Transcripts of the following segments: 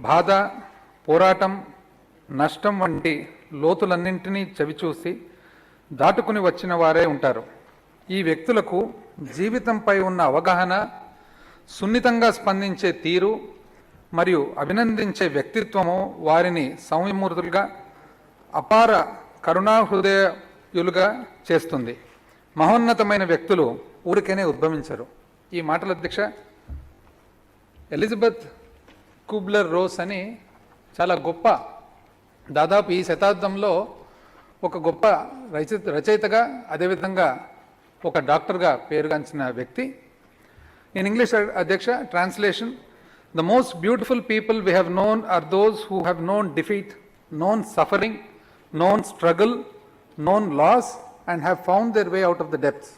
బాధ, పోరాటం, నష్టం వంటి లోతులన్నింటినీ చవిచూసి దాటుకుని వచ్చిన వారే ఉంటారు. ఈ వ్యక్తులకు జీవితంపై ఉన్న అవగాహన, సున్నితంగా స్పందించే తీరు మరియు అభినందించే వ్యక్తిత్వము వారిని సౌమ్యమూర్తులుగా, అపార కరుణాహృదయులుగా చేస్తుంది. మహోన్నతమైన వ్యక్తులు ఊరికేనే ఉద్భవించరు. ఈ మాటల అధ్యక్ష ఎలిజబెత్ కూబ్లర్ రోస్ అని చాలా గొప్ప, దాదాపు ఈ శతాబ్దంలో ఒక గొప్ప రచయితగా, అదేవిధంగా ఒక డాక్టర్గా పేరుగాంచిన వ్యక్తి. ఇన్ ఇంగ్లీష్ అధ్యక్ష translation, the most beautiful people we have known are those who have known defeat, known suffering, known struggle, known loss, and have found their way out of the depths.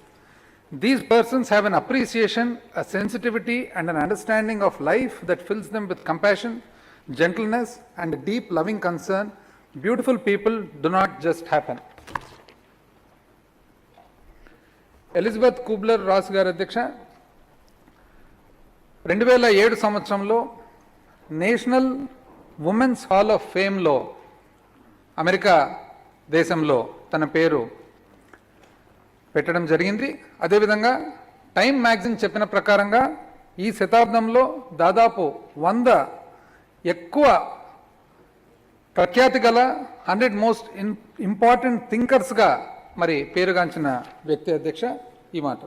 These persons have an appreciation, a sensitivity, and an understanding of life that fills them with compassion, gentleness, and a deep loving concern. Beautiful people do not just happen. Elizabeth Kubler Ross గారు అధ్యక్ష 2007 సంవత్సరంలో national women's hall of ఫేమ్లో America దేశంలో తన పేరు పెట్టడం జరిగింది. అదేవిధంగా టైమ్ మ్యాగజైన్ చెప్పిన ప్రకారంగా ఈ శతాబ్దంలో దాదాపు 100 ఎక్కువ ప్రఖ్యాతి గల 100 మోస్ట్ ఇంపార్టెంట్ థింకర్స్గా మరి పేరుగాంచిన వ్యక్తి అధ్యక్ష. ఈ మాట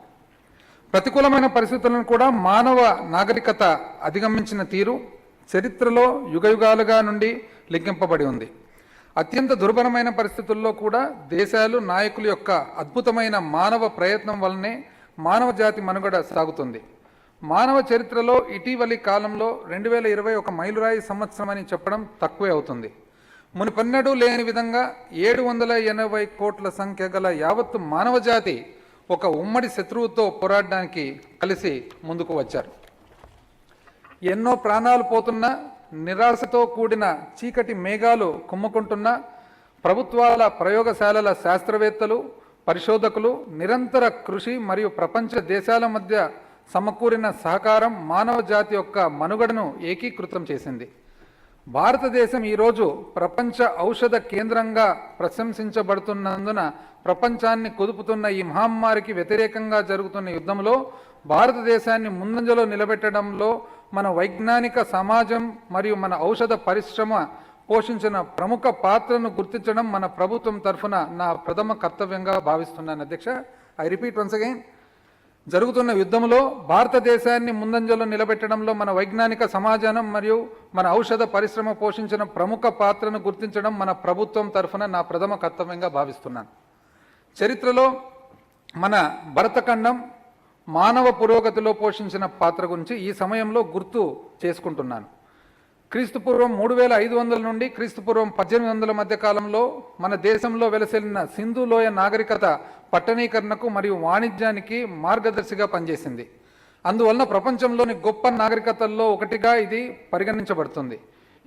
ప్రతికూలమైన పరిస్థితులను కూడా మానవ నాగరికత అధిగమించిన తీరు చరిత్రలో యుగయుగాలుగా నుండి లిఖింపబడి ఉంది. అత్యంత దుర్భరమైన పరిస్థితుల్లో కూడా దేశాలు, నాయకుల యొక్క అద్భుతమైన మానవ ప్రయత్నం వల్లనే మానవ జాతి మనుగడ సాగుతుంది. మానవ చరిత్రలో ఇటీవలి కాలంలో 2020 ఒక మైలురాయి సంవత్సరం అని చెప్పడం తక్కువే అవుతుంది. మునిపెన్నడూ లేని విధంగా 780 కోట్ల సంఖ్య గల యావత్తు మానవ జాతి ఒక ఉమ్మడి శత్రువుతో పోరాడడానికి కలిసి ముందుకు వచ్చారు. ఎన్నో ప్రాణాలు పోతున్నా, నిరాశతో కూడిన చీకటి మేఘాలు కుమ్ముకుంటున్న ప్రభుత్వాల, ప్రయోగశాలల శాస్త్రవేత్తలు, పరిశోధకులు నిరంతర కృషి మరియు ప్రపంచ దేశాల మధ్య సమకూరిన సహకారం మానవ జాతి యొక్క మనుగడను ఏకీకృతం చేసింది. భారతదేశం ఈరోజు ప్రపంచ ఔషధ కేంద్రంగా ప్రశంసించబడుతున్నందున ప్రపంచాన్ని కుదుపుతున్న ఈ మహమ్మారికి వ్యతిరేకంగా జరుగుతున్న యుద్ధంలో భారతదేశాన్ని ముందంజలో నిలబెట్టడంలో మన వైజ్ఞానిక సమాజం మరియు మన ఔషధ పరిశ్రమ పోషించిన ప్రముఖ పాత్రను గుర్తించడం మన ప్రభుత్వం తరఫున నా ప్రథమ కర్తవ్యంగా భావిస్తున్నాను అధ్యక్ష. ఐ రిపీట్ వన్స్ అగైన్, జరుగుతున్న యుద్ధంలో భారతదేశాన్ని ముందంజలో నిలబెట్టడంలో మన వైజ్ఞానిక సమాజం మరియు మన ఔషధ పరిశ్రమ పోషించిన ప్రముఖ పాత్రను గుర్తించడం మన ప్రభుత్వం తరఫున నా ప్రథమ కర్తవ్యంగా భావిస్తున్నాను. చరిత్రలో మన భరతఖండం మానవ పురోగతిలో పోషించిన పాత్ర గురించి ఈ సమయంలో గుర్తు చేసుకుంటున్నాను. క్రీస్తుపూర్వం 3500 నుండి క్రీస్తుపూర్వం 1800 మధ్య కాలంలో మన దేశంలో వెలసిల్లిన సింధు లోయ నాగరికత పట్టణీకరణకు మరియు వాణిజ్యానికి మార్గదర్శిగా పనిచేసింది. అందువలన ప్రపంచంలోని గొప్ప నాగరికతల్లో ఒకటిగా ఇది పరిగణించబడుతుంది.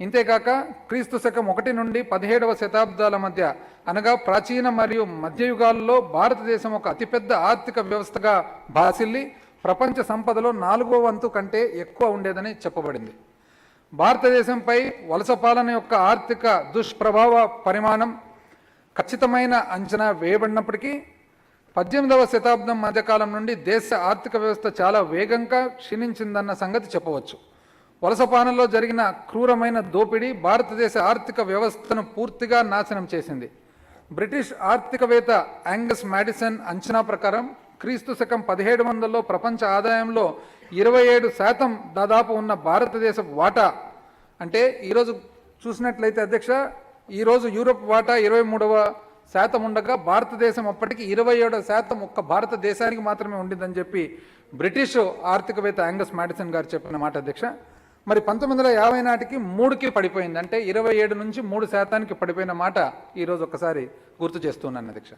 ఇంతేకాక క్రీస్తు శకం 1 నుండి 17వ శతాబ్దాల మధ్య అనగా ప్రాచీన మరియు మధ్యయుగాల్లో భారతదేశం ఒక అతిపెద్ద ఆర్థిక వ్యవస్థగా భాసిల్లి ప్రపంచ సంపదలో 4వ వంతు కంటే ఎక్కువ ఉండేదని చెప్పబడింది. భారతదేశంపై వలస పాలన యొక్క ఆర్థిక దుష్ప్రభావ పరిమాణం ఖచ్చితమైన అంచనా వేయబడినప్పటికీ 18వ శతాబ్దం మధ్యకాలం నుండి దేశ ఆర్థిక వ్యవస్థ చాలా వేగంగా క్షీణించిందన్న సంగతి చెప్పవచ్చు. వలస పాలనలో జరిగిన క్రూరమైన దోపిడీ భారతదేశ ఆర్థిక వ్యవస్థను పూర్తిగా నాశనం చేసింది. బ్రిటిష్ ఆర్థికవేత్త యాంగస్ మాడిసన్ అంచనా ప్రకారం క్రీస్తు శకం 1700లో ప్రపంచ ఆదాయంలో 27% దాదాపు ఉన్న భారతదేశ వాటా, అంటే ఈరోజు చూసినట్లయితే అధ్యక్ష, ఈరోజు యూరోప్ వాటా 23% ఉండగా భారతదేశం అప్పటికి 27% ఒక్క భారతదేశానికి మాత్రమే ఉండిందని చెప్పి బ్రిటిష్ ఆర్థికవేత్త యాంగస్ మాడిసన్ గారు చెప్పిన మాట అధ్యక్ష. మరి 1950 నాటికి 3కి పడిపోయింది, అంటే 27 నుంచి 3% పడిపోయిన మాట ఈరోజు ఒక్కసారి గుర్తు చేస్తున్నాను అధ్యక్ష.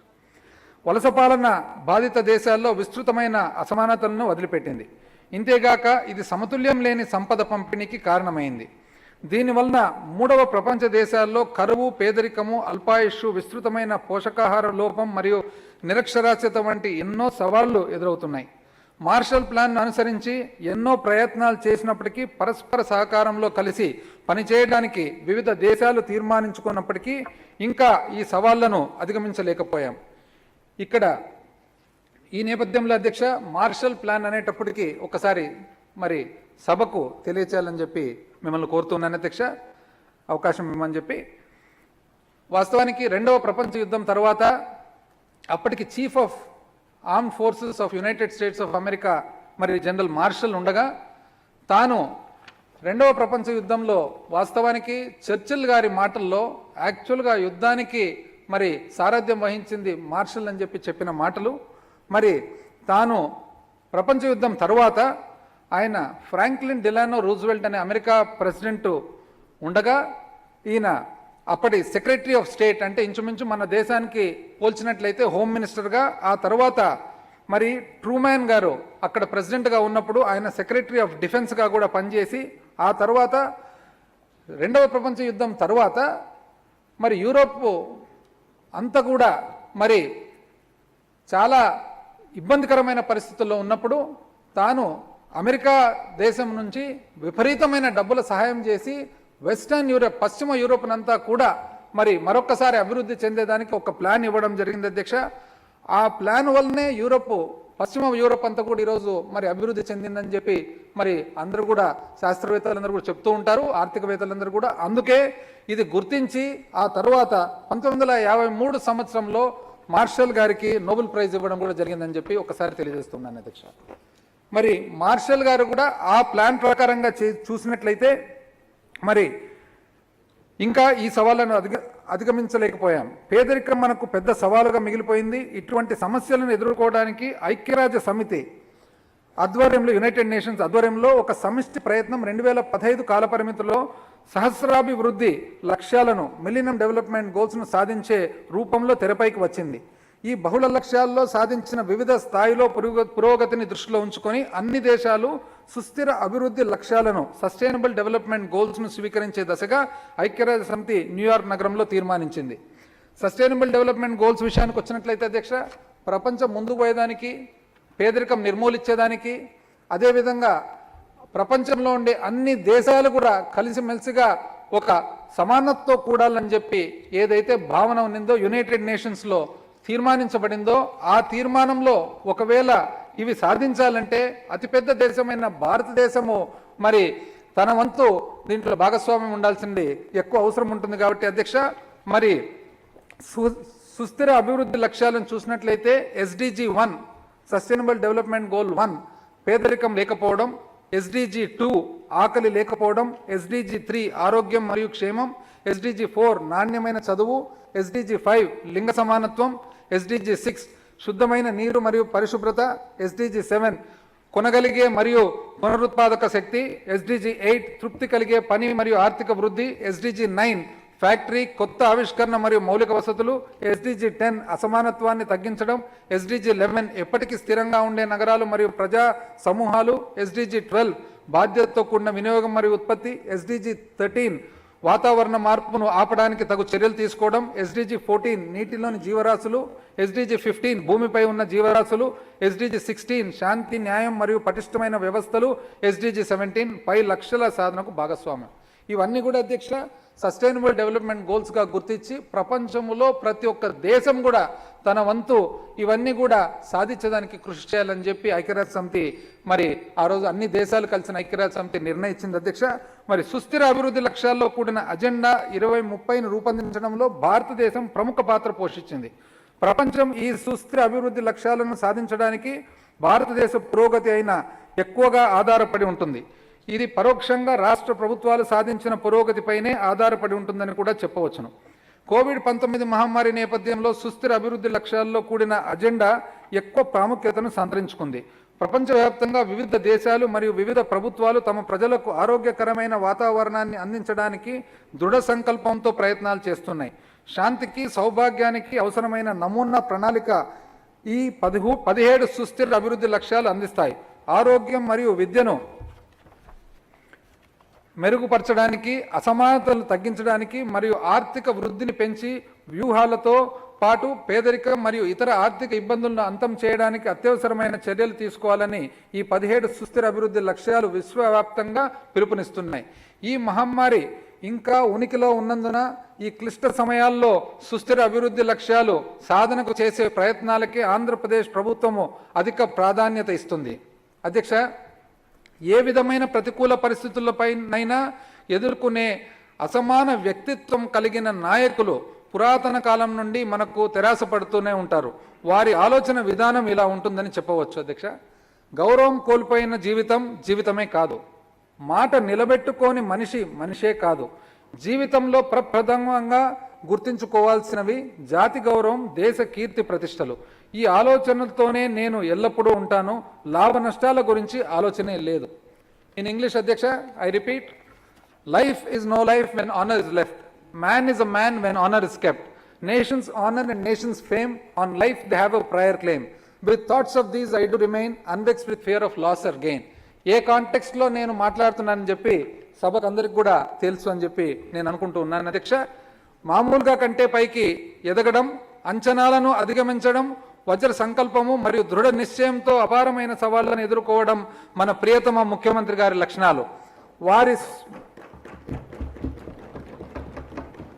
వలస పాలన బాధిత దేశాల్లో విస్తృతమైన అసమానతలను వదిలిపెట్టింది. ఇంతేగాక ఇది సమతుల్యం లేని సంపద పంపిణీకి కారణమైంది. దీనివలన 3వ ప్రపంచ దేశాల్లో కరువు, పేదరికము, అల్పాయుష్షు, విస్తృతమైన పోషకాహార లోపం మరియు నిరక్షరాస్యత వంటి ఎన్నో సవాళ్లు ఎదురవుతున్నాయి. మార్షల్ ప్లాన్ అనుసరించి ఎన్నో ప్రయత్నాలు చేసినప్పటికీ పరస్పర సహకారంలో కలిసి పనిచేయడానికి వివిధ దేశాలు తీర్మానించుకున్నప్పటికీ ఇంకా ఈ సవాళ్లను అధిగమించలేకపోయాం. ఇక్కడ ఈ నేపథ్యంలో అధ్యక్ష మార్షల్ ప్లాన్ అనేటప్పటికీ ఒకసారి మరి సభకు తెలియచేయాలని చెప్పి మిమ్మల్ని కోరుతున్నాను అధ్యక్ష, అవకాశం ఇవ్వమని చెప్పి. వాస్తవానికి రెండవ ప్రపంచ యుద్ధం తర్వాత అప్పటికి chief of armed forces of United states of America మరి జనరల్ మార్షల్ ఉండగా తాను రెండవ ప్రపంచ యుద్ధంలో వాస్తవానికి చర్చిల్ గారి మాటల్లో యాక్చువల్గా యుద్ధానికి మరి సారథ్యం వహించింది మార్షల్ అని చెప్పి చెప్పిన మాటలు, మరి తాను ప్రపంచ యుద్ధం తరువాత ఆయన ఫ్రాంక్లిన్ డిలానో రూజ్వెల్ట్ అనే అమెరికా ప్రెసిడెంట్ ఉండగా ఈయన అప్పటి సెక్రటరీ ఆఫ్ స్టేట్, అంటే ఇంచుమించు మన దేశానికి పోల్చినట్లయితే హోమ్ మినిస్టర్గా, ఆ తర్వాత మరి ట్రూమ్యాన్ గారు అక్కడ ప్రెసిడెంట్గా ఉన్నప్పుడు ఆయన సెక్రటరీ ఆఫ్ డిఫెన్స్గా కూడా పనిచేసి, ఆ తర్వాత రెండవ ప్రపంచ యుద్ధం తర్వాత మరి యూరోప్ అంతా కూడా మరి చాలా ఇబ్బందికరమైన పరిస్థితుల్లో ఉన్నప్పుడు తాను అమెరికా దేశం నుంచి విపరీతమైన డబ్బుల సహాయం చేసి వెస్టర్న్ యూరోప్, పశ్చిమ యూరోప్నంతా కూడా మరి మరొకసారి అభివృద్ధి చెందేదానికి ఒక ప్లాన్ ఇవ్వడం జరిగింది అధ్యక్ష. ఆ ప్లాన్ వల్లనే యూరోప్, పశ్చిమ యూరోప్ అంతా కూడా ఈరోజు మరి అభివృద్ధి చెందిందని చెప్పి మరి అందరూ కూడా శాస్త్రవేత్తలందరూ కూడా చెప్తూ ఉంటారు, ఆర్థికవేత్తలందరూ కూడా. అందుకే ఇది గుర్తించి ఆ తర్వాత 1953 సంవత్సరంలో మార్షల్ గారికి నోబెల్ ప్రైజ్ ఇవ్వడం కూడా జరిగిందని చెప్పి ఒకసారి తెలియజేస్తున్నాను అధ్యక్ష. మరి మార్షల్ గారు కూడా ఆ ప్లాన్ ప్రకారంగా చూసినట్లయితే మరి ఇంకా ఈ సవాళ్లను అధిగమించలేకపోయాం. పేదరికం మనకు పెద్ద సవాలుగా మిగిలిపోయింది. ఇటువంటి సమస్యలను ఎదుర్కోవడానికి ఐక్యరాజ్య సమితి ఆధ్వర్యంలో, యునైటెడ్ నేషన్స్ ఆధ్వర్యంలో ఒక సమిష్టి ప్రయత్నం 2015 కాలపరిమితిలో సహస్రాభివృద్ధి లక్ష్యాలను, మిలీనియం డెవలప్మెంట్ గోల్స్ను సాధించే రూపంలో తెరపైకి వచ్చింది. ఈ బహుళ లక్ష్యాల్లో సాధించిన వివిధ స్థాయిలో పురోగతిని దృష్టిలో ఉంచుకొని అన్ని దేశాలు సుస్థిర అభివృద్ధి లక్ష్యాలను, సస్టైనబుల్ డెవలప్మెంట్ గోల్స్ను స్వీకరించే దశగా ఐక్యరాజ్య సమితి న్యూయార్క్ నగరంలో తీర్మానించింది. సస్టైనబుల్ డెవలప్మెంట్ గోల్స్ విషయానికి వచ్చినట్లయితే అధ్యక్ష, ప్రపంచం ముందుకు పోయేదానికి, పేదరికం నిర్మూలించేదానికి, అదేవిధంగా ప్రపంచంలో ఉండే అన్ని దేశాలు కూడా కలిసిమెలిసిగా ఒక సమానతతో కూడాలని చెప్పి ఏదైతే భావన ఉన్నదో యునైటెడ్ నేషన్స్లో తీర్మానించబడిందో, ఆ తీర్మానంలో ఒకవేళ ఇవి సాధించాలంటే అతిపెద్ద దేశమైన భారతదేశము మరి తన వంతు దీంట్లో భాగస్వామ్యం ఉండాల్సింది ఎక్కువ అవసరం ఉంటుంది. కాబట్టి అధ్యక్ష, మరి సుస్థిర అభివృద్ధి లక్ష్యాలను చూసినట్లయితే SDG 1 సస్టైనబుల్ డెవలప్మెంట్ గోల్ 1 పేదరికం లేకపోవడం, SDG 2 ఆకలి లేకపోవడం, SDG 3 ఆరోగ్యం మరియు క్షేమం, SDG 4 నాణ్యమైన చదువు, SDG 5 లింగ సమానత్వం, SDG 6 శుద్ధమైన నీరు మరియు పరిశుభ్రత, SDG 7 కొనగలిగే మరియు పునరుత్పాదక శక్తి, SDG 8 తృప్తి కలిగే పని మరియు ఆర్థిక వృద్ధి, SDG 9 ఫ్యాక్టరీ కొత్త ఆవిష్కరణ మరియు మౌలిక వసతులు, SDG 10 అసమానత్వాన్ని తగ్గించడం, SDG 11 ఎప్పటికీ స్థిరంగా ఉండే నగరాలు మరియు ప్రజా సమూహాలు, SDG 12 బాధ్యతతో కూడిన వినియోగం మరియు ఉత్పత్తి, SDG 13 వాతావరణ మార్పును ఆపడానికి తగు చర్యలు తీసుకోవడం, SDG 14 నీటిలోని జీవరాశులు, SDG 15 భూమిపై ఉన్న జీవరాశులు, SDG 16 శాంతి, న్యాయం మరియు పటిష్టమైన వ్యవస్థలు, SDG 17 10 లక్షల సాధనకు భాగస్వామ్యం. ఇవన్నీ కూడా అధ్యక్ష సస్టైనబుల్ డెవలప్మెంట్ గోల్స్గా గుర్తించి ప్రపంచంలో ప్రతి ఒక్క దేశం కూడా తన వంతు ఇవన్నీ కూడా సాధించడానికి కృషి చేయాలని చెప్పి ఐక్యరాజ్య సమితి మరి ఆ రోజు అన్ని దేశాలు కలిసిన ఐక్యరాజ్య సమితి నిర్ణయించింది అధ్యక్ష. మరి సుస్థిర అభివృద్ధి లక్ష్యాల్లో కూడిన అజెండా 2030ను రూపొందించడంలో భారతదేశం ప్రముఖ పాత్ర పోషించింది. ప్రపంచం ఈ సుస్థిర అభివృద్ధి లక్ష్యాలను సాధించడానికి భారతదేశ పురోగతి అయిన ఎక్కువగా ఆధారపడి ఉంటుంది. ఇది పరోక్షంగా రాష్ట్ర ప్రభుత్వాలు సాధించిన పురోగతిపైనే ఆధారపడి ఉంటుందని కూడా చెప్పవచ్చును. కోవిడ్-19 మహమ్మారి నేపథ్యంలో సుస్థిర అభివృద్ధి లక్ష్యాల్లో కూడిన అజెండా ఎక్కువ ప్రాముఖ్యతను సంతరించుకుంది. ప్రపంచవ్యాప్తంగా వివిధ దేశాలు మరియు వివిధ ప్రభుత్వాలు తమ ప్రజలకు ఆరోగ్యకరమైన వాతావరణాన్ని అందించడానికి దృఢ సంకల్పంతో ప్రయత్నాలు చేస్తున్నాయి. శాంతికి, సౌభాగ్యానికి అవసరమైన నమూనా ప్రణాళిక ఈ 17 సుస్థిర అభివృద్ధి లక్ష్యాలు అందిస్తాయి. ఆరోగ్యం మరియు విద్యను మెరుగుపరచడానికి, అసమానతలు తగ్గించడానికి మరియు ఆర్థిక వృద్ధిని పెంచి వ్యూహాలతో పాటు పేదరికం మరియు ఇతర ఆర్థిక ఇబ్బందులను అంతం చేయడానికి అత్యవసరమైన చర్యలు తీసుకోవాలని ఈ 17 సుస్థిర అభివృద్ధి లక్ష్యాలు విశ్వవ్యాప్తంగా పిలుపునిస్తున్నాయి. ఈ మహమ్మారి ఇంకా ఉనికిలో ఉన్నందున ఈ క్లిష్ట సమయాల్లో సుస్థిర అభివృద్ధి లక్ష్యాలు సాధనకు చేసే ప్రయత్నాలకి ఆంధ్రప్రదేశ్ ప్రభుత్వము అధిక ప్రాధాన్యత ఇస్తుంది. అధ్యక్ష, ఏ విధమైన ప్రతికూల పరిస్థితులపైనైనా ఎదుర్కొనే అసమాన వ్యక్తిత్వం కలిగిన నాయకులు పురాతన కాలం నుండి మనకు తెరాసపడుతూనే ఉంటారు. వారి ఆలోచన విధానం ఇలా ఉంటుందని చెప్పవచ్చు. అధ్యక్ష, గౌరవం కోల్పోయిన జీవితం జీవితమే కాదు, మాట నిలబెట్టుకోని మనిషే కాదు. జీవితంలో ప్రప్రథమంగా గుర్తించుకోవాల్సినవి జాతి గౌరవం, దేశ కీర్తి ప్రతిష్టలు. ఈ ఆలోచనలతోనే నేను ఎల్లప్పుడూ ఉంటాను. లాభ నష్టాల గురించి ఆలోచనే లేదు. ఇన్ ఇంగ్లీష్ అధ్యక్ష, I repeat, life is no life when honor is left. Man is a man when honor is kept. Nations honor and nations fame. On life they have a prior claim. With thoughts of these I do remain unvexed with fear of loss or gain. ఏ కాంటెక్స్ట్లో నేను మాట్లాడుతున్నానని చెప్పి సభకు అందరికి కూడా తెలుసు అని చెప్పి నేను అనుకుంటూ ఉన్నాను. అధ్యక్ష, మామూలుగా కంటే పైకి ఎదగడం, అంచనాలను అధిగమించడం, వజ్ర సంకల్పము మరియు దృఢ నిశ్చయంతో అపారమైన సవాళ్లను ఎదుర్కోవడం మన ప్రియతమ ముఖ్యమంత్రి గారి లక్షణాలు.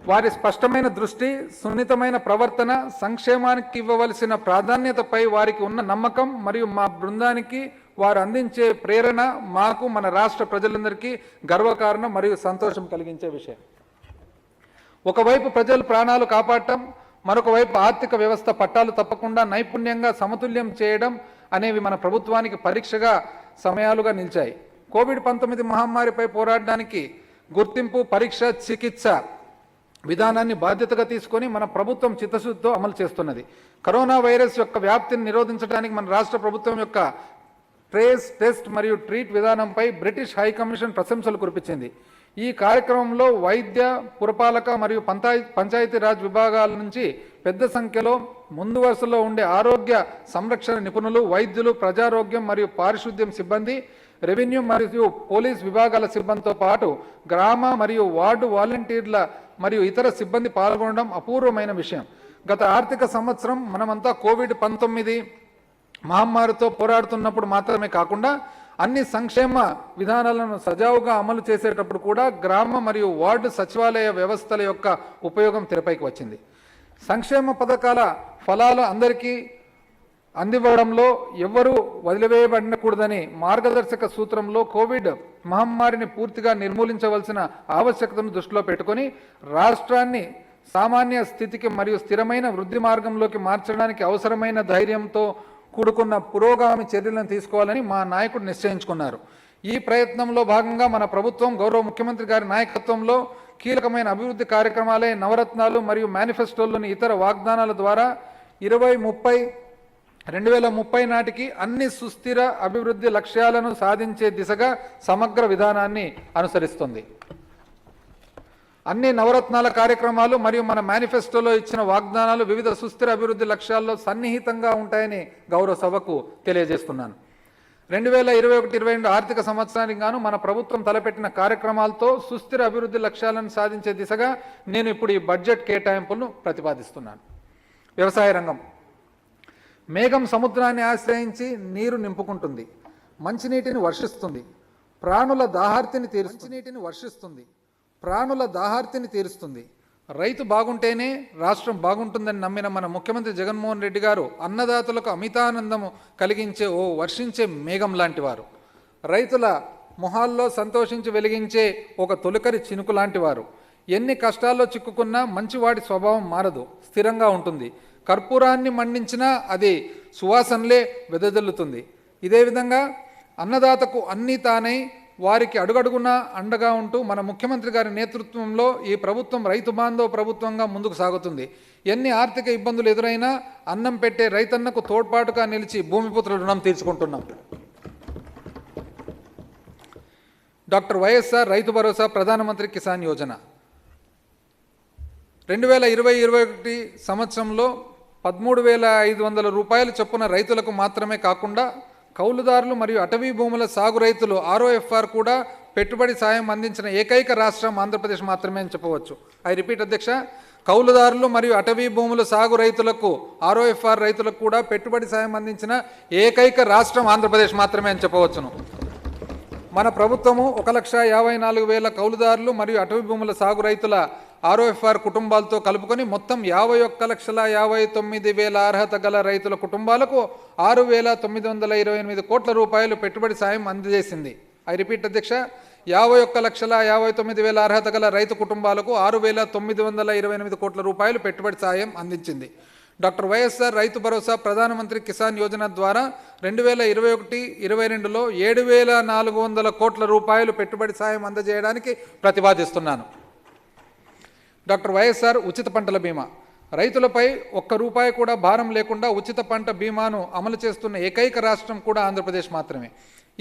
వారి స్పష్టమైన దృష్టి, సున్నితమైన ప్రవర్తన, సంక్షేమానికి ఇవ్వవలసిన ప్రాధాన్యతపై వారికి ఉన్న నమ్మకం మరియు మా బృందానికి వారు అందించే ప్రేరణ మాకు, మన రాష్ట్ర ప్రజలందరికీ గర్వకారణం మరియు సంతోషం కలిగించే విషయం. ఒకవైపు ప్రజల ప్రాణాలు కాపాడటం, మరొక వైపు ఆర్థిక వ్యవస్థ పట్టాలు తప్పకుండా నైపుణ్యంగా సమతుల్యం చేయడం అనేవి మన ప్రభుత్వానికి పరీక్షగా సమయాలుగా నిలిచాయి. కోవిడ్-19 మహమ్మారిపై పోరాడడానికి గుర్తింపు, పరీక్ష, చికిత్స విధానాన్ని బాధ్యతగా తీసుకొని మన ప్రభుత్వం చిత్తశుద్ధితో అమలు చేస్తున్నది. కరోనా వైరస్ యొక్క వ్యాప్తిని నిరోధించడానికి మన రాష్ట్ర ప్రభుత్వం యొక్క ట్రేస్, టెస్ట్ మరియు ట్రీట్ విధానంపై బ్రిటిష్ హైకమిషన్ ప్రశంసలు కురిపించింది. ఈ కార్యక్రమంలో వైద్య, పురపాలక మరియు పంచాయతీరాజ్ విభాగాల నుంచి పెద్ద సంఖ్యలో ముందు వరుసలో ఉండే ఆరోగ్య సంరక్షణ నిపుణులు, వైద్యులు, ప్రజారోగ్యం మరియు పారిశుద్ధ్యం సిబ్బంది, రెవెన్యూ మరియు పోలీస్ విభాగాల సిబ్బందితో పాటు గ్రామ మరియు వార్డు వాలంటీర్ల మరియు ఇతర సిబ్బంది పాల్గొనడం అపూర్వమైన విషయం. గత ఆర్థిక సంవత్సరం మనమంతా కోవిడ్-19 మహమ్మారితో పోరాడుతున్నప్పుడు మాత్రమే కాకుండా అన్ని సంక్షేమ విధానాలను సజావుగా అమలు చేసేటప్పుడు కూడా గ్రామ మరియు వార్డు సచివాలయ వ్యవస్థల యొక్క ఉపయోగం తెరపైకి వచ్చింది. సంక్షేమ పథకాల ఫలాలు అందరికీ అందివ్వడంలో ఎవ్వరూ వదిలివేయబడకూడదని మార్గదర్శక సూత్రంలో కోవిడ్ మహమ్మారిని పూర్తిగా నిర్మూలించవలసిన ఆవశ్యకతను దృష్టిలో పెట్టుకొని రాష్ట్రాన్ని సామాన్య స్థితికి మరియు స్థిరమైన వృద్ధి మార్గంలోకి మార్చడానికి అవసరమైన ధైర్యంతో కూడుకున్న పురోగామి చర్యలను తీసుకోవాలని మా నాయకుడు నిశ్చయించుకున్నారు. ఈ ప్రయత్నంలో భాగంగా మన ప్రభుత్వం గౌరవ ముఖ్యమంత్రి గారి నాయకత్వంలో కీలకమైన అభివృద్ధి కార్యక్రమాలే నవరత్నాలు మరియు మేనిఫెస్టోలోని ఇతర వాగ్దానాల ద్వారా 2030 నాటికి అన్ని సుస్థిర అభివృద్ధి లక్ష్యాలను సాధించే దిశగా సమగ్ర విధానాన్ని అనుసరిస్తుంది. అన్ని నవరత్నాల కార్యక్రమాలు మరియు మన మేనిఫెస్టోలో ఇచ్చిన వాగ్దానాలు వివిధ సుస్థిర అభివృద్ధి లక్ష్యాల్లో సన్నిహితంగా ఉంటాయని గౌరవ సభకు తెలియజేస్తున్నాను. 2021-22 ఆర్థిక సంవత్సరానికి గాను మన ప్రభుత్వం తలపెట్టిన కార్యక్రమాలతో సుస్థిర అభివృద్ధి లక్ష్యాలను సాధించే దిశగా నేను ఇప్పుడు ఈ బడ్జెట్ కేటాయింపులను ప్రతిపాదిస్తున్నాను. వ్యవసాయ రంగం. మేఘం సముద్రాన్ని ఆశ్రయించి నీరు నింపుకుంటుంది, మంచినీటిని వర్షిస్తుంది, ప్రాణుల దాహార్తిని తీరుస్తుంది. రైతు బాగుంటేనే రాష్ట్రం బాగుంటుందని నమ్మిన మన ముఖ్యమంత్రి జగన్మోహన్ రెడ్డి గారు అన్నదాతలకు అమితానందము కలిగించే ఓ వర్షించే మేఘం లాంటి వారు. రైతుల మొహాల్లో సంతోషించి వెలిగించే ఒక తొలకరి చినుకు లాంటి వారు. ఎన్ని కష్టాల్లో చిక్కుకున్నా మంచివాడి స్వభావం మారదు, స్థిరంగా ఉంటుంది. కర్పూరాన్ని మండించినా అది సువాసనలే వెదజల్లుతుంది. ఇదే విధంగా అన్నదాతకు అన్నీ తానై వారికి అడుగడుగునా అండగా ఉంటూ మన ముఖ్యమంత్రి గారి నేతృత్వంలో ఈ ప్రభుత్వం రైతు బాంధవ ప్రభుత్వంగా ముందుకు సాగుతుంది. ఎన్ని ఆర్థిక ఇబ్బందులు ఎదురైనా అన్నం పెట్టే రైతన్నకు తోడ్పాటుగా నిలిచి భూమిపుత్రుల రుణం తీర్చుకుంటున్నాం. డాక్టర్ వైఎస్ఆర్ రైతు భరోసా, ప్రధానమంత్రి కిసాన్ యోజన 2020-21 సంవత్సరంలో 13,500 రూపాయలు చొప్పున రైతులకు మాత్రమే కాకుండా కౌలుదారులు మరియు అటవీ భూముల సాగు రైతులు ROFR కూడా పెట్టుబడి సాయం అందించిన ఏకైక రాష్ట్రం ఆంధ్రప్రదేశ్ మాత్రమే అని చెప్పవచ్చు. ఐ రిపీట్ అధ్యక్ష, కౌలుదారులు మరియు అటవీ భూముల సాగు రైతులకు ROFR రైతులకు కూడా పెట్టుబడి సాయం అందించిన ఏకైక రాష్ట్రం ఆంధ్రప్రదేశ్ మాత్రమే అని చెప్పవచ్చును. మన ప్రభుత్వము 1,54,000 కౌలుదారులు మరియు అటవీ భూముల సాగు రైతుల ROFR కుటుంబాలతో కలుపుకొని మొత్తం 51,59,000 అర్హత గల రైతుల కుటుంబాలకు 6,928 కోట్ల రూపాయలు పెట్టుబడి సాయం అందజేసింది. ఐ రిపీట్ అధ్యక్ష, 51,59,000 అర్హత గల రైతు కుటుంబాలకు 6,928 కోట్ల రూపాయలు పెట్టుబడి సాయం అందించింది. డాక్టర్ వైఎస్ఆర్ రైతు భరోసా ప్రధానమంత్రి కిసాన్ యోజన ద్వారా 2021-22లో 7,400 కోట్ల రూపాయలు పెట్టుబడి సాయం అందజేయడానికి ప్రతిపాదిస్తున్నాను. డాక్టర్ వైఎస్ఆర్ ఉచిత పంటల బీమా, రైతులపై ఒక్క రూపాయి కూడా భారం లేకుండా ఉచిత పంట బీమాను అమలు చేస్తున్న ఏకైక రాష్ట్రం కూడా ఆంధ్రప్రదేశ్ మాత్రమే.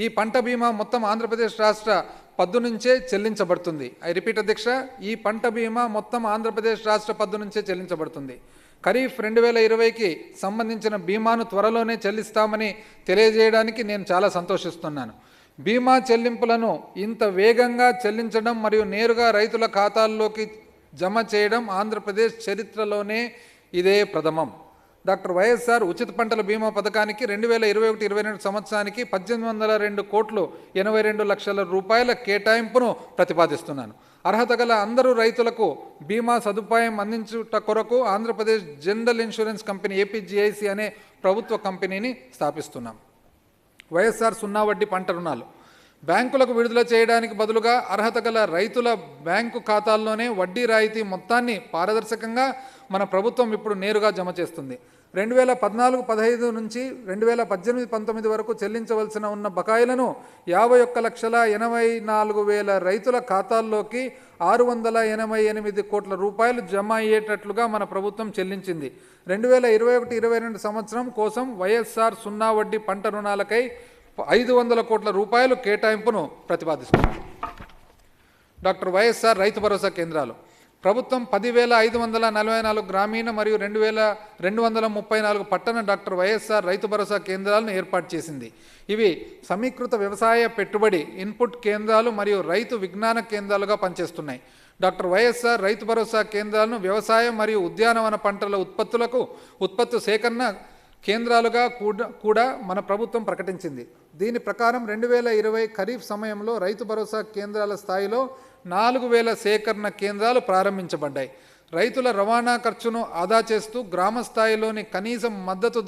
ఈ పంట బీమా మొత్తం ఆంధ్రప్రదేశ్ రాష్ట్ర పద్దు నుంచే చెల్లించబడుతుంది. ఐ రిపీట్ అధ్యక్ష, ఈ పంట బీమా మొత్తం ఆంధ్రప్రదేశ్ రాష్ట్ర పద్దు నుంచే చెల్లించబడుతుంది. ఖరీఫ్ 2020కి సంబంధించిన బీమాను త్వరలోనే చెల్లిస్తామని తెలియజేయడానికి నేను చాలా సంతోషిస్తున్నాను. బీమా చెల్లింపులను ఇంత వేగంగా చెల్లించడం మరియు నేరుగా రైతుల ఖాతాల్లోకి జమ చేయడం ఆంధ్రప్రదేశ్ చరిత్రలోనే ఇదే ప్రథమం. డాక్టర్ వైఎస్ఆర్ ఉచిత పంటల బీమా పథకానికి 2021-22 సంవత్సరానికి 1,802 కోట్లు 82 లక్షల రూపాయల కేటాయింపును ప్రతిపాదిస్తున్నాను. అర్హత గల అందరూ రైతులకు బీమా సదుపాయం అందించుట కొరకు Andhra Pradesh general insurance company APGIC అనే ప్రభుత్వ కంపెనీని స్థాపిస్తున్నాం. వైఎస్ఆర్ సున్నా వడ్డీ పంట రుణాలు బ్యాంకులకు విడుదల చేయడానికి బదులుగా అర్హత గల రైతుల బ్యాంకు ఖాతాల్లోనే వడ్డీ రాయితీ మొత్తాన్ని పారదర్శకంగా మన ప్రభుత్వం ఇప్పుడు నేరుగా జమ చేస్తుంది. 2014-15 నుంచి 2018-19 వరకు చెల్లించవలసిన ఉన్న బకాయిలను 51,84,000 రైతుల ఖాతాల్లోకి 688 కోట్ల రూపాయలు జమ అయ్యేటట్లుగా మన ప్రభుత్వం చెల్లించింది. 2021-22 సంవత్సరం కోసం వైఎస్ఆర్ సున్నా వడ్డీ పంట రుణాలకై 500 కోట్ల రూపాయలు కేటాయింపును ప్రతిపాదిస్తుంది. డాక్టర్ వైఎస్ఆర్ రైతు భరోసా కేంద్రాలు ప్రభుత్వం 10,544 గ్రామీణ మరియు 2,234 పట్టణ డాక్టర్ వైఎస్ఆర్ రైతు భరోసా కేంద్రాలను ఏర్పాటు చేసింది. ఇవి సమీకృత వ్యవసాయ పెట్టుబడి ఇన్పుట్ కేంద్రాలు మరియు రైతు విజ్ఞాన కేంద్రాలుగా పనిచేస్తున్నాయి. డాక్టర్ వైఎస్ఆర్ రైతు భరోసా కేంద్రాలను వ్యవసాయం మరియు ఉద్యానవన పంటల ఉత్పత్తి సేకరణ కేంద్రాలుగా కూడా మన ప్రభుత్వం ప్రకటించింది. దీని ప్రకారం 2020 ఖరీఫ్ సమయంలో రైతు భరోసా కేంద్రాల స్థాయిలో 4,000 సేకరణ కేంద్రాలు ప్రారంభించబడ్డాయి. రైతుల రవాణా ఖర్చును ఆదా చేస్తూ గ్రామ స్థాయిలోని కనీస మద్దతు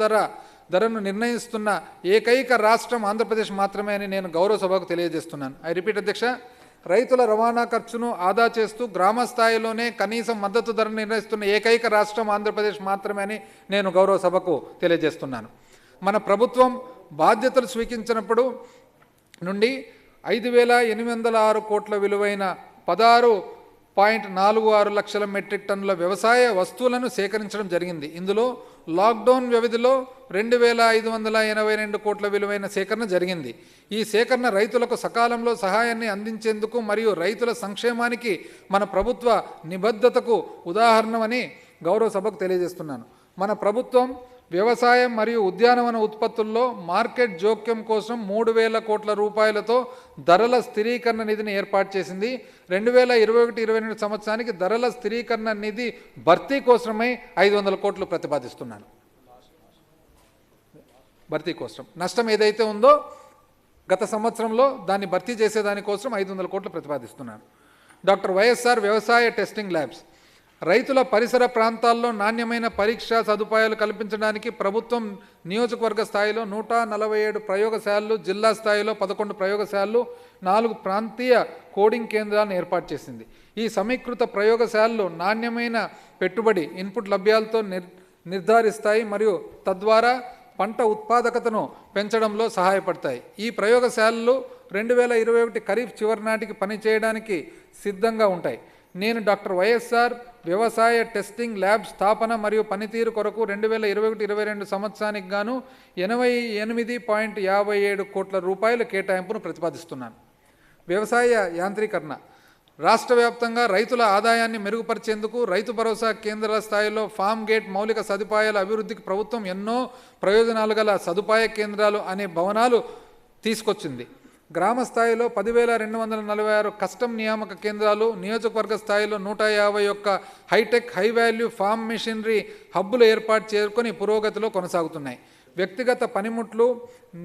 ధరను నిర్ణయిస్తున్న ఏకైక రాష్ట్రం ఆంధ్రప్రదేశ్ మాత్రమే అని నేను గౌరవ సభకు తెలియజేస్తున్నాను. ఐ రిపీట్ అధ్యక్ష, రైతుల రవాణా ఖర్చును ఆదా చేస్తూ గ్రామ స్థాయిలోనే కనీస మద్దతు ధరను నిర్ణయిస్తున్న ఏకైక రాష్ట్రం ఆంధ్రప్రదేశ్ మాత్రమే అని నేను గౌరవ సభకు తెలియజేస్తున్నాను. మన ప్రభుత్వం బాధ్యతలు స్వీకరించినప్పుడు నుండి 5,806 కోట్ల విలువైన 16.46 లక్షల మెట్రిక్ టన్నుల వ్యవసాయ వస్తువులను సేకరించడం జరిగింది. ఇందులో లాక్డౌన్ వ్యవధిలో 2,582 కోట్ల విలువైన సేకరణ జరిగింది. ఈ సేకరణ రైతులకు సకాలంలో సహాయాన్ని అందించేందుకు మరియు రైతుల సంక్షేమానికి మన ప్రభుత్వ నిబద్ధతకు ఉదాహరణమని గౌరవ సభకు తెలియజేస్తున్నాను. మన ప్రభుత్వం వ్యవసాయం మరియు ఉద్యానవన ఉత్పత్తుల్లో మార్కెట్ జోక్యం కోసం 3,000 కోట్ల రూపాయలతో ధరల స్థిరీకరణ నిధిని ఏర్పాటు చేసింది. 2021-22 సంవత్సరానికి ధరల స్థిరీకరణ నిధి భర్తీ కోసమై 500 కోట్లు ప్రతిపాదిస్తున్నాను. భర్తీ కోసం నష్టం ఏదైతే ఉందో గత సంవత్సరంలో దాన్ని భర్తీ చేసేదానికోసం 500 కోట్లు ప్రతిపాదిస్తున్నాను. డాక్టర్ వైఎస్ఆర్ వ్యవసాయ టెస్టింగ్ ల్యాబ్స్ రైతుల పరిసర ప్రాంతాల్లో నాణ్యమైన పరీక్షా సదుపాయాలు కల్పించడానికి ప్రభుత్వం నియోజకవర్గ స్థాయిలో 147 ప్రయోగశాలలు, జిల్లా స్థాయిలో 11 ప్రయోగశాలలు, 4 ప్రాంతీయ కోడింగ్ కేంద్రాలను ఏర్పాటు చేసింది. ఈ సమీకృత ప్రయోగశాలలు నాణ్యమైన పెట్టుబడి ఇన్పుట్ లభ్యాలతో నిర్ధారిస్తాయి మరియు తద్వారా పంట ఉత్పాదకతను పెంచడంలో సహాయపడతాయి. ఈ ప్రయోగశాలలు 2021 ఖరీఫ్ చివరి నాటికి పనిచేయడానికి సిద్ధంగా ఉంటాయి. నేను డాక్టర్ వైఎస్ఆర్ వ్యవసాయ టెస్టింగ్ ల్యాబ్ స్థాపన మరియు పనితీరు కొరకు 2021-22 సంవత్సరానికి గాను 88.57 కోట్ల రూపాయల కేటాయింపును ప్రతిపాదిస్తున్నాను. వ్యవసాయ యాంత్రీకరణ రాష్ట్ర వ్యాప్తంగా రైతుల ఆదాయాన్ని మెరుగుపరిచేందుకు రైతు భరోసా కేంద్రాల స్థాయిలో ఫామ్ గేట్ మౌలిక సదుపాయాల అభివృద్ధికి ప్రభుత్వం ఎన్నో ప్రయోజనాలు గల సదుపాయ కేంద్రాలు అనే భవనాలు తీసుకొచ్చింది. గ్రామ స్థాయిలో 10,246 కస్టమ్ నియామక కేంద్రాలు, నియోజకవర్గ స్థాయిలో 151 hi-tech high value farm machinery హబ్బులు ఏర్పాటు చేసుకొని పురోగతిలో కొనసాగుతున్నాయి. వ్యక్తిగత పనిముట్లు,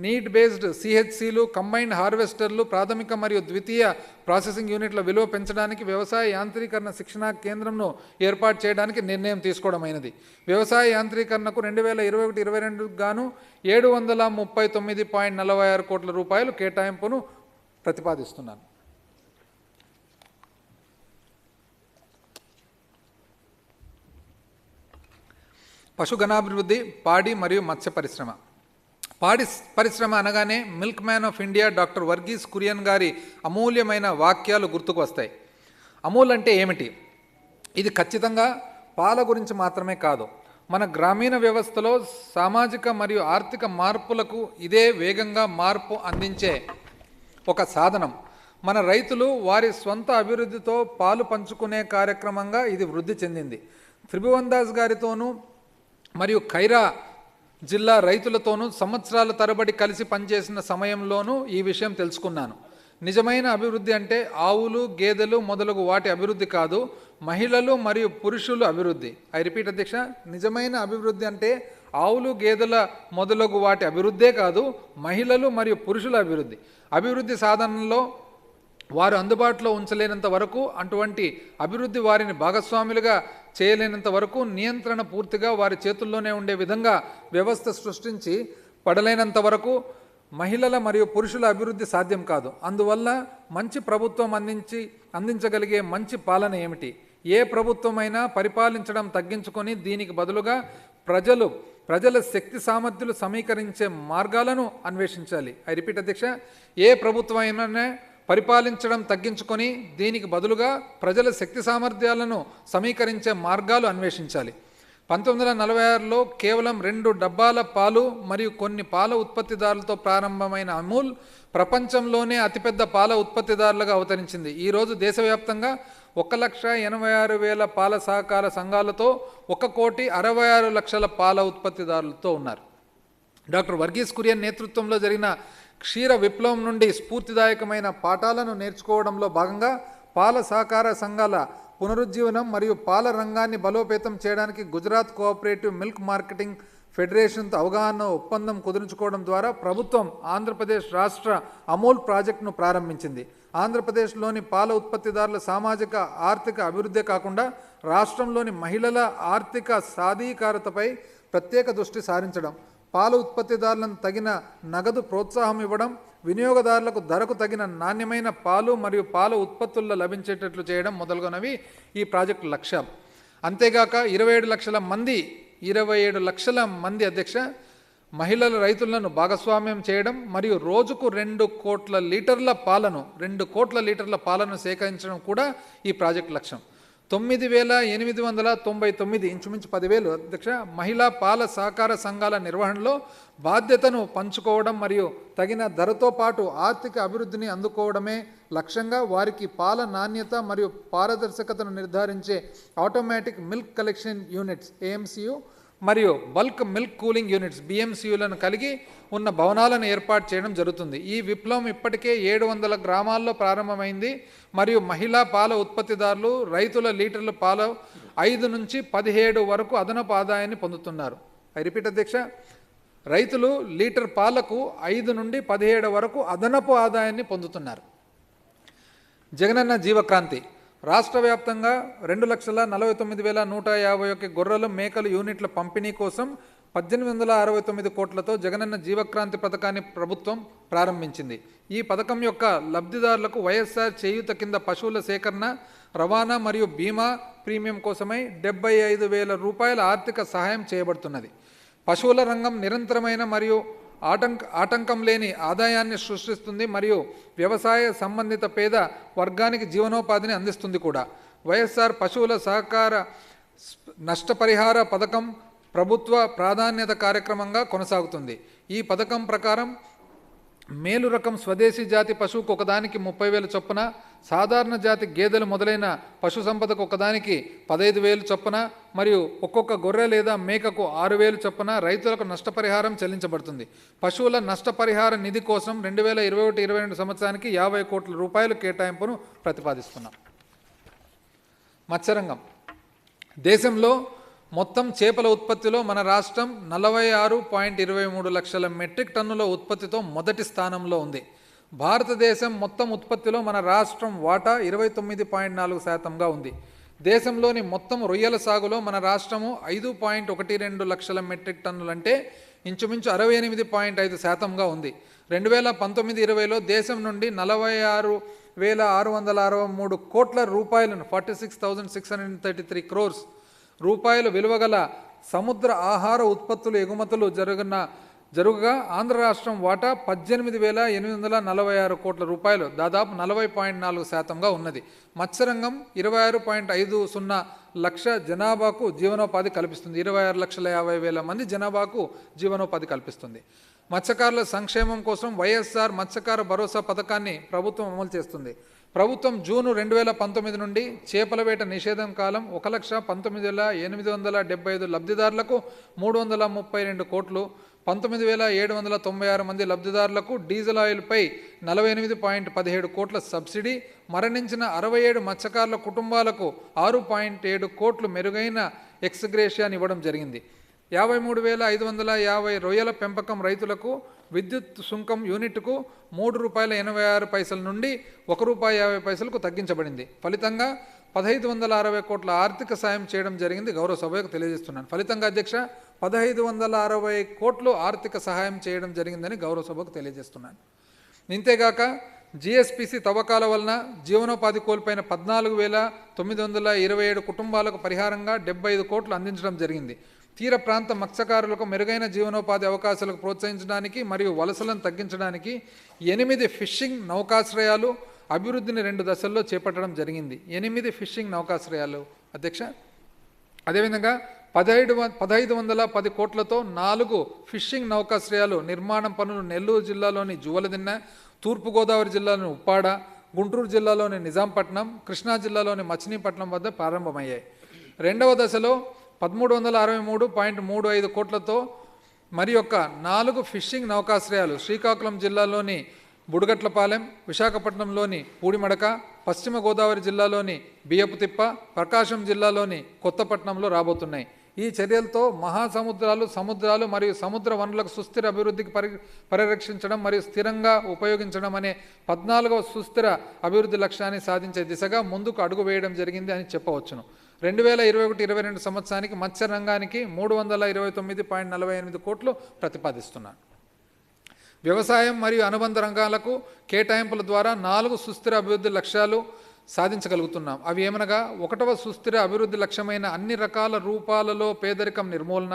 నీడ్ బేస్డ్ సిహెచ్సిలు, కంబైన్డ్ హార్వెస్టర్లు, ప్రాథమిక మరియు ద్వితీయ ప్రాసెసింగ్ యూనిట్ల విలువ పెంచడానికి వ్యవసాయ యాంత్రీకరణ శిక్షణా కేంద్రంను ఏర్పాటు చేయడానికి నిర్ణయం తీసుకోవడమైనది. వ్యవసాయ యాంత్రీకరణకు 2021-22 గాను 739.46 కోట్ల రూపాయలు కేటాయింపును ప్రతిపాదిస్తున్నాను. పశుగణాభివృద్ధి, పాడి మరియు మత్స్య పరిశ్రమ. పాడి పరిశ్రమ అనగానే milkman of India doctor Varghese Kurian గారి అమూల్యమైన వాక్యాలు గుర్తుకు వస్తాయి. అమూల్ అంటే ఏమిటి? ఇది ఖచ్చితంగా పాల గురించి మాత్రమే కాదు, మన గ్రామీణ వ్యవస్థలో సామాజిక మరియు ఆర్థిక మార్పులకు ఇదే వేగంగా మార్పు అందించే ఒక సాధనం. మన రైతులు వారి స్వంత అభివృద్ధితో పాలు పంచుకునే కార్యక్రమంగా ఇది వృద్ధి చెందింది. త్రిభువన్ దాస్ గారితోనూ మరియు ఖైరా జిల్లా రైతులతోనూ సంవత్సరాల తరబడి కలిసి పనిచేసిన సమయంలోనూ ఈ విషయం తెలుసుకున్నాను. నిజమైన అభివృద్ధి అంటే ఆవులు, గేదెలు మొదలగు వాటి అభివృద్ధి కాదు, మహిళలు మరియు పురుషుల అభివృద్ధి. ఐ రిపీట్ అధ్యక్ష, నిజమైన అభివృద్ధి అంటే ఆవులు, గేదెల మొదలగు వాటి అభివృద్ధే కాదు, మహిళలు మరియు పురుషుల అభివృద్ధి. అభివృద్ధి సాధనలో వారు అందుబాటులో ఉంచలేనంత వరకు, అటువంటి అభివృద్ధి వారిని భాగస్వాములుగా చేయలేనంత వరకు, నియంత్రణ పూర్తిగా వారి చేతుల్లోనే ఉండే విధంగా వ్యవస్థ సృష్టించి పడలేనంత వరకు మహిళల మరియు పురుషుల అభివృద్ధి సాధ్యం కాదు. అందువల్ల మంచి ప్రభుత్వం అందించగలిగే మంచి పాలన ఏమిటి? ఏ ప్రభుత్వమైనా పరిపాలించడం తగ్గించుకొని దీనికి బదులుగా ప్రజల శక్తి సామర్థ్యాలు సమీకరించే మార్గాలను అన్వేషించాలి. ఐ రిపీట్ అధ్యక్ష, ఏ ప్రభుత్వమైనా పరిపాలించడం తగ్గించుకొని దీనికి బదులుగా ప్రజల శక్తి సామర్థ్యాలను సమీకరించే మార్గాలు అన్వేషించాలి. 1946లో కేవలం 2 డబ్బాల పాలు మరియు కొన్ని పాల ఉత్పత్తిదారులతో ప్రారంభమైన అమూల్ ప్రపంచంలోనే అతిపెద్ద పాల ఉత్పత్తిదారులుగా అవతరించింది. ఈరోజు దేశవ్యాప్తంగా 1,86,000 పాల సహకార సంఘాలతో 1,66,00,000 పాల ఉత్పత్తిదారులతో ఉన్నారు. డాక్టర్ వర్గీస్ కురియన్ నేతృత్వంలో జరిగిన క్షీర విప్లవం నుండి స్ఫూర్తిదాయకమైన పాఠాలను నేర్చుకోవడంలో భాగంగా పాల సహకార సంఘాల పునరుజ్జీవనం మరియు పాల రంగాన్ని బలోపేతం చేయడానికి గుజరాత్ కోఆపరేటివ్ మిల్క్ మార్కెటింగ్ ఫెడరేషన్తో అవగాహన ఒప్పందం కుదుర్చుకోవడం ద్వారా ప్రభుత్వం ఆంధ్రప్రదేశ్ రాష్ట్ర అమూల్ ప్రాజెక్టును ప్రారంభించింది. ఆంధ్రప్రదేశ్లోని పాల ఉత్పత్తిదారుల సామాజిక ఆర్థిక అభివృద్ధే కాకుండా రాష్ట్రంలోని మహిళల ఆర్థిక సాధికారతపై ప్రత్యేక దృష్టి సారించడం, పాల ఉత్పత్తిదారులను తగిన నగదు ప్రోత్సాహం ఇవ్వడం, వినియోగదారులకు ధరకు తగిన నాణ్యమైన పాలు మరియు పాల ఉత్పత్తుల్లో లభించేటట్లు చేయడం మొదలగునవి ఈ ప్రాజెక్టు లక్ష్యం. అంతేగాక 27 లక్షల మంది అధ్యక్ష మహిళల రైతులను భాగస్వామ్యం చేయడం మరియు రోజుకు 2 కోట్ల లీటర్ల పాలను సేకరించడం కూడా ఈ ప్రాజెక్టు లక్ష్యం. 9,899 ఇంచుమించు 10,000 అధ్యక్ష మహిళా పాల సహకార సంఘాల నిర్వహణలో బాధ్యతను పంచుకోవడం మరియు తగిన ధరతో పాటు ఆర్థిక అభివృద్ధిని అందుకోవడమే లక్ష్యంగా వారికి పాల నాణ్యత మరియు పారదర్శకతను నిర్ధారించే automatic milk collection units AMCU మరియు బల్క్ మిల్క్ కూలింగ్ యూనిట్స్ BMCUలను కలిగి ఉన్న భవనాలను ఏర్పాటు చేయడం జరుగుతుంది. ఈ విప్లవం ఇప్పటికే 700 గ్రామాల్లో ప్రారంభమైంది మరియు మహిళా పాల ఉత్పత్తిదారులు రైతుల లీటర్ల పాలు 5 నుంచి 17 వరకు అదనపు ఆదాయాన్ని పొందుతున్నారు. ఐ రిపీట్ అధ్యక్ష, రైతులు లీటర్ పాలకు 5 నుండి 17 వరకు అదనపు ఆదాయాన్ని పొందుతున్నారు. జగనన్న జీవక్రాంతి. రాష్ట్ర వ్యాప్తంగా 2,49,151 గొర్రెలు, మేకలు యూనిట్ల పంపిణీ కోసం 1,869 కోట్లతో జగనన్న జీవక్రాంతి పథకాన్ని ప్రభుత్వం ప్రారంభించింది. ఈ పథకం యొక్క లబ్ధిదారులకు వైఎస్ఆర్ చేయూత కింద పశువుల సేకరణ, రవాణా మరియు బీమా ప్రీమియం కోసమై 75,000 రూపాయల ఆర్థిక సహాయం చేయబడుతున్నది. పశువుల రంగం నిరంతరమైన మరియు ఆటంకం లేని ఆదాయాన్ని సృష్టిస్తుంది మరియు వ్యవసాయ సంబంధిత పేద వర్గానికి జీవనోపాధిని అందిస్తుంది కూడా. వైఎస్ఆర్ పశువుల సహకార నష్టపరిహార పథకం ప్రభుత్వ ప్రాధాన్యత కార్యక్రమంగా కొనసాగుతుంది. ఈ పథకం ప్రకారం మేలు రకం స్వదేశీ జాతి పశువుకు ఒకదానికి 30,000 చొప్పున, సాధారణ జాతి గేదెలు మొదలైన పశు సంపదకు ఒకదానికి 15,000 చొప్పున మరియు ఒక్కొక్క గొర్రె లేదా మేకకు 6,000 చొప్పున రైతులకు నష్టపరిహారం చెల్లించబడుతుంది. పశువుల నష్టపరిహార నిధి కోసం 2021-22 సంవత్సరానికి 50 కోట్ల రూపాయలు కేటాయింపును ప్రతిపాదిస్తున్నాం. మత్స్యరంగం. దేశంలో మొత్తం చేపల ఉత్పత్తిలో మన రాష్ట్రం 46.23 లక్షల మెట్రిక్ టన్నుల ఉత్పత్తితో మొదటి స్థానంలో ఉంది. భారతదేశం మొత్తం ఉత్పత్తిలో మన రాష్ట్రం వాటా 29.4%గా ఉంది. దేశంలోని మొత్తం రొయ్యల సాగులో మన రాష్ట్రము 5.12 లక్షల మెట్రిక్ టన్నులు అంటే ఇంచుమించు 68.5%గా ఉంది. 2019-20లో దేశం నుండి 46,663 కోట్ల రూపాయలను 46,633 crores రూపాయలు విలువగల సముద్ర ఆహార ఉత్పత్తులు ఎగుమతులు జరుగుగా ఆంధ్ర రాష్ట్రం వాటా 18,846 కోట్ల రూపాయలు, దాదాపు 40.4%గా ఉన్నది. మత్స్యరంగం 26.50 లక్ష జనాభాకు జీవనోపాధి కల్పిస్తుంది. 26,50,000 మంది జనాభాకు జీవనోపాధి కల్పిస్తుంది. మత్స్యకారుల సంక్షేమం కోసం వైఎస్ఆర్ మత్స్యకార భరోసా పథకాన్ని ప్రభుత్వం అమలు చేస్తుంది. ప్రభుత్వం జూను 2019 నుండి చేపల వేట నిషేధం కాలం 1,19,875 లబ్ధిదారులకు 332 కోట్లు, 19,796 మంది లబ్ధిదారులకు డీజిల్ ఆయిల్పై 48.17 కోట్ల సబ్సిడీ, మరణించిన 67 మత్స్యకారుల కుటుంబాలకు 6.7 కోట్లు మెరుగైన ఎక్స్గ్రేషియాని ఇవ్వడం జరిగింది. 53,550 రొయ్యల పెంపకం రైతులకు విద్యుత్ సుంకం యూనిట్కు ₹3.86 నుండి ₹1.50కు తగ్గించబడింది. ఫలితంగా 1,560 కోట్ల ఆర్థిక సాయం చేయడం జరిగింది. గౌరవ సభకు తెలియజేస్తున్నాను. ఫలితంగా అధ్యక్ష 1,560 కోట్లు ఆర్థిక సహాయం చేయడం జరిగిందని గౌరవ సభకు తెలియజేస్తున్నాను. ఇంతేగాక జిఎస్పిసి తవ్వకాల వలన జీవనోపాధి కోల్పోయిన 14,927 కుటుంబాలకు పరిహారంగా 75 కోట్లు అందించడం జరిగింది. తీర ప్రాంత మత్స్యకారులకు మెరుగైన జీవనోపాధి అవకాశాలకు ప్రోత్సహించడానికి మరియు వలసలను తగ్గించడానికి 8 ఫిషింగ్ నౌకాశ్రయాలు అభివృద్ధిని 2 దశల్లో చేపట్టడం జరిగింది. 8 ఫిషింగ్ నౌకాశ్రయాలు అధ్యక్ష. అదేవిధంగా 1,510 కోట్లతో 4 ఫిషింగ్ నౌకాశ్రయాలు నిర్మాణం పనులు నెల్లూరు జిల్లాలోని జువలదిన్నె, తూర్పుగోదావరి జిల్లాలోని ఉప్పాడ, గుంటూరు జిల్లాలోని నిజాంపట్నం, కృష్ణా జిల్లాలోని మచిలీపట్నం వద్ద ప్రారంభమయ్యాయి. 2వ దశలో 1,363.35 కోట్లతో మరి యొక్క 4 ఫిషింగ్ నౌకాశ్రయాలు శ్రీకాకుళం జిల్లాలోని బుడగట్లపాలెం, విశాఖపట్నంలోని పూడిమడక, పశ్చిమ గోదావరి జిల్లాలోని బియ్యపుతిప్ప, ప్రకాశం జిల్లాలోని కొత్తపట్నంలో రాబోతున్నాయి. ఈ చర్యలతో సముద్రాలు మరియు సముద్ర వనరులకు సుస్థిర అభివృద్ధికి పరిరక్షించడం మరియు స్థిరంగా ఉపయోగించడం అనే 14వ సుస్థిర అభివృద్ధి లక్ష్యాన్ని సాధించే దిశగా ముందుకు అడుగు వేయడం జరిగింది అని చెప్పవచ్చును. 2021-22 సంవత్సరానికి మత్స్య రంగానికి 329.48 కోట్లు ప్రతిపాదిస్తున్నాను. వ్యవసాయం మరియు అనుబంధ రంగాలకు కేటాయింపుల ద్వారా 4 సుస్థిర అభివృద్ధి లక్ష్యాలు సాధించగలుగుతున్నాం. అవి ఏమనగా 1వ సుస్థిర అభివృద్ధి లక్ష్యమైన అన్ని రకాల రూపాలలో పేదరికం నిర్మూలన,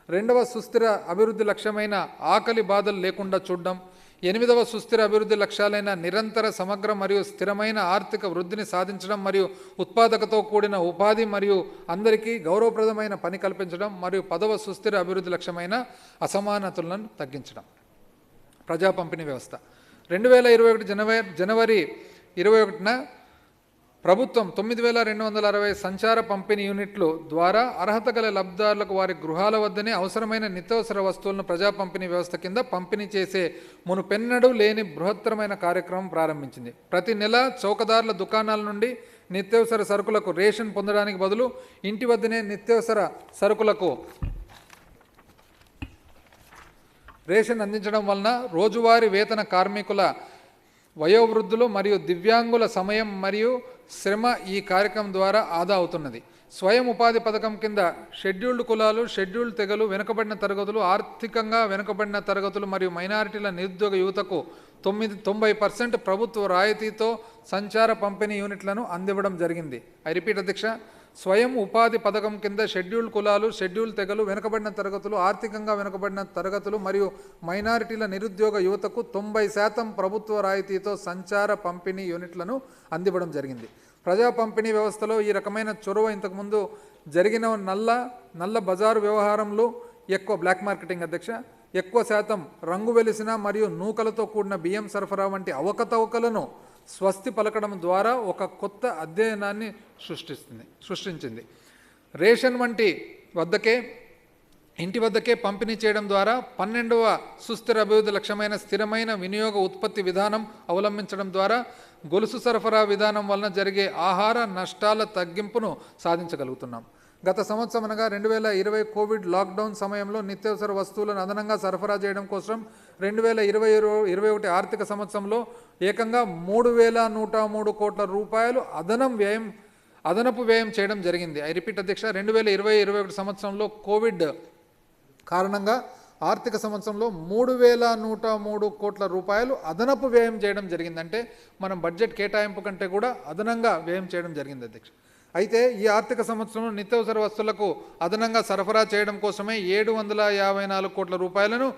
2వ సుస్థిర అభివృద్ధి లక్ష్యమైన ఆకలి బాధలు లేకుండా చూడడం, 8వ సుస్థిర అభివృద్ధి లక్ష్యాలైన నిరంతర సమగ్ర మరియు స్థిరమైన ఆర్థిక వృద్ధిని సాధించడం మరియు ఉత్పాదకతో కూడిన ఉపాధి మరియు అందరికీ గౌరవప్రదమైన పని కల్పించడం మరియు 10వ సుస్థిర అభివృద్ధి లక్ష్యమైన అసమానతలను తగ్గించడం. ప్రజా పంపిణీ వ్యవస్థ 2021 జనవరి 21న ప్రభుత్వం 9,260 సంచార పంపిణీ యూనిట్లు ద్వారా అర్హత గల లబ్ధిదారులకు వారి గృహాల వద్దనే అవసరమైన నిత్యావసర వస్తువులను ప్రజా పంపిణీ వ్యవస్థ కింద పంపిణీ చేసే మునుపెన్నడూ లేని బృహత్తరమైన కార్యక్రమం ప్రారంభించింది. ప్రతి నెల చౌకదారుల దుకాణాల నుండి నిత్యావసర సరుకులకు రేషన్ పొందడానికి బదులు ఇంటి వద్దనే నిత్యావసర సరుకులకు రేషన్ అందించడం వలన రోజువారీ వేతన కార్మికుల, వయోవృద్ధులు మరియు దివ్యాంగుల సమయం మరియు శ్రమ ఈ కార్యక్రమం ద్వారా ఆదా అవుతున్నది. స్వయం ఉపాధి పథకం కింద షెడ్యూల్డ్ కులాలు, షెడ్యూల్డ్ తెగలు, వెనుకబడిన తరగతులు, ఆర్థికంగా వెనుకబడిన తరగతులు మరియు మైనారిటీల నిరుద్యోగ యువతకు 90% ప్రభుత్వ రాయితీతో సంచార పంపిణీ యూనిట్లను అందివ్వడం జరిగింది. ఐ రిపీట్ అధ్యక్ష. స్వయం ఉపాధి పథకం కింద షెడ్యూల్డ్ కులాలు, షెడ్యూల్డ్ తెగలు, వెనుకబడిన తరగతులు, ఆర్థికంగా వెనుకబడిన తరగతులు మరియు మైనారిటీల నిరుద్యోగ యువతకు 90% ప్రభుత్వ రాయితీతో సంచార పంపిణీ యూనిట్లను అందివ్వడం జరిగింది. ప్రజా పంపిణీ వ్యవస్థలో ఈ రకమైన చొరవ ఇంతకుముందు జరిగిన నల్ల బజారు వ్యవహారంలో ఎక్కువ బ్లాక్ మార్కెటింగ్ అధ్యక్ష ఎక్కువ శాతం రంగు వెలిసిన మరియు నూకలతో కూడిన బియ్యం సరఫరా వంటి అవకతవకలను స్వస్తి పలకడం ద్వారా ఒక కొత్త అధ్యయనాన్ని సృష్టించింది. రేషన్ వంటి ఇంటి వద్దకే పంపిణీ చేయడం ద్వారా 12వ సుస్థిర అభివృద్ధి లక్ష్యమైన స్థిరమైన వినియోగ ఉత్పత్తి విధానం అవలంబించడం ద్వారా గొలుసు సరఫరా విధానం వలన జరిగే ఆహార నష్టాల తగ్గింపును సాధించగలుగుతున్నాం. గత సంవత్సరం అనగా 2020 కోవిడ్ లాక్డౌన్ సమయంలో నిత్యావసర వస్తువులను అదనంగా సరఫరా చేయడం కోసం 2020-21 ఆర్థిక సంవత్సరంలో ఏకంగా 3,103 కోట్ల రూపాయలు అదనపు వ్యయం చేయడం జరిగింది. ఐ రిపీట్ అధ్యక్ష, 2020-21 సంవత్సరంలో కోవిడ్ కారణంగా ఆర్థిక సంవత్సరంలో 3,103 కోట్ల రూపాయలు అదనపు వ్యయం చేయడం జరిగింది. అంటే మనం బడ్జెట్ కేటాయింపు కంటే కూడా అదనంగా వ్యయం చేయడం జరిగింది అధ్యక్ష. అయితే ఈ ఆర్థిక సంవత్సరంలో నిత్యావసర వస్తువులకు అదనంగా సరఫరా చేయడం కోసమే 754 కోట్ల రూపాయలను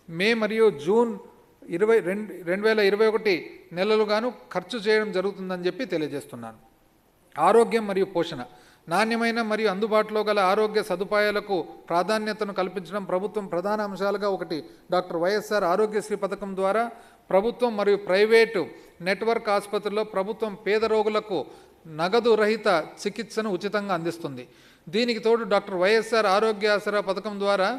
మే మరియు జూన్ 2021 నెలలుగాను ఖర్చు చేయడం జరుగుతుందని చెప్పి తెలియజేస్తున్నాను. ఆరోగ్యం మరియు పోషణ, నాణ్యమైన మరియు అందుబాటులో గల ఆరోగ్య సదుపాయాలకు ప్రాధాన్యతను కల్పించడం ప్రభుత్వం ప్రధాన అంశాలుగా ఒకటి. డాక్టర్ వైఎస్ఆర్ ఆరోగ్యశ్రీ పథకం ద్వారా ప్రభుత్వం మరియు ప్రైవేటు నెట్వర్క్ ఆసుపత్రుల్లో ప్రభుత్వం పేద రోగులకు నగదు రహిత చికిత్సను ఉచితంగా అందిస్తుంది. దీనికి తోడు డాక్టర్ వైఎస్ఆర్ ఆరోగ్య ఆసరా పథకం ద్వారా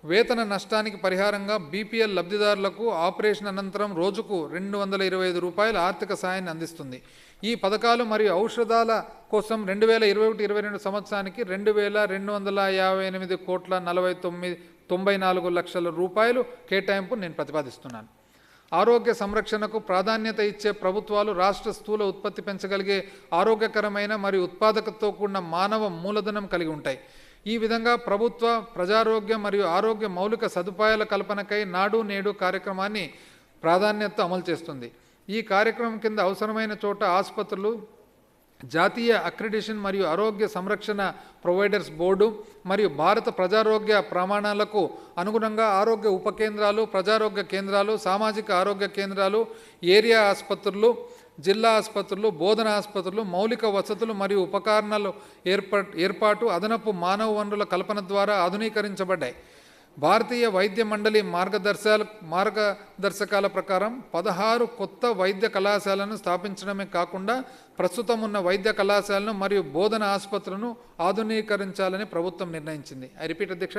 వేతన నష్టానికి పరిహారంగా బీపీఎల్ లబ్ధిదారులకు ఆపరేషన్ అనంతరం రోజుకు 225 రూపాయల ఆర్థిక సాయాన్ని అందిస్తుంది. ఈ పథకాలు మరియు ఔషధాల కోసం 2021-22 సంవత్సరానికి 2,258 కోట్ల 94 లక్షల రూపాయలు కేటాయింపు నేను ప్రతిపాదిస్తున్నాను. ఆరోగ్య సంరక్షణకు ప్రాధాన్యత ఇచ్చే ప్రభుత్వాలు రాష్ట్ర స్థూల ఉత్పత్తి పెంచగలిగే ఆరోగ్యకరమైన మరియు ఉత్పాదకతతో కూడిన మానవ మూలధనం కలిగి ఉంటాయి. ఈ విధంగా ప్రభుత్వ ప్రజారోగ్యం మరియు ఆరోగ్య మౌలిక సదుపాయాల కల్పనకై నాడు నేడు కార్యక్రమాన్ని ప్రాధాన్యత అమలు చేస్తుంది. ఈ కార్యక్రమం కింద అవసరమైన చోట ఆసుపత్రులు, జాతీయ అక్రిడిటేషన్ మరియు ఆరోగ్య సంరక్షణ ప్రొవైడర్స్ బోర్డు మరియు భారత ప్రజారోగ్య ప్రమాణాలకు అనుగుణంగా ఆరోగ్య ఉప కేంద్రాలు, ప్రజారోగ్య కేంద్రాలు, సామాజిక ఆరోగ్య కేంద్రాలు, ఏరియా ఆసుపత్రులు, జిల్లా ఆసుపత్రులు, బోధన ఆసుపత్రులు, మౌలిక వసతులు మరియు ఉపకరణాలు ఏర్పాటు, అదనపు మానవ వనరుల కల్పన ద్వారా ఆధునీకరించబడ్డాయి. భారతీయ వైద్య మండలి మార్గదర్శకాల ప్రకారం 16 కొత్త వైద్య కళాశాలను స్థాపించడమే కాకుండా ప్రస్తుతం ఉన్న వైద్య కళాశాలను మరియు బోధన ఆసుపత్రులను ఆధునీకరించాలని ప్రభుత్వం నిర్ణయించింది. ఐ రిపీట్ అధ్యక్ష,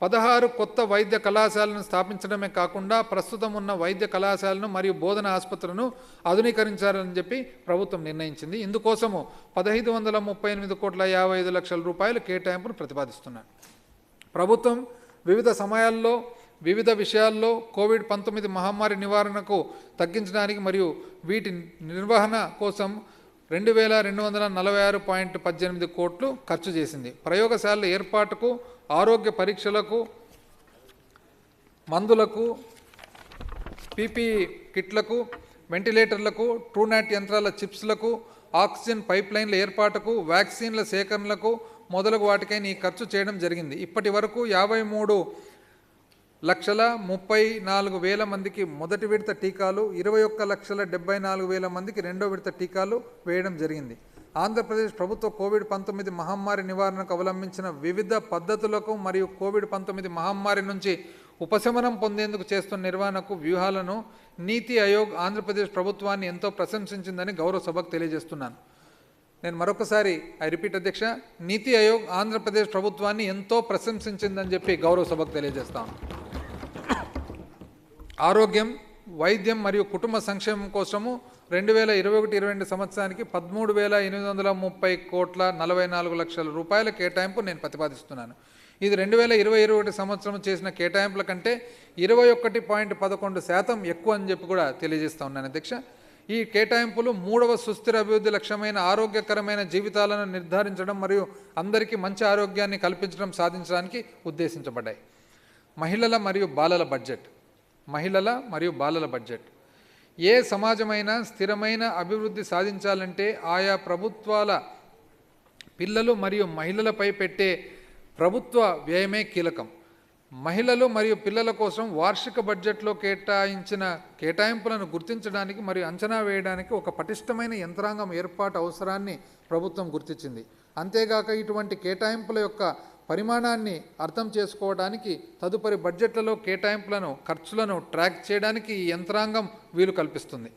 16 కొత్త వైద్య కళాశాలను స్థాపించడమే కాకుండా ప్రస్తుతం ఉన్న వైద్య కళాశాలను మరియు బోధన ఆసుపత్రులను ఆధునీకరించాలని చెప్పి ప్రభుత్వం నిర్ణయించింది. ఇందుకోసము 1,538 కోట్ల 55 లక్షల రూపాయల కేటాయింపును ప్రతిపాదిస్తున్నాను. ప్రభుత్వం వివిధ సమయాల్లో వివిధ విషయాల్లో కోవిడ్-19 మహమ్మారి నివారణకు తగ్గించడానికి మరియు వీటి నిర్వహణ కోసం 2,246.18 కోట్లు ఖర్చు చేసింది. ప్రయోగశాలల ఏర్పాటుకు, ఆరోగ్య పరీక్షలకు, మందులకు, పీపీఈ కిట్లకు, వెంటిలేటర్లకు, ట్రూనాట్ యంత్రాల చిప్స్లకు, ఆక్సిజన్ పైప్లైన్ల ఏర్పాటుకు, వ్యాక్సిన్ల సేకరణలకు మొదలగు వాటికై ఈ ఖర్చు చేయడం జరిగింది. ఇప్పటి వరకు 53,34,000 మందికి మొదటి విడత టీకాలు, 21,74,000 మందికి రెండో విడత టీకాలు వేయడం జరిగింది. ఆంధ్రప్రదేశ్ ప్రభుత్వ కోవిడ్-19 మహమ్మారి నివారణకు అవలంబించిన వివిధ పద్ధతులకు మరియు కోవిడ్-19 మహమ్మారి నుంచి ఉపశమనం పొందేందుకు చేస్తున్న నిర్వహణకు వ్యూహాలను నీతి ఆయోగ్ ఆంధ్రప్రదేశ్ ప్రభుత్వాన్ని ఎంతో ప్రశంసించిందని గౌరవ సభకు తెలియజేస్తున్నాను. నేను మరొకసారి ఐ రిపీట్ అధ్యక్ష, నీతి ఆయోగ్ ఆంధ్రప్రదేశ్ ప్రభుత్వాన్ని ఎంతో ప్రశంసించిందని చెప్పి గౌరవ సభకు తెలియజేస్తాను. ఆరోగ్యం, వైద్యం మరియు కుటుంబ సంక్షేమం కోసము 2021-22 సంవత్సరానికి 13,830 కోట్ల 44 లక్షల రూపాయల కేటాయింపు నేను ప్రతిపాదిస్తున్నాను. ఇది 2020-21 సంవత్సరం చేసిన కేటాయింపుల కంటే 21.11% ఎక్కువ అని చెప్పి కూడా తెలియజేస్తా ఉన్నాను అధ్యక్ష. ఈ కేటాయింపులు 3వ సుస్థిర అభివృద్ధి లక్ష్యమైన ఆరోగ్యకరమైన జీవితాలను నిర్ధారించడం మరియు అందరికీ మంచి ఆరోగ్యాన్ని కల్పించడం సాధించడానికి ఉద్దేశించబడ్డాయి. మహిళల మరియు బాలల బడ్జెట్ ఏ సమాజమైనా స్థిరమైన అభివృద్ధి సాధించాలంటే ఆయా ప్రభుత్వాల పిల్లలు మరియు మహిళలపై పెట్టే ప్రభుత్వ వ్యయమే కీలకం. మహిళలు మరియు పిల్లల కోసం వార్షిక బడ్జెట్లో కేటాయించిన కేటాయింపులను గుర్తించడానికి మరియు అంచనా వేయడానికి ఒక పటిష్టమైన యంత్రాంగం ఏర్పాటు అవసరాన్ని ప్రభుత్వం గుర్తించింది. అంతేగాక ఇటువంటి కేటాయింపుల యొక్క పరిమాణాన్ని అర్థం చేసుకోవడానికి తదుపరి బడ్జెట్లలో కేటాయింపులను ఖర్చులను ట్రాక్ చేయడానికి ఈ యంత్రాంగం వీలు కల్పిస్తుంది.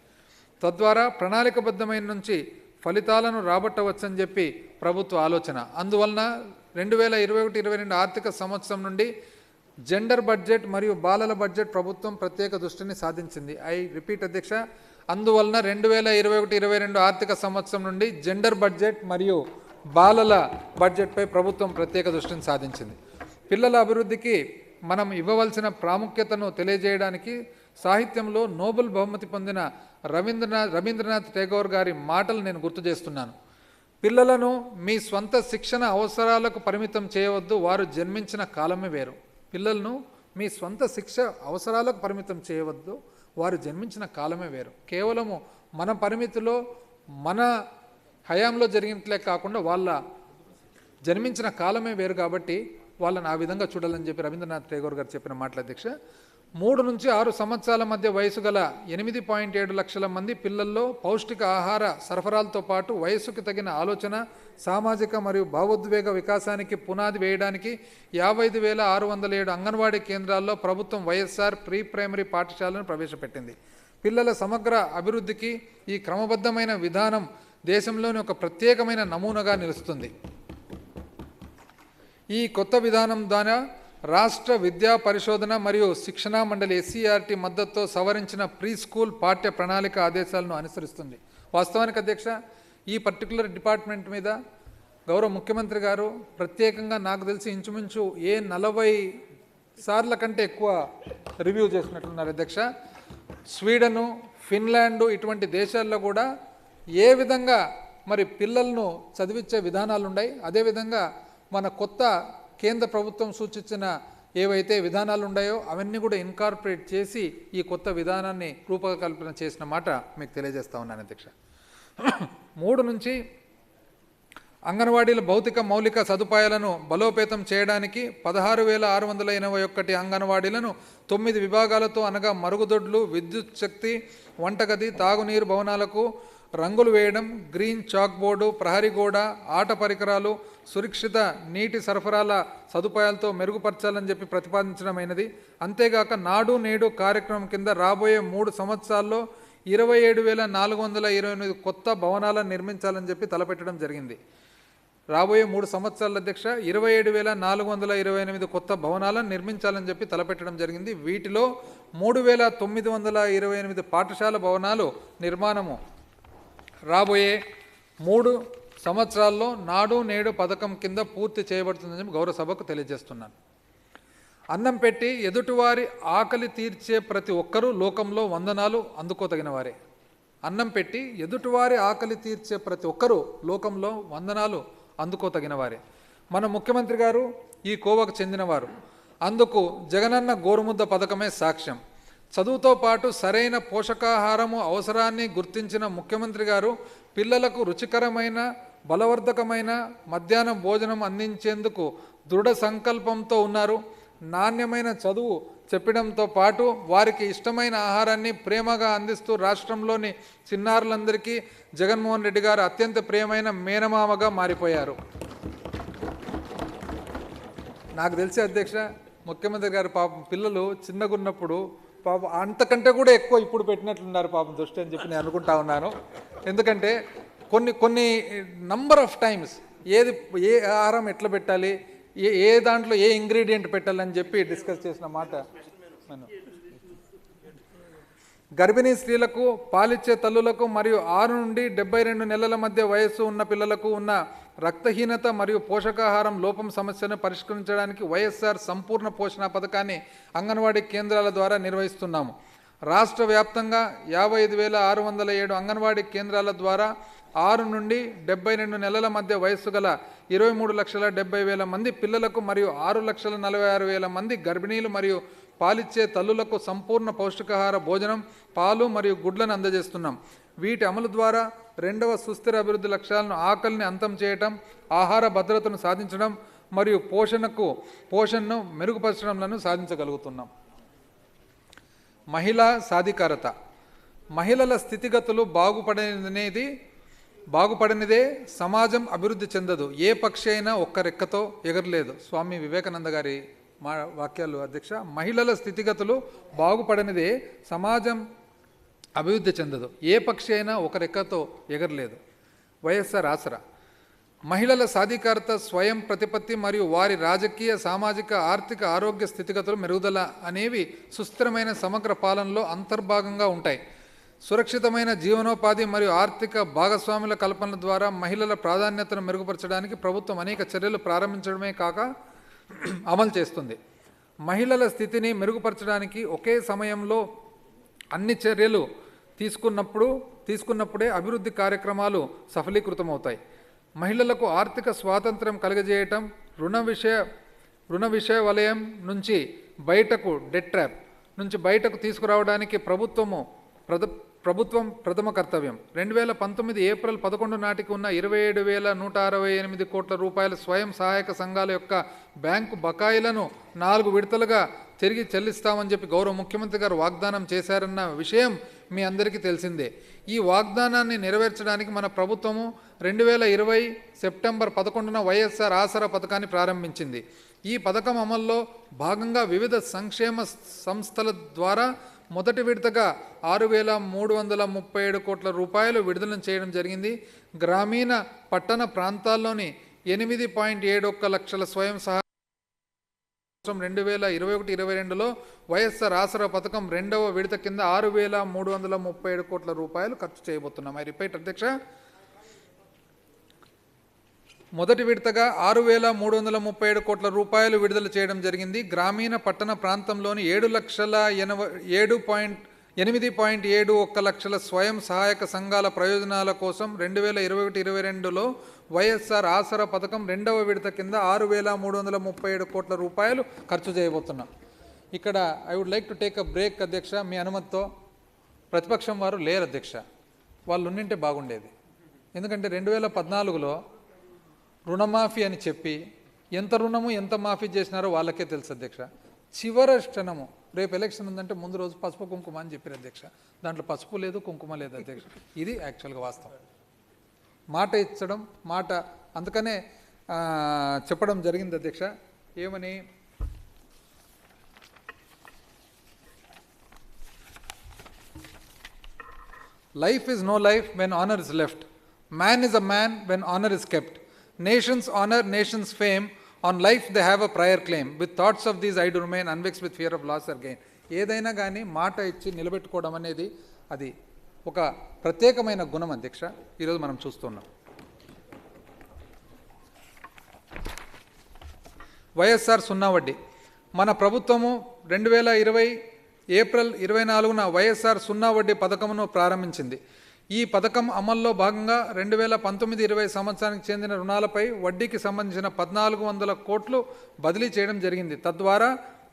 తద్వారా ప్రణాళికబద్ధమైన నుంచి ఫలితాలను రాబట్టవచ్చని చెప్పి ప్రభుత్వ ఆలోచన. అందువలన 2021-22 ఆర్థిక సంవత్సరం నుండి జెండర్ బడ్జెట్ మరియు బాలల బడ్జెట్ ప్రభుత్వం ప్రత్యేక దృష్టిని సాధించింది. ఐ రిపీట్ అధ్యక్ష, అందువలన 2021-22 ఆర్థిక సంవత్సరం నుండి జెండర్ బడ్జెట్ మరియు బాలల బడ్జెట్పై ప్రభుత్వం ప్రత్యేక దృష్టిని సాధించింది. పిల్లల అభివృద్ధికి మనం ఇవ్వవలసిన ప్రాముఖ్యతను తెలియజేయడానికి సాహిత్యంలో నోబెల్ బహుమతి పొందిన రవీంద్రనాథ్ ఠాగూర్ గారి మాటలు నేను గుర్తు చేస్తున్నాను. పిల్లలను మీ స్వంత శిక్షణ అవసరాలకు పరిమితం చేయవద్దు, వారు జన్మించిన కాలమే వేరు. పిల్లలను మీ స్వంత శిక్ష అవసరాలకు పరిమితం చేయవద్దు, వారు జన్మించిన కాలమే వేరు. కేవలము మన పరిమితిలో మన హయాంలో జరిగినట్లే కాకుండా వాళ్ళ జన్మించిన కాలమే వేరు కాబట్టి వాళ్ళని ఆ విధంగా చూడాలని చెప్పి రవీంద్రనాథ్ ఠాగూర్ గారు చెప్పిన మాటల అధ్యక్ష. 3 నుంచి 6 సంవత్సరాల మధ్య వయసు గల 8.7 లక్షల మంది పిల్లల్లో పౌష్టిక ఆహార సరఫరాలతో పాటు వయసుకు తగిన ఆలోచన, సామాజిక మరియు భావోద్వేగ వికాసానికి పునాది వేయడానికి 55,607 అంగన్వాడీ కేంద్రాల్లో ప్రభుత్వం వైఎస్ఆర్ ప్రీ ప్రైమరీ పాఠశాలను ప్రవేశపెట్టింది. పిల్లల సమగ్ర అభివృద్ధికి ఈ క్రమబద్ధమైన విధానం దేశంలోని ఒక ప్రత్యేకమైన నమూనాగా నిలుస్తుంది. ఈ కొత్త విధానం ద్వారా రాష్ట్ర విద్యా పరిశోధన మరియు శిక్షణా మండలి SCERT మద్దతుతో సవరించిన ప్రీ స్కూల్ పాఠ్య ప్రణాళిక ఆదేశాలను అనుసరిస్తుంది. వాస్తవానికి అధ్యక్ష, ఈ పర్టికులర్ డిపార్ట్మెంట్ మీద గౌరవ ముఖ్యమంత్రి గారు ప్రత్యేకంగా నాకు తెలిసి ఇంచుమించు 40 సార్ల కంటే ఎక్కువ రివ్యూ చేసినట్లున్నారు అధ్యక్ష. స్వీడను, ఫిన్లాండ్ ఇటువంటి దేశాల్లో కూడా ఏ విధంగా మరి పిల్లలను చదివించే విధానాలు ఉన్నాయి, అదేవిధంగా మన కొత్త కేంద్ర ప్రభుత్వం సూచించిన ఏవైతే విధానాలు ఉన్నాయో అవన్నీ కూడా ఇన్కార్పొరేట్ చేసి ఈ కొత్త విధానాన్ని రూపకల్పన చేసిన మాట మీకు తెలియజేస్తా ఉన్నాను అధ్యక్ష. 3 నుంచి అంగన్వాడీల భౌతిక మౌలిక సదుపాయాలను బలోపేతం చేయడానికి 16,681 అంగన్వాడీలను 9 విభాగాలతో అనగా మరుగుదొడ్లు, విద్యుత్ శక్తి, వంటగది, తాగునీరు భవనాలకు రంగులు వేయడం, గ్రీన్ చాక్ బోర్డు, ప్రహరీ గోడ, ఆట పరికరాలు, సురక్షిత నీటి సరఫరాల సదుపాయాలతో మెరుగుపరచాలని చెప్పి ప్రతిపాదించడమైనది. అంతేగాక నాడు నేడు కార్యక్రమం కింద రాబోయే 3 సంవత్సరాల్లో 27,428 కొత్త భవనాలను నిర్మించాలని చెప్పి తలపెట్టడం జరిగింది. రాబోయే 3 సంవత్సరాల అధ్యక్ష 27,428 కొత్త భవనాలను నిర్మించాలని చెప్పి తలపెట్టడం జరిగింది. వీటిలో 3,928 పాఠశాల భవనాలు నిర్మాణము రాబోయే 3 సంవత్సరాల్లో నాడు నేడు పథకం కింద పూర్తి చేయబడుతుందని గౌరవ సభకు తెలియజేస్తున్నాను. అన్నం పెట్టి ఎదుటివారి ఆకలి తీర్చే ప్రతి ఒక్కరూ లోకంలో వందనాలు అందుకోదగిన వారే. అన్నం పెట్టి ఎదుటివారి ఆకలి తీర్చే ప్రతి ఒక్కరూ లోకంలో వందనాలు అందుకోదగిన వారే. మన ముఖ్యమంత్రి గారు ఈ కోవకు చెందినవారు. అందుకు జగనన్న గోరుముద్ద పథకమే సాక్ష్యం. చదువుతో పాటు సరైన పోషకాహారము అవసరాన్ని గుర్తించిన ముఖ్యమంత్రి గారు పిల్లలకు రుచికరమైన బలవర్ధకమైన మధ్యాహ్న భోజనం అందించేందుకు దృఢ సంకల్పంతో ఉన్నారు. నాణ్యమైన చదువు చెప్పడంతో పాటు వారికి ఇష్టమైన ఆహారాన్ని ప్రేమగా అందిస్తూ రాష్ట్రంలోని చిన్నారులందరికీ జగన్మోహన్ రెడ్డి గారు అత్యంత ప్రియమైన మేనమామగా మారిపోయారు. నాకు తెలిసి అధ్యక్ష, ముఖ్యమంత్రి గారు పాపం పిల్లలు చిన్నగున్నప్పుడు పాపం అంతకంటే కూడా ఎక్కువ ఇప్పుడు పెట్టినట్లున్నారు పాపం దృష్టి అని చెప్పి నేను అనుకుంటా ఉన్నాను. ఎందుకంటే కొన్ని నంబర్ ఆఫ్ టైమ్స్ ఏ ఆహారం ఎట్లా పెట్టాలి, ఏ దాంట్లో ఏ ఇంగ్రీడియంట్ పెట్టాలని చెప్పి డిస్కస్ చేసిన మాట. గర్భిణీ స్త్రీలకు, పాలిచ్చే తల్లులకు మరియు 6 నుండి 72 నెలల మధ్య వయస్సు ఉన్న పిల్లలకు ఉన్న రక్తహీనత మరియు పోషకాహారం లోపం సమస్యను పరిష్కరించడానికి వైఎస్ఆర్ సంపూర్ణ పోషణ పథకాన్ని అంగన్వాడీ కేంద్రాల ద్వారా నిర్వహిస్తున్నాము. రాష్ట్ర వ్యాప్తంగా 55,607 అంగన్వాడీ కేంద్రాల ద్వారా 6 నుండి 72 నెలల మధ్య వయస్సు గల 23,70,000 మంది పిల్లలకు మరియు 6,46,000 మంది గర్భిణీలు మరియు పాలిచ్చే తల్లులకు సంపూర్ణ పౌష్టికాహార భోజనం, పాలు మరియు గుడ్లను అందజేస్తున్నాం. వీటి అమలు ద్వారా 2వ సుస్థిర అభివృద్ధి లక్ష్యాలను ఆకలిని అంతం చేయటం, ఆహార భద్రతను సాధించడం మరియు పోషణను మెరుగుపరచడంలను సాధించగలుగుతున్నాం. మహిళా సాధికారత. మహిళల స్థితిగతులు బాగుపడనేది బాగుపడనిదే సమాజం అభివృద్ధి చెందదు, ఏ పక్షి అయినా ఒక్క రెక్కతో ఎగరలేదు. స్వామి వివేకానంద గారి వాక్యాలు అధ్యక్ష. మహిళల స్థితిగతులు బాగుపడనిదే సమాజం అభివృద్ధి చెందదు, ఏ పక్షి అయినా ఒక రెక్కతో ఎగరలేదు. వైఎస్ఆర్ ఆసరా. మహిళల సాధికారత, స్వయం ప్రతిపత్తి మరియు వారి రాజకీయ, సామాజిక, ఆర్థిక, ఆరోగ్య స్థితిగతులు మెరుగుదల అనేవి సుస్థిరమైన సమగ్ర పాలనలో అంతర్భాగంగా ఉంటాయి. సురక్షితమైన జీవనోపాధి మరియు ఆర్థిక భాగస్వాముల కల్పన ద్వారా మహిళల ప్రాధాన్యతను మెరుగుపరచడానికి ప్రభుత్వం అనేక చర్యలు ప్రారంభించడమే కాక అమలు చేస్తుంది. మహిళల స్థితిని మెరుగుపరచడానికి ఒకే సమయంలో అన్ని చర్యలు తీసుకున్నప్పుడే అభివృద్ధి కార్యక్రమాలు సఫలీకృతమవుతాయి. మహిళలకు ఆర్థిక స్వాతంత్ర్యం కలుగజేయటం, రుణ విషయ వలయం నుంచి బయటకు, డెట్ ట్రాప్ నుంచి బయటకు తీసుకురావడానికి ప్రభుత్వం ప్రథమ కర్తవ్యం. 2019 ఏప్రిల్ 11 నాటికి ఉన్న 27,168 కోట్ల రూపాయల స్వయం సహాయక సంఘాల యొక్క బ్యాంకు బకాయిలను 4 విడతలుగా తిరిగి చెల్లిస్తామని చెప్పి గౌరవ ముఖ్యమంత్రి గారు వాగ్దానం చేశారన్న విషయం మీ అందరికీ తెలిసిందే. ఈ వాగ్దానాన్ని నెరవేర్చడానికి మన ప్రభుత్వము 2020 సెప్టెంబర్ 11న వైఎస్ఆర్ ఆసరా పథకాన్ని ప్రారంభించింది. ఈ పథకం అమల్లో భాగంగా వివిధ సంక్షేమ సంస్థల ద్వారా మొదటి విడతగా 6,337 కోట్ల రూపాయలు విడుదల చేయడం జరిగింది. గ్రామీణ పట్టణ ప్రాంతాల్లోని 8.71 లక్షల స్వయం సహాయ 2021-22లో వైఎస్ఆర్ ఆసరా పథకం 2వ విడత కింద 6,337 కోట్ల రూపాయలు ఖర్చు చేయబోతున్నాం. ఐ రిపీట్ అధ్యక్ష, మొదటి విడతగా 6,337 కోట్ల రూపాయలు విడుదల చేయడం జరిగింది. గ్రామీణ పట్టణ ప్రాంతంలోని 8.71 లక్షల స్వయం సహాయక సంఘాల ప్రయోజనాల కోసం 2021-22లో వైఎస్ఆర్ ఆసరా పథకం 2వ విడత కింద 6,337 కోట్ల రూపాయలు ఖర్చు చేయబోతున్నాం. ఇక్కడ I would like to take a break అధ్యక్ష, మీ అనుమతితో. ప్రతిపక్షం వారు లేరు అధ్యక్ష, వాళ్ళు ఉండింటే బాగుండేది. ఎందుకంటే 2014లో రుణమాఫీ అని చెప్పి ఎంత రుణము ఎంత మాఫీ చేసినారో వాళ్ళకే తెలుసు అధ్యక్ష. చివరి క్షణము రేపు ఎలక్షన్ ఉందంటే ముందు రోజు పసుపు కుంకుమ అని చెప్పారు అధ్యక్ష. దాంట్లో పసుపు లేదు, కుంకుమ లేదు అధ్యక్ష. ఇది యాక్చువల్గా వాస్తవం. మాట ఇచ్చడం, మాట అందుకనే చెప్పడం జరిగింది అధ్యక్ష. ఏమని? Life is no life when honour is left. Man is a man when honour is kept. Nations honor, nations fame. On life they have a prior claim. With thoughts of these I do remain unvexed with fear of loss or gain. ఏదైనా కానీ మాట ఇచ్చి నిలబెట్టుకోవడం అనేది అది ఒక ప్రత్యేకమైన గుణం అధ్యక్ష. ఈరోజు మనం చూస్తున్నాం. వైఎస్ఆర్ సున్నా వడ్డీ. మన ప్రభుత్వము 2020 ఏప్రిల్ 24న వైఎస్ఆర్ సున్నా వడ్డీ పథకమును ప్రారంభించింది. ఈ పథకం అమల్లో భాగంగా 2019-20 సంవత్సరానికి చెందిన రుణాలపై వడ్డీకి సంబంధించిన 1,400 కోట్లు బదిలీ చేయడం జరిగింది. తద్వారా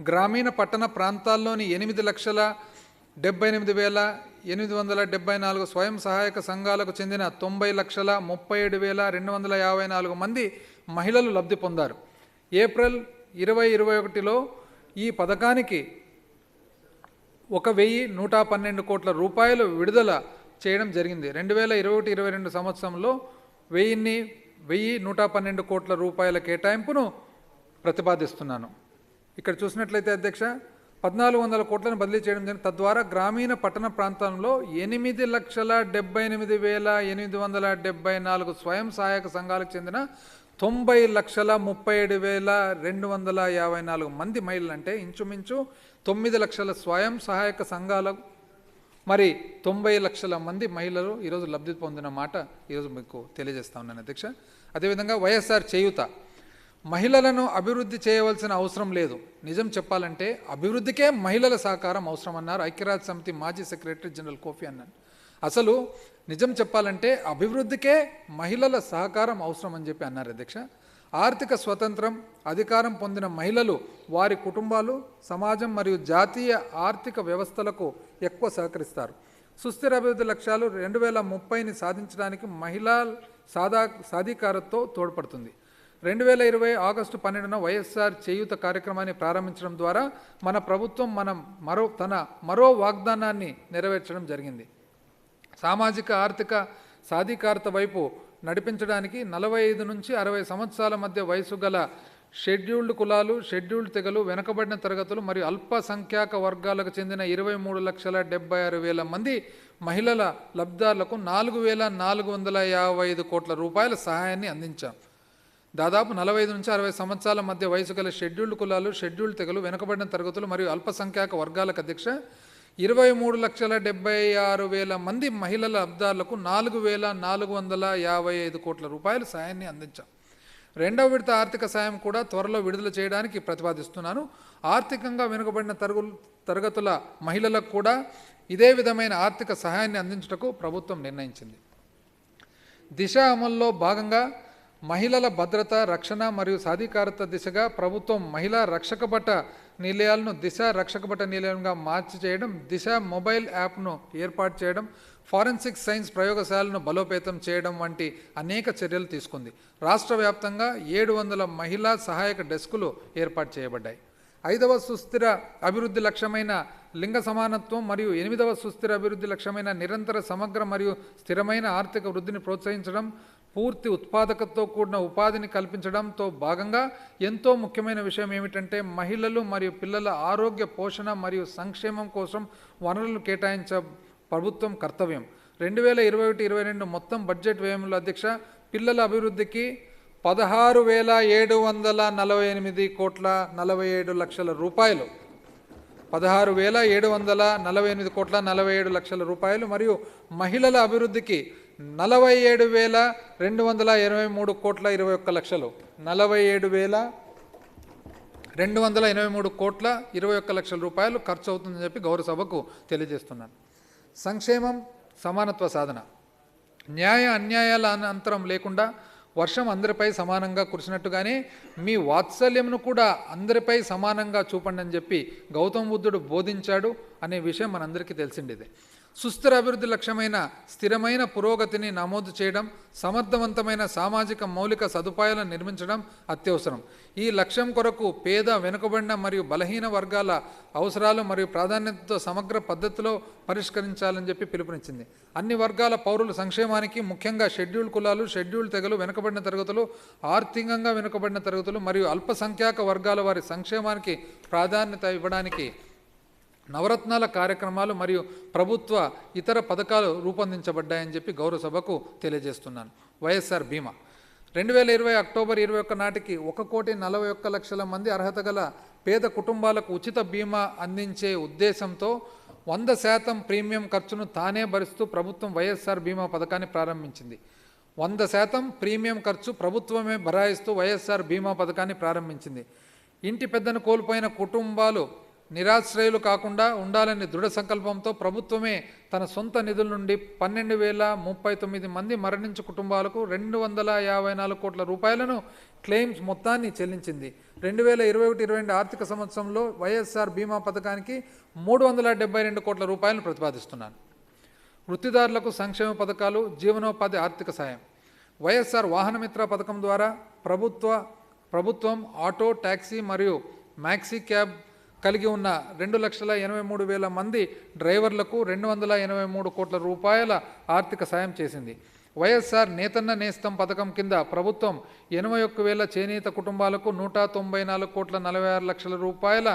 గ్రామీణ పట్టణ ప్రాంతాల్లోని 8,78,874 స్వయం సహాయక సంఘాలకు చెందిన 90,37,254 మంది మహిళలు లబ్ధి పొందారు. ఏప్రిల్ 2021లో ఈ పథకానికి 1,112 కోట్ల రూపాయలు విడుదల చేయడం జరిగింది. 2021-22 సంవత్సరంలో 1,112 కోట్ల రూపాయల కేటాయింపును ప్రతిపాదిస్తున్నాను. ఇక్కడ చూసినట్లయితే అధ్యక్ష 1,400 కోట్లను బదిలీ చేయడం జరిగింది. తద్వారా గ్రామీణ పట్టణ ప్రాంతంలో 8,78,874 స్వయం సహాయక సంఘాలకు చెందిన 90,37,254 మంది మహిళలు, అంటే ఇంచుమించు 9 లక్షల స్వయం సహాయక సంఘాలకు మరి 90 లక్షల మంది మహిళలు ఈరోజు లబ్ధి పొందిన మాట ఈరోజు మీకు తెలియజేస్తా ఉన్నాను అధ్యక్ష. అదేవిధంగా వైఎస్ఆర్ చేయూత. మహిళలను అభివృద్ధి చేయవలసిన అవసరం లేదు. నిజం చెప్పాలంటే అభివృద్ధికే మహిళల సహకారం అవసరం అన్నారు ఐక్యరాజ్య సమితి మాజీ సెక్రటరీ జనరల్ కోఫీ అన్నాన్. అసలు నిజం చెప్పాలంటే అభివృద్ధికే మహిళల సహకారం అవసరం అని చెప్పి అన్నారు అధ్యక్ష. ఆర్థిక స్వతంత్రం, అధికారం పొందిన మహిళలు వారి కుటుంబాలు, సమాజం మరియు జాతీయ ఆర్థిక వ్యవస్థలకు ఎక్కువ సహకరిస్తారు. సుస్థిర అభివృద్ధి లక్ష్యాలు 2030ని సాధించడానికి మహిళా సాధికారతతో తోడ్పడుతుంది. 2020 ఆగస్టు 12న వైఎస్ఆర్ చేయూత కార్యక్రమాన్ని ప్రారంభించడం ద్వారా మన ప్రభుత్వం తన మరో వాగ్దానాన్ని నెరవేర్చడం జరిగింది. సామాజిక ఆర్థిక సాధికారత వైపు నడిపించడానికి 45 నుంచి 60 సంవత్సరాల మధ్య వయసు గల షెడ్యూల్డ్ కులాలు, షెడ్యూల్డ్ తెగలు, వెనుకబడిన తరగతులు మరియు అల్పసంఖ్యాక వర్గాలకు చెందిన 23,76,000 మంది మహిళల లబ్ధిదారులకు 4,455 కోట్ల రూపాయల సహాయాన్ని అందించాం. దాదాపు 45 నుంచి 60 సంవత్సరాల మధ్య వయసు గల షెడ్యూల్డ్ కులాలు, షెడ్యూల్డ్ తెగలు, వెనుకబడిన తరగతులు మరియు అల్పసంఖ్యాక వర్గాలకు అధ్యక్ష 23,76,000 మంది మహిళల లబ్ధిదారులకు 4,455 కోట్ల రూపాయల సహాయాన్ని అందించాం. రెండవ విడత ఆర్థిక సాయం కూడా త్వరలో విడుదల చేయడానికి ప్రతిపాదిస్తున్నాను. ఆర్థికంగా వెనుకబడిన తరగతుల మహిళలకు కూడా ఇదే విధమైన ఆర్థిక సహాయాన్ని అందించుటకు ప్రభుత్వం నిర్ణయించింది. దిశ అమల్లో భాగంగా మహిళల భద్రత, రక్షణ మరియు సాధికారత దిశగా ప్రభుత్వం మహిళా రక్షకభట నిలయాలను దిశ రక్షకభట నిలయంగా మార్చి చేయడం, దిశ మొబైల్ యాప్ను ఏర్పాటు చేయడం, ఫారెన్సిక్ సైన్స్ ప్రయోగశాలను బలోపేతం చేయడం వంటి అనేక చర్యలు తీసుకుంది. రాష్ట్ర వ్యాప్తంగా 700 మహిళా సహాయక డెస్కులు ఏర్పాటు చేయబడ్డాయి. 5వ సుస్థిర అభివృద్ధి లక్ష్యమైన లింగ సమానత్వం మరియు 8వ సుస్థిర అభివృద్ధి లక్ష్యమైన నిరంతర సమగ్ర మరియు స్థిరమైన ఆర్థిక వృద్ధిని ప్రోత్సహించడం, పూర్తి ఉత్పాదకతతో కూడిన ఉపాధిని కల్పించడంతో భాగంగా ఎంతో ముఖ్యమైన విషయం ఏమిటంటే మహిళలు మరియు పిల్లల ఆరోగ్య, పోషణ మరియు సంక్షేమం కోసం వనరులు కేటాయించ ప్రభుత్వం కర్తవ్యం. 2021-22 మొత్తం బడ్జెట్ వ్యయంలో అధ్యక్ష పిల్లల అభివృద్ధికి 16,748 కోట్ల 47 లక్షల రూపాయలు 16,748 కోట్ల 47 లక్షల రూపాయలు మరియు మహిళల అభివృద్ధికి 47,283 కోట్ల 21 లక్షలు 47,283 కోట్ల 21 లక్షల రూపాయలు ఖర్చు అవుతుందని చెప్పి గౌరవ సభకు తెలియజేస్తున్నాను. సంక్షేమం, సమానత్వ సాధన, న్యాయ అన్యాయాల అంతరం లేకుండా వర్షం అందరిపై సమానంగా కురిసినట్టుగానే మీ వాత్సల్యంను కూడా అందరిపై సమానంగా చూపండి అని చెప్పి గౌతమ బుద్ధుడు బోధించాడు అనే విషయం మనందరికీ తెలిసిండేదే. సుస్థిర అభివృద్ధి లక్ష్యమైన స్థిరమైన పురోగతిని నమోదు చేయడం, సమర్థవంతమైన సామాజిక మౌలిక సదుపాయాలను నిర్మించడం అత్యవసరం. ఈ లక్ష్యం కొరకు పేద, వెనుకబడిన మరియు బలహీన వర్గాల అవసరాలు మరియు ప్రాధాన్యతతో సమగ్ర పద్ధతిలో పరిష్కరించాలని చెప్పి పిలుపునిచ్చింది. అన్ని వర్గాల పౌరుల సంక్షేమానికి, ముఖ్యంగా షెడ్యూల్డ్ కులాలు, షెడ్యూల్డ్ తెగలు, వెనుకబడిన తరగతులు, ఆర్థికంగా వెనుకబడిన తరగతులు మరియు అల్పసంఖ్యాక వర్గాల వారి సంక్షేమానికి ప్రాధాన్యత ఇవ్వడానికి నవరత్నాల కార్యక్రమాలు మరియు ప్రభుత్వ ఇతర పథకాలు రూపొందించబడ్డాయని చెప్పి గౌరవ సభకు తెలియజేస్తున్నాను. వైఎస్ఆర్ బీమా 2020 అక్టోబర్ 21 నాటికి 1,41,00,000 మంది అర్హత గల పేద కుటుంబాలకు ఉచిత బీమా అందించే ఉద్దేశంతో 100% ప్రీమియం ఖర్చును తానే భరిస్తూ ప్రభుత్వం వైఎస్ఆర్ బీమా పథకాన్ని ప్రారంభించింది. 100% ప్రీమియం ఖర్చు ప్రభుత్వమే భరాయిస్తూ వైఎస్ఆర్ బీమా పథకాన్ని ప్రారంభించింది. ఇంటి పెద్దను కోల్పోయిన కుటుంబాలు నిరాశ్రయులు కాకుండా ఉండాలని దృఢ సంకల్పంతో ప్రభుత్వమే తన సొంత నిధుల నుండి 12,039 మంది మరణించు కుటుంబాలకు 254 కోట్ల రూపాయలను క్లెయిమ్స్ మొత్తాన్ని చెల్లించింది. 2021-22 ఆర్థిక సంవత్సరంలో వైఎస్ఆర్ బీమా పథకానికి 372 కోట్ల రూపాయలను ప్రతిపాదిస్తున్నాను. వృత్తిదారులకు సంక్షేమ పథకాలు, జీవనోపాధి ఆర్థిక సాయం. వైఎస్ఆర్ వాహనమిత్ర పథకం ద్వారా ప్రభుత్వం ఆటో, ట్యాక్సీ మరియు మ్యాక్సీ క్యాబ్ కలిగి ఉన్న 2,83,000 మంది డ్రైవర్లకు 283 కోట్ల రూపాయల ఆర్థిక సాయం చేసింది. వైఎస్ఆర్ నేతన్న నేస్తం పథకం కింద ప్రభుత్వం 81,000 చేనేత కుటుంబాలకు 194 కోట్ల 46 లక్షల రూపాయల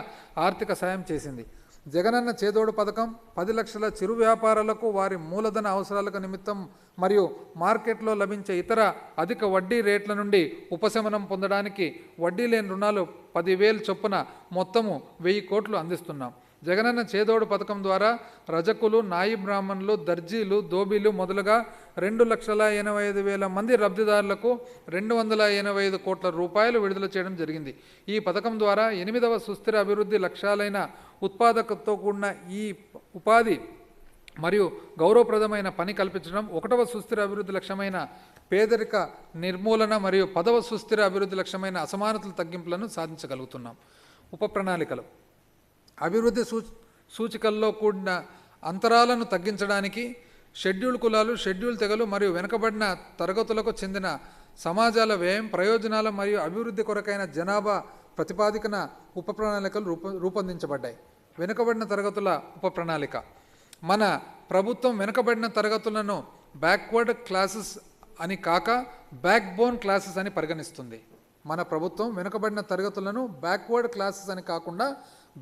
ఆర్థిక సాయం చేసింది. జగనన్న చేదోడు పథకం 10 లక్షల చిరు వ్యాపారాలకు వారి మూలధన అవసరాలకు నిమిత్తం మరియు మార్కెట్లో లభించే ఇతర అధిక వడ్డీ రేట్ల నుండి ఉపశమనం పొందడానికి వడ్డీ లేని రుణాలు 10,000 చొప్పున మొత్తము 1,000 కోట్లు అందిస్తున్నాం. జగనన్న చేదోడు పథకం ద్వారా రజకులు, నాయి బ్రాహ్మణులు, దర్జీలు, దోబీలు మొదలుగా 2,85,000 మంది లబ్ధిదారులకు 285 కోట్ల రూపాయలు విడుదల చేయడం జరిగింది. ఈ పథకం ద్వారా 8వ సుస్థిర అభివృద్ధి లక్ష్యాలైన ఉత్పాదకతతో కూడిన ఈ ఉపాధి మరియు గౌరవప్రదమైన పని కల్పించడం, 1వ సుస్థిర అభివృద్ధి లక్ష్యమైన పేదరిక నిర్మూలన మరియు 10వ సుస్థిర అభివృద్ధి లక్ష్యమైన అసమానతల తగ్గింపులను సాధించగలుగుతున్నాం. ఉప ప్రణాళికలు అభివృద్ధి సూచికల్లో కూడిన అంతరాలను తగ్గించడానికి షెడ్యూల్ కులాలు, షెడ్యూల్ తెగలు మరియు వెనుకబడిన తరగతులకు చెందిన సమాజాల వ్యయం, ప్రయోజనాల మరియు అభివృద్ధి కొరకైన జనాభా ప్రతిపాదికన ఉప ప్రణాళికలు రూపొందించబడ్డాయి. వెనుకబడిన తరగతుల ఉప ప్రణాళిక. మన ప్రభుత్వం వెనుకబడిన తరగతులను బ్యాక్వర్డ్ క్లాసెస్ అని కాక బ్యాక్ బోన్ క్లాసెస్ అని పరిగణిస్తుంది. మన ప్రభుత్వం వెనుకబడిన తరగతులను బ్యాక్వర్డ్ క్లాసెస్ అని కాకుండా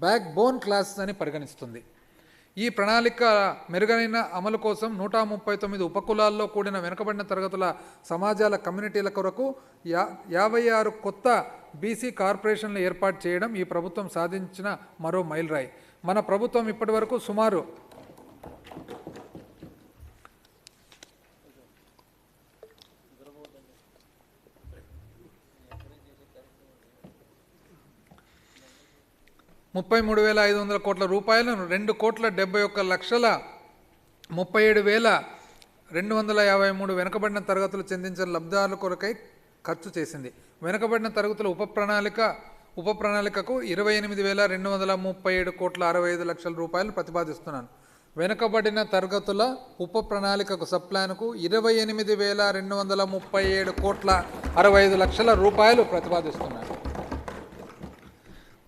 బ్యాక్ బోన్ క్లాసెస్ అని పరిగణిస్తుంది. ఈ ప్రణాళిక మెరుగైన అమలు కోసం 139 ఉపకులాల్లో కూడిన వెనుకబడిన తరగతుల సమాజాల కమ్యూనిటీల కొరకు 56 కొత్త బీసీ కార్పొరేషన్లు ఏర్పాటు చేయడం ఈ ప్రభుత్వం సాధించిన మరో మైలురాయి. మన ప్రభుత్వం ఇప్పటి వరకు సుమారు 33,500 కోట్ల రూపాయలను 2,71,37,253 వెనుకబడిన తరగతులు చెందించిన లబ్ధిదారుల కొరకై ఖర్చు చేసింది. వెనుకబడిన తరగతుల ఉప ప్రణాళికకు 28,237 కోట్ల 65 లక్షల రూపాయలు ప్రతిపాదిస్తున్నాను. వెనుకబడిన తరగతుల ఉప ప్రణాళికకు సబ్-ప్లాన్కు 28,237 కోట్ల 65 లక్షల రూపాయలు ప్రతిపాదిస్తున్నాను.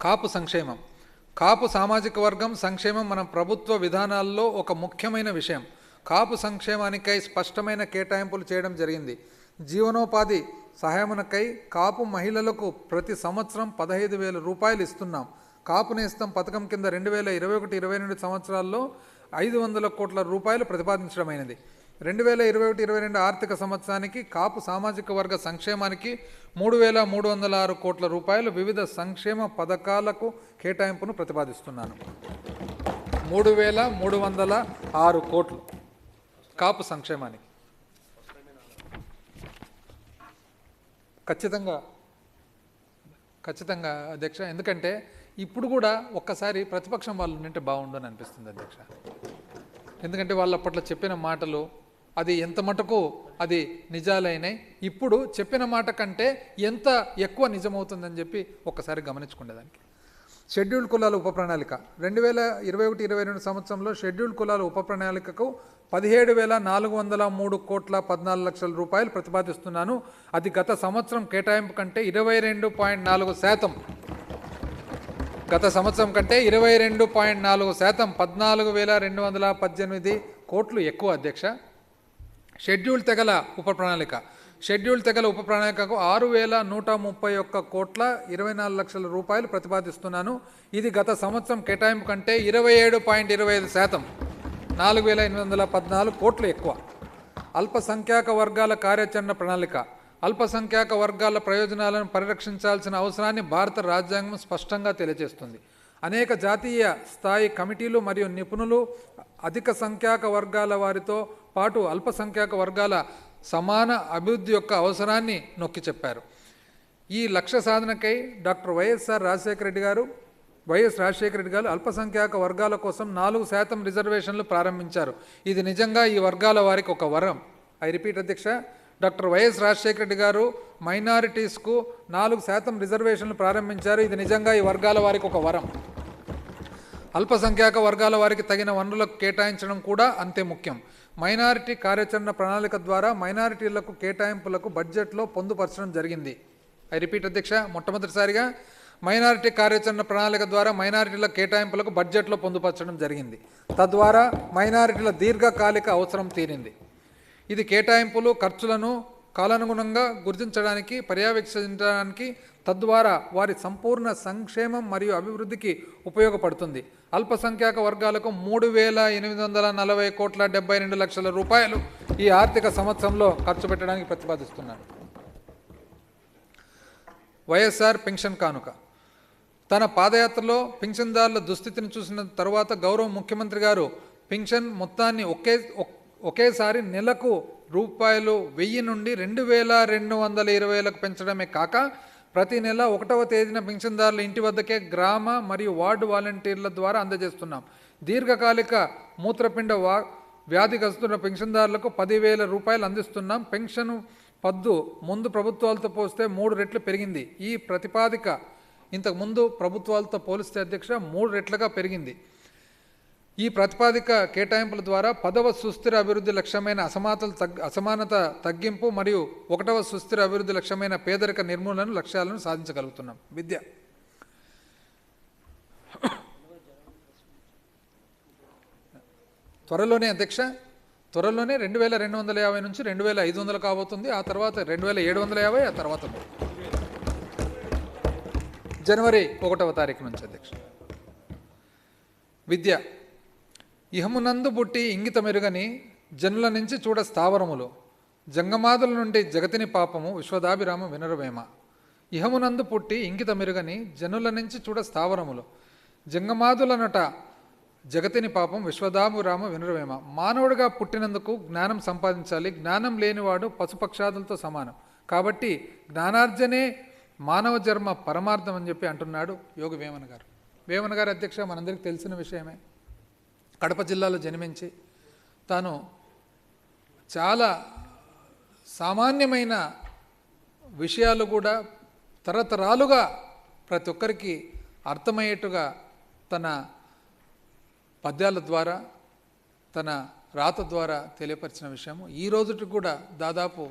కాపు సంక్షేమం. కాపు సామాజిక వర్గం సంక్షేమం మన ప్రభుత్వ విధానాల్లో ఒక ముఖ్యమైన విషయం. కాపు సంక్షేమానికై స్పష్టమైన కేటాయింపులు చేయడం జరిగింది. జీవనోపాధి సహాయమునకై కాపు మహిళలకు ప్రతి సంవత్సరం 15,000 రూపాయలు ఇస్తున్నాం. కాపు నేస్తం పథకం కింద 2021-22 సంవత్సరాల్లో 500 కోట్ల రూపాయలు ప్రతిపాదించడమైనది. 2021-22 ఆర్థిక సంవత్సరానికి కాపు సామాజిక వర్గ సంక్షేమానికి 3,306 కోట్ల రూపాయలు వివిధ సంక్షేమ పథకాలకు కేటాయింపును ప్రతిపాదిస్తున్నాను. 3,306 కోట్లు కాపు సంక్షేమానికి. ఖచ్చితంగా అధ్యక్ష, ఎందుకంటే ఇప్పుడు కూడా ఒక్కసారి ప్రతిపక్షం వాళ్ళు ఉంటే బాగుండని అనిపిస్తుంది అధ్యక్ష. ఎందుకంటే వాళ్ళు అప్పట్లో చెప్పిన మాటలు అది ఎంత మటుకు అది నిజాలైనాయి, ఇప్పుడు చెప్పిన మాట కంటే ఎంత ఎక్కువ నిజమవుతుందని చెప్పి ఒక్కసారి గమనించుకునేదానికి. షెడ్యూల్డ్ కులాల ఉప ప్రణాళిక 2021-22 సంవత్సరంలో షెడ్యూల్డ్ కులాల ఉప ప్రణాళికకు 17,403 కోట్ల 14 లక్షల రూపాయలు ప్రతిపాదిస్తున్నాను. అది గత సంవత్సరం కేటాయింపు కంటే 22.4%. గత సంవత్సరం కంటే 22.4%, 14,218 కోట్లు ఎక్కువ అధ్యక్ష. షెడ్యూల్ తెగల ఉప ప్రణాళిక. షెడ్యూల్ తెగల ఉప ప్రణాళికకు 6,131 కోట్ల 24 లక్షల రూపాయలు ప్రతిపాదిస్తున్నాను. ఇది గత సంవత్సరం కేటాయింపు కంటే 27.25%, 4,814 కోట్లు ఎక్కువ. అల్పసంఖ్యాక వర్గాల కార్యాచరణ ప్రణాళిక. అల్పసంఖ్యాక వర్గాల ప్రయోజనాలను పరిరక్షించాల్సిన అవసరాన్ని భారత రాజ్యాంగం స్పష్టంగా తెలియజేస్తుంది. అనేక జాతీయ స్థాయి కమిటీలు మరియు నిపుణులు అధిక సంఖ్యాక వర్గాల వారితో పాటు అల్పసంఖ్యాక వర్గాల సమాన అభివృద్ధి యొక్క అవసరాన్ని నొక్కి చెప్పారు. ఈ లక్ష్య సాధనకై డాక్టర్ వైఎస్ రాజశేఖర రెడ్డి గారు అల్పసంఖ్యాక వర్గాల కోసం 4% రిజర్వేషన్లు ప్రారంభించారు. ఇది నిజంగా ఈ వర్గాల వారికి ఒక వరం. ఐ రిపీట్ అధ్యక్ష, డాక్టర్ వైఎస్ రాజశేఖర రెడ్డి గారు మైనారిటీస్కు 4% రిజర్వేషన్లు ప్రారంభించారు. ఇది నిజంగా ఈ వర్గాల వారికి ఒక వరం. అల్పసంఖ్యాక వర్గాల వారికి తగిన వనరులకు కేటాయించడం కూడా అంతే ముఖ్యం. మైనారిటీ కార్యాచరణ ప్రణాళిక ద్వారా మైనారిటీలకు కేటాయింపులకు బడ్జెట్లో పొందుపరచడం జరిగింది. ఐ రిపీట్ అధ్యక్ష, మొట్టమొదటిసారిగా మైనారిటీ కార్యాచరణ ప్రణాళిక ద్వారా మైనారిటీల కేటాయింపులకు బడ్జెట్లో పొందుపరచడం జరిగింది. తద్వారా మైనారిటీల దీర్ఘకాలిక అవసరం తీరింది. ఇది కేటాయింపులు ఖర్చులను కాలానుగుణంగా గుర్తించడానికి, పర్యవేక్షించడానికి, తద్వారా వారి సంపూర్ణ సంక్షేమం మరియు అభివృద్ధికి ఉపయోగపడుతుంది. అల్పసంఖ్యాక వర్గాలకు 3,840 కోట్ల 72 లక్షల రూపాయలు ఈ ఆర్థిక సంవత్సరంలో ఖర్చు పెట్టడానికి ప్రతిపాదిస్తున్నాను. వైఎస్ఆర్ పెన్షన్ కానుక. తన పాదయాత్రలో పింఛన్దారుల దుస్థితిని చూసిన తరువాత గౌరవ ముఖ్యమంత్రి గారు పెన్షన్ మొత్తాన్ని ఒకేసారి నెలకు ₹1,000 నుండి 2,220లకు పెంచడమే కాక ప్రతి నెల 1వ తేదీన పెన్షన్దారుల ఇంటి వద్దకే గ్రామ మరియు వార్డు వాలంటీర్ల ద్వారా అందజేస్తున్నాం. దీర్ఘకాలిక మూత్రపిండ వ్యాధిగ్రస్తున్న పెన్షన్దారులకు 10,000 రూపాయలు అందిస్తున్నాం. పెన్షన్ పద్దు ముందు ప్రభుత్వాలతో పోస్తే 3 రెట్లు పెరిగింది. ఈ ప్రతిపాదిక ఇంతకుముందు ప్రభుత్వాలతో పోలిస్తే అధ్యక్ష 3 రెట్లుగా పెరిగింది. ఈ ప్రతిపాదిక కేటాయింపుల ద్వారా 10వ సుస్థిర అభివృద్ధి లక్ష్యమైన అసమానత తగ్గింపు మరియు 1వ సుస్థిర అభివృద్ధి లక్ష్యమైన పేదరిక నిర్మూలన లక్ష్యాలను సాధించగలుగుతున్నాం. విద్య. త్వరలోనే అధ్యక్ష త్వరలోనే 2250 నుంచి 2500 కాబోతుంది. ఆ తర్వాత 2750, ఆ తర్వాత జనవరి 1వ తారీఖు నుంచి అధ్యక్ష. విద్య ఇహమునందు పుట్టి ఇంగిత మెరుగని జనుల నుంచి చూడ స్థావరములు జంగమాదుల నుండి జగతిని పాపము విశ్వదాభిరామ వినరవేమ. ఇహమునందు పుట్టి ఇంగిత మెరుగని జనుల నుంచి చూడ స్థావరములు జంగమాదులనట జగతిని పాపం విశ్వదాభిరామ వినరవేమ. మానవుడిగా పుట్టినందుకు జ్ఞానం సంపాదించాలి. జ్ఞానం లేనివాడు పశుపక్షాదులతో సమానం. కాబట్టి జ్ఞానార్జనే మానవ జన్మ పరమార్థం అని చెప్పి అంటున్నాడు యోగి వేమన గారు. వేమన గారు అధ్యక్ష మనందరికీ తెలిసిన విషయమే. కడప జిల్లాలో జన్మించి తాను చాలా సామాన్యమైన విషయాలు కూడా తరతరాలుగా ప్రతి ఒక్కరికి అర్థమయ్యేట్టుగా తన పద్యాల ద్వారా తన రాత ద్వారా తెలియపరిచిన విషయము. ఈ రోజుకి కూడా దాదాపు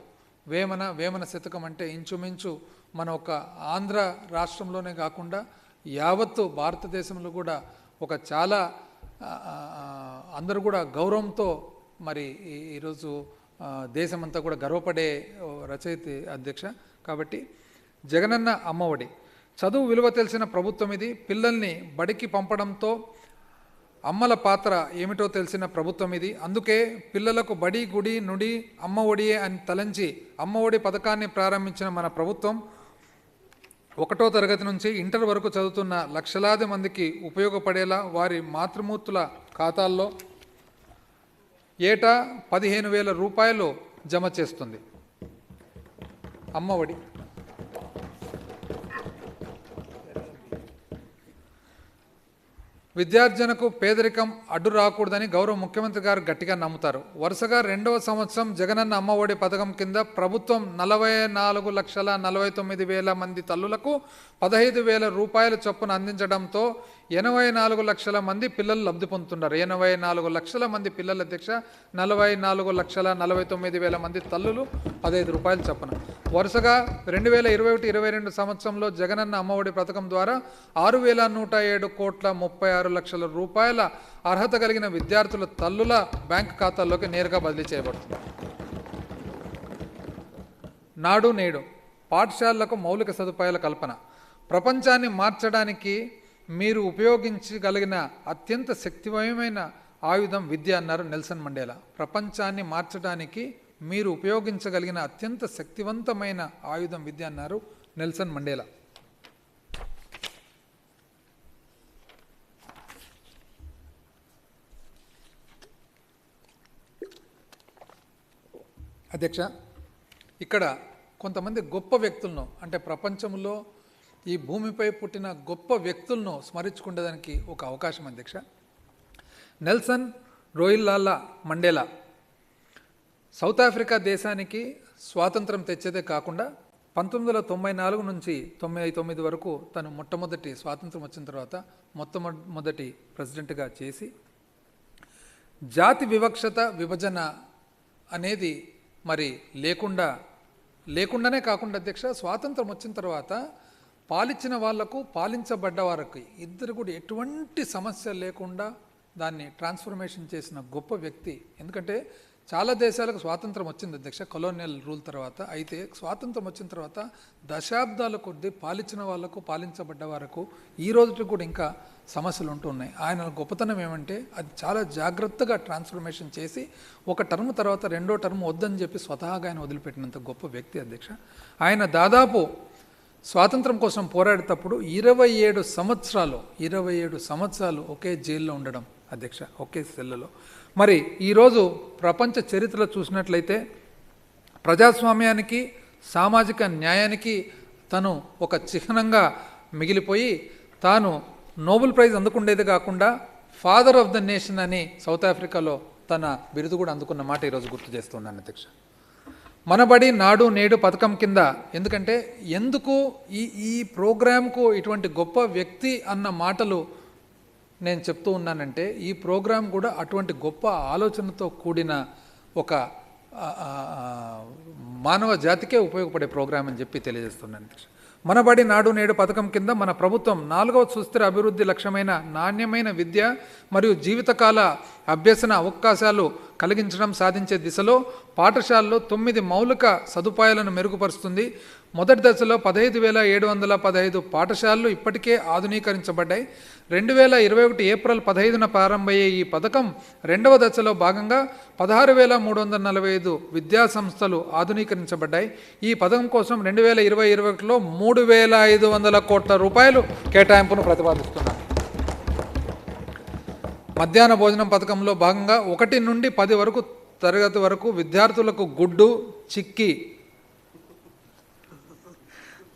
వేమన శతకం అంటే ఇంచుమించు మన ఒక ఆంధ్ర రాష్ట్రంలోనే కాకుండా యావత్తు భారతదేశంలో కూడా ఒక చాలా అందరూ కూడా గౌరవంతో మరి ఈరోజు దేశమంతా కూడా గర్వపడే రచయిత అధ్యక్ష. కాబట్టి జగనన్న అమ్మఒడి చదువు విలువ తెలిసిన ప్రభుత్వం ఇది. పిల్లల్ని బడికి పంపడంతో అమ్మల పాత్ర ఏమిటో తెలిసిన ప్రభుత్వం ఇది. అందుకే పిల్లలకు బడి గుడి నుడి అమ్మ ఒడియే అని తలంచి అమ్మ ఒడి పథకాన్ని ప్రారంభించిన మన ప్రభుత్వం 1వ తరగతి నుంచి ఇంటర్ వరకు చదువుతున్న లక్షలాది మందికి ఉపయోగపడేలా వారి మాతృమూర్తుల ఖాతాల్లో ఏటా 15,000 రూపాయలు జమ చేస్తుంది అమ్మ ఒడి. విద్యార్జనకు పేదరికం అడ్డు రాకూడదని గౌరవ ముఖ్యమంత్రి గారు గట్టిగా నమ్ముతారు. వరుసగా 2వ సంవత్సరం జగనన్న అమ్మఒడి పథకం కింద ప్రభుత్వం 44,49,000 మంది తల్లులకు 15,000 రూపాయల చొప్పున అందించడంతో 84 లక్షల మంది పిల్లలు లబ్ధి పొందుతున్నారు. 84 లక్షల మంది పిల్లల అధ్యక్ష 44,49,000 మంది తల్లులు 15 రూపాయలు చొప్పున. వరుసగా 2021-22 సంవత్సరంలో జగనన్న అమ్మఒడి పథకం ద్వారా 6,107,36,00,000 రూపాయల అర్హత కలిగిన విద్యార్థుల తల్లుల బ్యాంకు ఖాతాల్లోకి నేరుగా బదిలీ చేయబడుతుంది. నాడు నేడు పాఠశాలలకు మౌలిక సదుపాయాల కల్పన ప్రపంచాన్ని మార్చడానికి మీరు ఉపయోగించగలిగిన అత్యంత శక్తిమయమైన ఆయుధం విద్య అన్నారు నెల్సన్ మండేలా. ప్రపంచాన్ని మార్చడానికి మీరు ఉపయోగించగలిగిన అత్యంత శక్తివంతమైన ఆయుధం విద్య అన్నారు నెల్సన్ మండేలా. అధ్యక్ష, ఇక్కడ కొంతమంది గొప్ప వ్యక్తులను అంటే ప్రపంచంలో ఈ భూమిపై పుట్టిన గొప్ప వ్యక్తులను స్మరించుకునేదానికి ఒక అవకాశం అధ్యక్ష. నెల్సన్ రోయిల్లాలా మండేలా సౌత్ ఆఫ్రికా దేశానికి స్వాతంత్రం తెచ్చేదే కాకుండా 1994 నుంచి 99 వరకు తను మొట్టమొదటి స్వాతంత్రం వచ్చిన తర్వాత మొట్టమొదటి ప్రెసిడెంట్గా చేసి జాతి విభజన అనేది మరి లేకుండానే కాకుండా అధ్యక్ష స్వాతంత్రం వచ్చిన తర్వాత పాలించిన వాళ్లకు పాలించబడ్డ వారికి ఇద్దరు కూడా ఎటువంటి సమస్య లేకుండా దాన్ని ట్రాన్స్ఫర్మేషన్ చేసిన గొప్ప వ్యక్తి. ఎందుకంటే చాలా దేశాలకు స్వాతంత్రం వచ్చింది అధ్యక్ష కొలోనియల్ రూల్ తర్వాత. అయితే స్వాతంత్రం వచ్చిన తర్వాత దశాబ్దాల కొద్దీ పాలించిన వాళ్లకు పాలించబడ్డ వారికి ఈ రోజుకి కూడా ఇంకా సమస్యలు ఉంటున్నాయి. ఆయన గొప్పతనం ఏమంటే అది చాలా జాగ్రత్తగా ట్రాన్స్ఫర్మేషన్ చేసి ఒక టర్మ్ తర్వాత 2వ టర్మ్ వద్దని చెప్పి స్వతహాగా ఆయన వదిలిపెట్టినంత గొప్ప వ్యక్తి అధ్యక్ష. ఆయన దాదాపు స్వాతంత్రం కోసం పోరాడేటప్పుడు 27 సంవత్సరాలు ఒకే జైల్లో ఉండడం అధ్యక్ష, ఒకే సెల్లలో. మరి ఈరోజు ప్రపంచ చరిత్రలో చూసినట్లయితే ప్రజాస్వామ్యానికి సామాజిక న్యాయానికి తను ఒక చిహ్నంగా మిగిలిపోయి తాను నోబెల్ ప్రైజ్ అందుకుండేది కాకుండా ఫాదర్ ఆఫ్ ద నేషన్ అని సౌత్ ఆఫ్రికాలో తన బిరుదు కూడా అందుకున్న మాట ఈరోజు గుర్తు చేస్తున్నాను అధ్యక్ష. మనబడి నాడు నేడు పథకం కింద ఎందుకు ఈ ప్రోగ్రాంకు ఇటువంటి గొప్ప వ్యక్తి అన్న మాటలు నేను చెప్తూ ఉన్నానంటే ఈ ప్రోగ్రాం కూడా అటువంటి గొప్ప ఆలోచనతో కూడిన ఒక మానవ జాతికే ఉపయోగపడే ప్రోగ్రాం అని చెప్పి తెలియజేస్తున్నాను. మనబడి నాడు నేడు పథకం కింద మన ప్రభుత్వం 4వ సుస్థిర అభివృద్ధి లక్ష్యమైన నాణ్యమైన విద్య మరియు జీవితకాల అభ్యసన అవకాశాలు కలిగించడం సాధించే దిశలో పాఠశాలలో 9 మౌలిక సదుపాయాలను మెరుగుపరుస్తుంది. మొదటి దశలో 15,715 పాఠశాలలు ఇప్పటికే ఆధునీకరించబడ్డాయి. 2021 ఏప్రిల్ 15న ప్రారంభమయ్యే ఈ పథకం రెండవ దశలో భాగంగా 16,345 విద్యా సంస్థలు ఆధునీకరించబడ్డాయి. ఈ పథకం కోసం 2020-21లో 3,500 కోట్ల రూపాయలు కేటాయింపును ప్రతిపాదిస్తున్నారు. మధ్యాహ్న భోజనం పథకంలో భాగంగా 1 నుండి 10 వరకు తరగతి వరకు విద్యార్థులకు గుడ్డు, చిక్కీ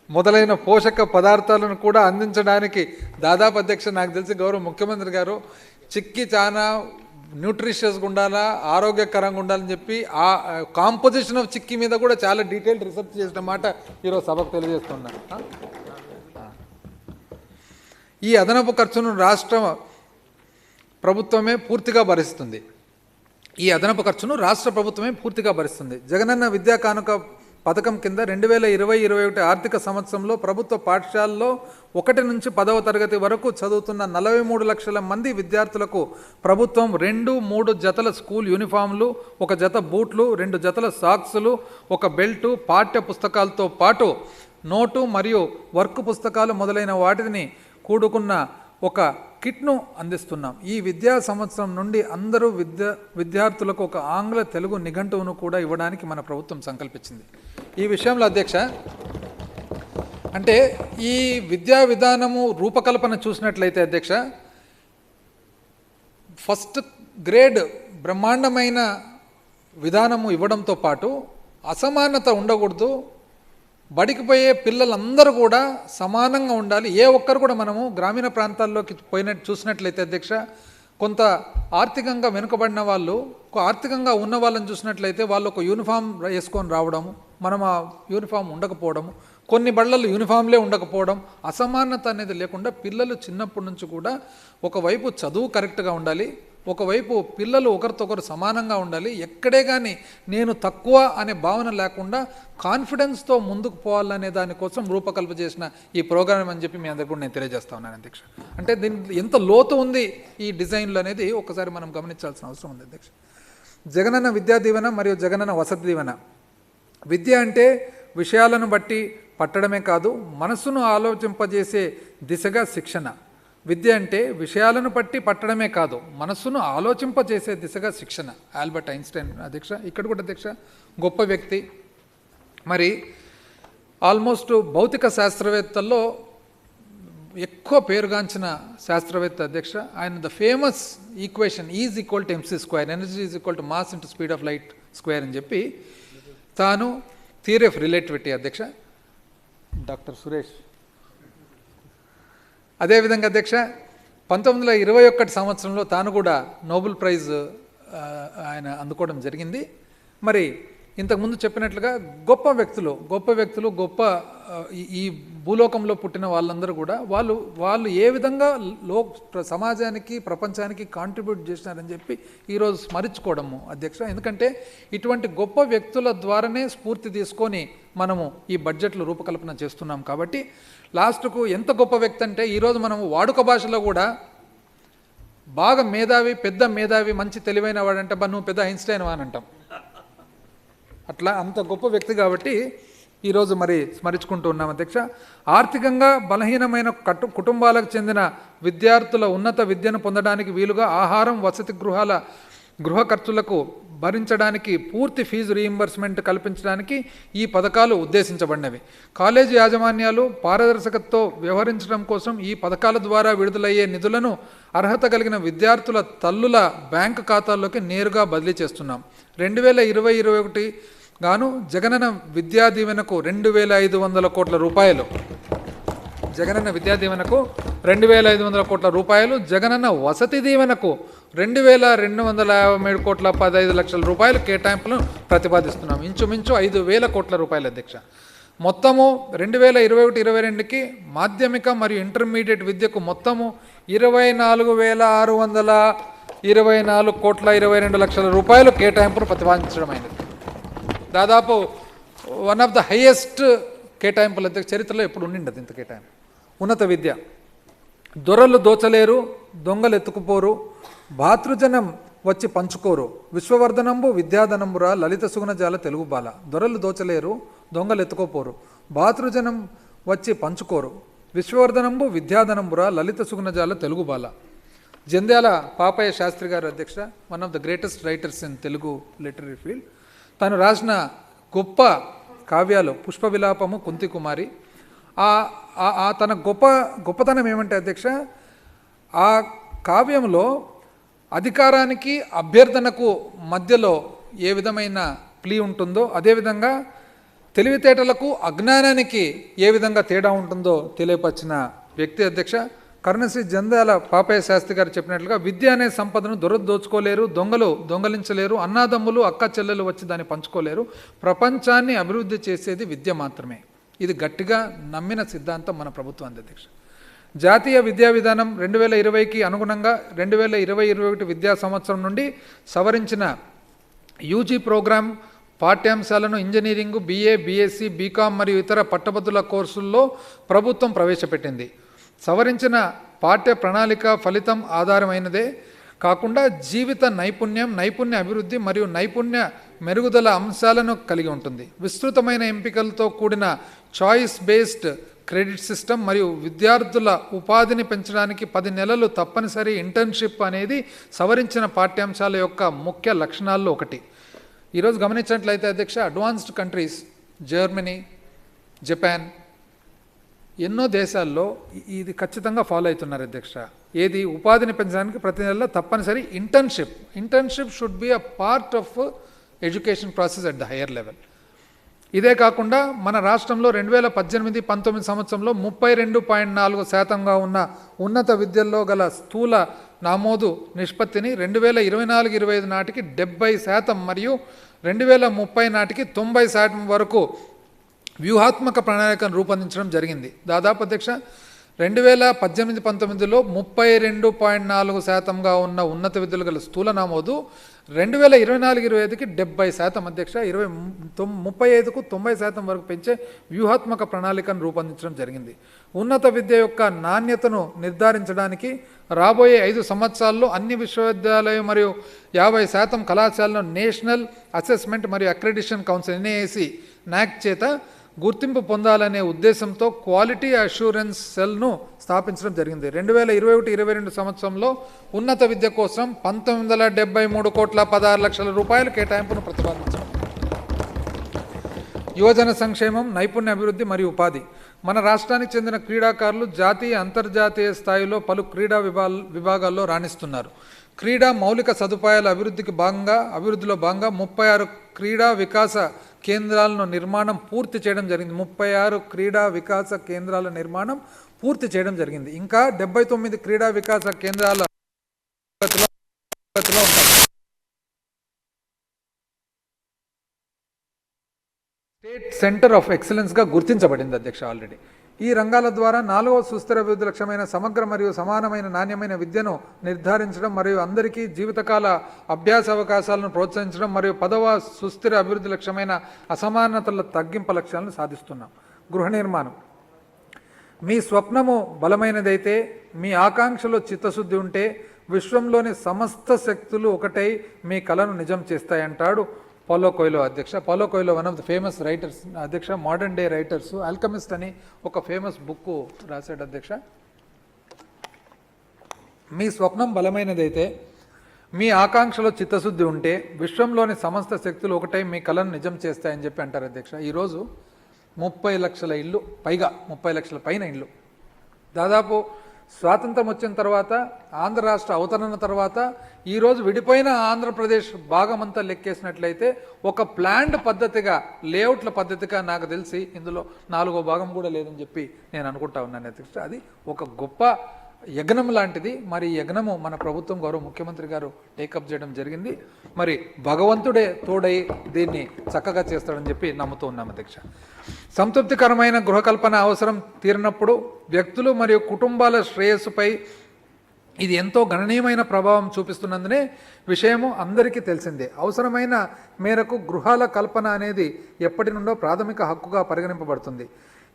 మొదలైన పోషక పదార్థాలను కూడా అందించడానికి దాదాపు అధ్యక్ష నాకు తెలిసి గౌరవ ముఖ్యమంత్రి గారు చిక్కీ చాలా న్యూట్రిషియస్గా ఉండాలా, ఆరోగ్యకరంగా ఉండాలని చెప్పి ఆ కాంపోజిషన్ ఆఫ్ చిక్కీ మీద కూడా చాలా డీటెయిల్డ్ రీసెర్చ్ చేసిన మాట ఈరోజు సభకు తెలియజేస్తున్నారు. ఈ అదనపు ఖర్చును రాష్ట్ర ప్రభుత్వమే పూర్తిగా భరిస్తుంది. జగనన్న విద్యా కానుక పథకం కింద 2020-21 ఆర్థిక సంవత్సరంలో ప్రభుత్వ పాఠశాలలో 1 నుంచి 10వ తరగతి వరకు చదువుతున్న 43 లక్షల మంది విద్యార్థులకు ప్రభుత్వం 2-3 జతల స్కూల్ యూనిఫామ్లు, 1 జత బూట్లు, 2 జతల సాక్సులు, 1 బెల్టు, పాఠ్య పుస్తకాలతో పాటు నోటు మరియు వర్క్ పుస్తకాలు మొదలైన వాటిని కూడుకున్న ఒక కిట్ను అందిస్తున్నాం. ఈ విద్యా సంవత్సరం నుండి అందరూ విద్యార్థులకు ఒక ఆంగ్ల తెలుగు నిఘంటువును కూడా ఇవ్వడానికి మన ప్రభుత్వం సంకల్పించింది. ఈ విషయంలో అధ్యక్ష అంటే ఈ విద్యా విధానము రూపకల్పన చూసినట్లయితే అధ్యక్ష ఫస్ట్ గ్రేడ్ బ్రహ్మాండమైన విధానము ఇవ్వడంతో పాటు అసమానత ఉండకూడదు. బడికి పోయే పిల్లలందరూ కూడా సమానంగా ఉండాలి. ఏ ఒక్కరు కూడా మనము గ్రామీణ ప్రాంతాల్లోకి చూసినట్లయితే అధ్యక్ష కొంత ఆర్థికంగా వెనుకబడిన వాళ్ళు, ఆర్థికంగా ఉన్న వాళ్ళని చూసినట్లయితే వాళ్ళు ఒక యూనిఫామ్ వేసుకొని రావడము, మనం ఆ యూనిఫామ్ ఉండకపోవడము, కొన్ని బళ్ళల్లో యూనిఫామ్లే ఉండకపోవడం, అసమానత అనేది లేకుండా పిల్లలు చిన్నప్పటి నుంచి కూడా ఒకవైపు చదువు కరెక్ట్గా ఉండాలి, ఒకవైపు పిల్లలు ఒకరితొకరు సమానంగా ఉండాలి. ఎక్కడే కానీ నేను తక్కువ అనే భావన లేకుండా కాన్ఫిడెన్స్తో ముందుకు పోవాలనే దానికోసం రూపకల్ప చేసిన ఈ ప్రోగ్రామ్ అని చెప్పి మీ అందరికీ కూడా నేను తెలియజేస్తా ఉన్నాను అధ్యక్ష. అంటే దీని ఎంత లోతు ఉంది ఈ డిజైన్లు అనేది ఒకసారి మనం గమనించాల్సిన అవసరం ఉంది అధ్యక్ష. జగనన్న విద్యా దీవెన మరియు జగనన్న వసతి దీవెన. విద్య అంటే విషయాలను బట్టి పట్టడమే కాదు, మనసును ఆలోచింపజేసే దిశగా శిక్షణ. విద్య అంటే విషయాలను బట్టి పట్టడమే కాదు, మనస్సును ఆలోచింపజేసే దిశగా శిక్షణ. ఆల్బర్ట్ ఐన్స్టైన్ అధ్యక్ష ఇక్కడ కూడా అధ్యక్ష గొప్ప వ్యక్తి. మరి ఆల్మోస్ట్ భౌతిక శాస్త్రవేత్తల్లో ఎక్కువ పేరుగాంచిన శాస్త్రవేత్త అధ్యక్ష. ఆయన the famous equation E=mc², energy mass into speed of light square అని చెప్పి తాను థియరీ ఆఫ్ రిలేటివిటీ అధ్యక్ష డాక్టర్ సురేష్. అదేవిధంగా అధ్యక్ష 1921 సంవత్సరంలో తాను కూడా నోబెల్ ప్రైజ్ ఆయన అందుకోవడం జరిగింది. మరి ఇంతకుముందు చెప్పినట్లుగా గొప్ప వ్యక్తులు ఈ భూలోకంలో పుట్టిన వాళ్ళందరూ కూడా వాళ్ళు ఏ విధంగా సమాజానికి ప్రపంచానికి కాంట్రిబ్యూట్ చేసినారని చెప్పి ఈరోజు స్మరించుకోవడము అధ్యక్ష. ఎందుకంటే ఇటువంటి గొప్ప వ్యక్తుల ద్వారానే స్ఫూర్తి తీసుకొని మనము ఈ బడ్జెట్లు రూపకల్పన చేస్తున్నాం. కాబట్టి లాస్ట్కు ఎంత గొప్ప వ్యక్తి అంటే ఈరోజు మనము వాడుక భాషలో కూడా బాగా మేధావి, పెద్ద మేధావి, మంచి తెలివైన వాడంటే నువ్వు పెద్ద ఐన్స్టైన్ అని అంటాం. అట్లా అంత గొప్ప వ్యక్తి కాబట్టి ఈరోజు మరి స్మరించుకుంటూ ఉన్నాం అధ్యక్ష. ఆర్థికంగా బలహీనమైన కుటుంబాలకు చెందిన విద్యార్థుల ఉన్నత విద్యను పొందడానికి వీలుగా ఆహారం, వసతి గృహ ఖర్చులకు భరించడానికి పూర్తి ఫీజు రీయింబర్స్మెంట్ కల్పించడానికి ఈ పథకాలు ఉద్దేశించబడినవి. కాలేజీ యాజమాన్యాలు పారదర్శకతతో వ్యవహరించడం కోసం ఈ పథకాల ద్వారా విడుదలయ్యే నిధులను అర్హత కలిగిన విద్యార్థుల తల్లుల బ్యాంకు ఖాతాల్లోకి నేరుగా బదిలీ చేస్తున్నాం. 2020-21 గాను జగనన్న విద్యా దీవెనకు 2,500 కోట్ల రూపాయలు, జగనన్న విద్యా దీవెనకు 2,500 కోట్ల రూపాయలు, జగనన్న వసతి దీవెనకు 2,257 కోట్ల 15 లక్షల రూపాయలు కేటాయింపులను ప్రతిపాదిస్తున్నాం. ఇంచుమించు 5,000 కోట్ల రూపాయలు అధ్యక్ష. మొత్తము 2021-22కి మాధ్యమిక మరియు ఇంటర్మీడియట్ విద్యకు మొత్తము 24,624 కోట్ల 22 లక్షల రూపాయలు కేటాయింపును ప్రతిపాదించడమైనది. దాదాపు వన్ ఆఫ్ ద హైయెస్ట్ కేటాయింపుల చరిత్రలో ఎప్పుడు ఉండిండదు ఇంత కేటాయింపు. ఉన్నత విద్య. దొరలు దోచలేరు, దొంగలు ఎత్తుకుపోరు, భాతృజనం వచ్చి పంచుకోరు, విశ్వవర్ధనంబు విద్యాధనంబురా లలిత సుగుణజాల తెలుగు బాల, దొరలు దోచలేరు దొంగలు ఎత్తుకోపోరు, భాతృజనం వచ్చి పంచుకోరు, విశ్వవర్ధనంబు విద్యాధనంబురా లలిత సుగుణజాల తెలుగు బాల. జంధ్యాల పాపయ్య శాస్త్రి గారు అధ్యక్ష, one of the greatest writers in Telugu literary field. తను రాసిన గొప్ప కావ్యాలు పుష్ప విలాపము, కుంతి కుమారి. తన గొప్పతనం ఏమంటే అధ్యక్ష, ఆ కావ్యంలో అధికారానికి అభ్యర్థనకు మధ్యలో ఏ విధమైన ప్లీ ఉంటుందో, అదేవిధంగా తెలివితేటలకు అజ్ఞానానికి ఏ విధంగా తేడా ఉంటుందో తెలియపరిచిన వ్యక్తి అధ్యక్ష. కరుణశ్రీ జంధ్యాల పాపయ్య శాస్త్రి గారు చెప్పినట్లుగా విద్య అనే సంపదను దోచుకోలేరు, దొంగలు దొంగలించలేరు, అన్నాదమ్ములు అక్క చెల్లెలు వచ్చి దాన్ని పంచుకోలేరు, ప్రపంచాన్ని అభివృద్ధి చేసేది విద్య మాత్రమే. ఇది గట్టిగా నమ్మిన సిద్ధాంతం మన ప్రభుత్వం అధ్యక్ష. జాతీయ విద్యా విధానం 2020కి అనుగుణంగా 2020-21 విద్యా సంవత్సరం నుండి సవరించిన యూజీ ప్రోగ్రాం పాఠ్యాంశాలను ఇంజనీరింగ్, BA, BSc, బీకామ్ మరియు ఇతర పట్టభద్రుల కోర్సుల్లో ప్రభుత్వం ప్రవేశపెట్టింది. సవరించిన పాఠ్య ప్రణాళిక ఫలితం ఆధారమైనదే కాకుండా జీవిత నైపుణ్య అభివృద్ధి మరియు నైపుణ్య మెరుగుదల అంశాలను కలిగి ఉంటుంది. విస్తృతమైన ఎంపికలతో కూడిన చాయిస్ బేస్డ్ క్రెడిట్ సిస్టమ్ మరియు విద్యార్థుల ఉపాధిని పెంచడానికి 10 నెలలు తప్పనిసరి ఇంటర్న్షిప్ అనేది సవరించిన పాఠ్యాంశాల యొక్క ముఖ్య లక్షణాల్లో ఒకటి. ఈరోజు గమనించినట్లయితే అధ్యక్ష, అడ్వాన్స్డ్ కంట్రీస్ జర్మనీ, జపాన్, ఎన్నో దేశాల్లో ఇది ఖచ్చితంగా ఫాలో అవుతున్నారు అధ్యక్ష. ఏది ఉపాధిని పెంచడానికి ప్రతి నెలలో తప్పనిసరి internship should be a part of education process at the higher level. ఇదే కాకుండా మన రాష్ట్రంలో 2018-19 సంవత్సరంలో 32.4% ఉన్న ఉన్నత విద్యల్లో గల స్థూల నమోదు నిష్పత్తిని 2024-25 నాటికి 70% మరియు 2030 నాటికి 90% వరకు వ్యూహాత్మక ప్రణాళికను రూపొందించడం జరిగింది. దాదాపు అధ్యక్ష 2018-19లో 32.4%గా ఉన్న ఉన్నత విద్యలు గల స్థూల నమోదు 2024-25కి 70% అధ్యక్ష, 2035కు 90% వరకు పెంచే వ్యూహాత్మక ప్రణాళికను రూపొందించడం జరిగింది. ఉన్నత విద్య యొక్క నాణ్యతను నిర్ధారించడానికి రాబోయే 5 సంవత్సరాల్లో అన్ని విశ్వవిద్యాలయం మరియు 50% కళాశాలను నేషనల్ అసెస్మెంట్ మరియు అక్రెడిషన్ కౌన్సిల్ NAC చేత గుర్తింపు పొందాలనే ఉద్దేశంతో క్వాలిటీ అష్యూరెన్స్ సెల్ను స్థాపించడం జరిగింది. 2021-22 సంవత్సరంలో ఉన్నత విద్య కోసం 1973.16 కోట్ల కేటాయింపును ప్రతిపాదించారు. యువజన సంక్షేమం, నైపుణ్య అభివృద్ధి మరియు ఉపాధి. మన రాష్ట్రానికి చెందిన క్రీడాకారులు జాతీయ అంతర్జాతీయ స్థాయిలో పలు క్రీడా విభాగాల్లో రాణిస్తున్నారు. క్రీడా మౌలిక సదుపాయాల అభివృద్ధిలో భాగంగా 36 క్రీడా వికాస కేంద్రాలను నిర్మాణం పూర్తి చేయడం జరిగింది. 36 క్రీడా వికాస కేంద్రాల నిర్మాణం పూర్తి చేయడం జరిగింది. ఇంకా 79 క్రీడా వికాస కేంద్రాల స్టేట్ సెంటర్ ఆఫ్ ఎక్సలెన్స్గా గుర్తించబడింది అధ్యక్ష. ఆల్రెడీ ఈ రంగాల ద్వారా 4వ సుస్థిర అభివృద్ధి లక్ష్యమైన సమగ్ర మరియు సమానమైన నాణ్యమైన విద్యను నిర్ధారించడం మరియు అందరికీ జీవితకాల అభ్యాస అవకాశాలను ప్రోత్సహించడం మరియు 10వ సుస్థిర అభివృద్ధి లక్ష్యమైన అసమానతల తగ్గింపు లక్ష్యాలను సాధిస్తున్నాం. గృహ నిర్మాణం. మీ స్వప్నము బలమైనదైతే, మీ ఆకాంక్షలో చిత్తశుద్ధి ఉంటే విశ్వంలోని సమస్త శక్తులు ఒకటై మీ కలను నిజం చేస్తాయంటాడు పాలో కోయిలో అధ్యక్ష. Paulo Coelho one of the famous writers అధ్యక్ష, మోడర్న్ డే రైటర్స్. ఆల్కమిస్ట్ అని ఒక ఫేమస్ బుక్ రాశాడు అధ్యక్ష. మీ స్వప్నం బలమైనదైతే, మీ ఆకాంక్షలో చిత్తశుద్ధి ఉంటే విశ్వంలోని సమస్త శక్తులు ఒకటై మీ కలను నిజం చేస్తాయని చెప్పి అంటారు అధ్యక్ష. ఈరోజు 30 లక్షల ఇళ్ళు పైగా, 30 లక్షల పైన ఇళ్ళు దాదాపు స్వాతంత్రం వచ్చిన తర్వాత, ఆంధ్ర రాష్ట్ర అవతరణ తర్వాత, ఈరోజు విడిపోయిన ఆంధ్రప్రదేశ్ భాగమంతా లెక్కేసినట్లయితే ఒక ప్లాన్డ్ పద్ధతిగా, లేఅవుట్ల పద్ధతిగా నాకు తెలిసి ఇందులో 4వ భాగం కూడా లేదని చెప్పి నేను అనుకుంటా ఉన్నాను అధ్యక్ష. అది ఒక గొప్ప యజ్ఞం లాంటిది. మరి ఈ యజ్ఞము మన ప్రభుత్వం గౌరవ ముఖ్యమంత్రి గారు టేకప్ చేయడం జరిగింది. మరి భగవంతుడే తోడై దీన్ని చక్కగా చేస్తాడని చెప్పి నమ్ముతూ ఉన్నాం అధ్యక్ష. సంతృప్తికరమైన గృహకల్పన అవసరం తీరినప్పుడు వ్యక్తులు మరియు కుటుంబాల శ్రేయస్సుపై ఇది ఎంతో గణనీయమైన ప్రభావం చూపిస్తున్నందునే విషయము అందరికీ తెలిసిందే. అవసరమైన మేరకు గృహాల కల్పన అనేది ఎప్పటి నుండో ప్రాథమిక హక్కుగా పరిగణింపబడుతుంది.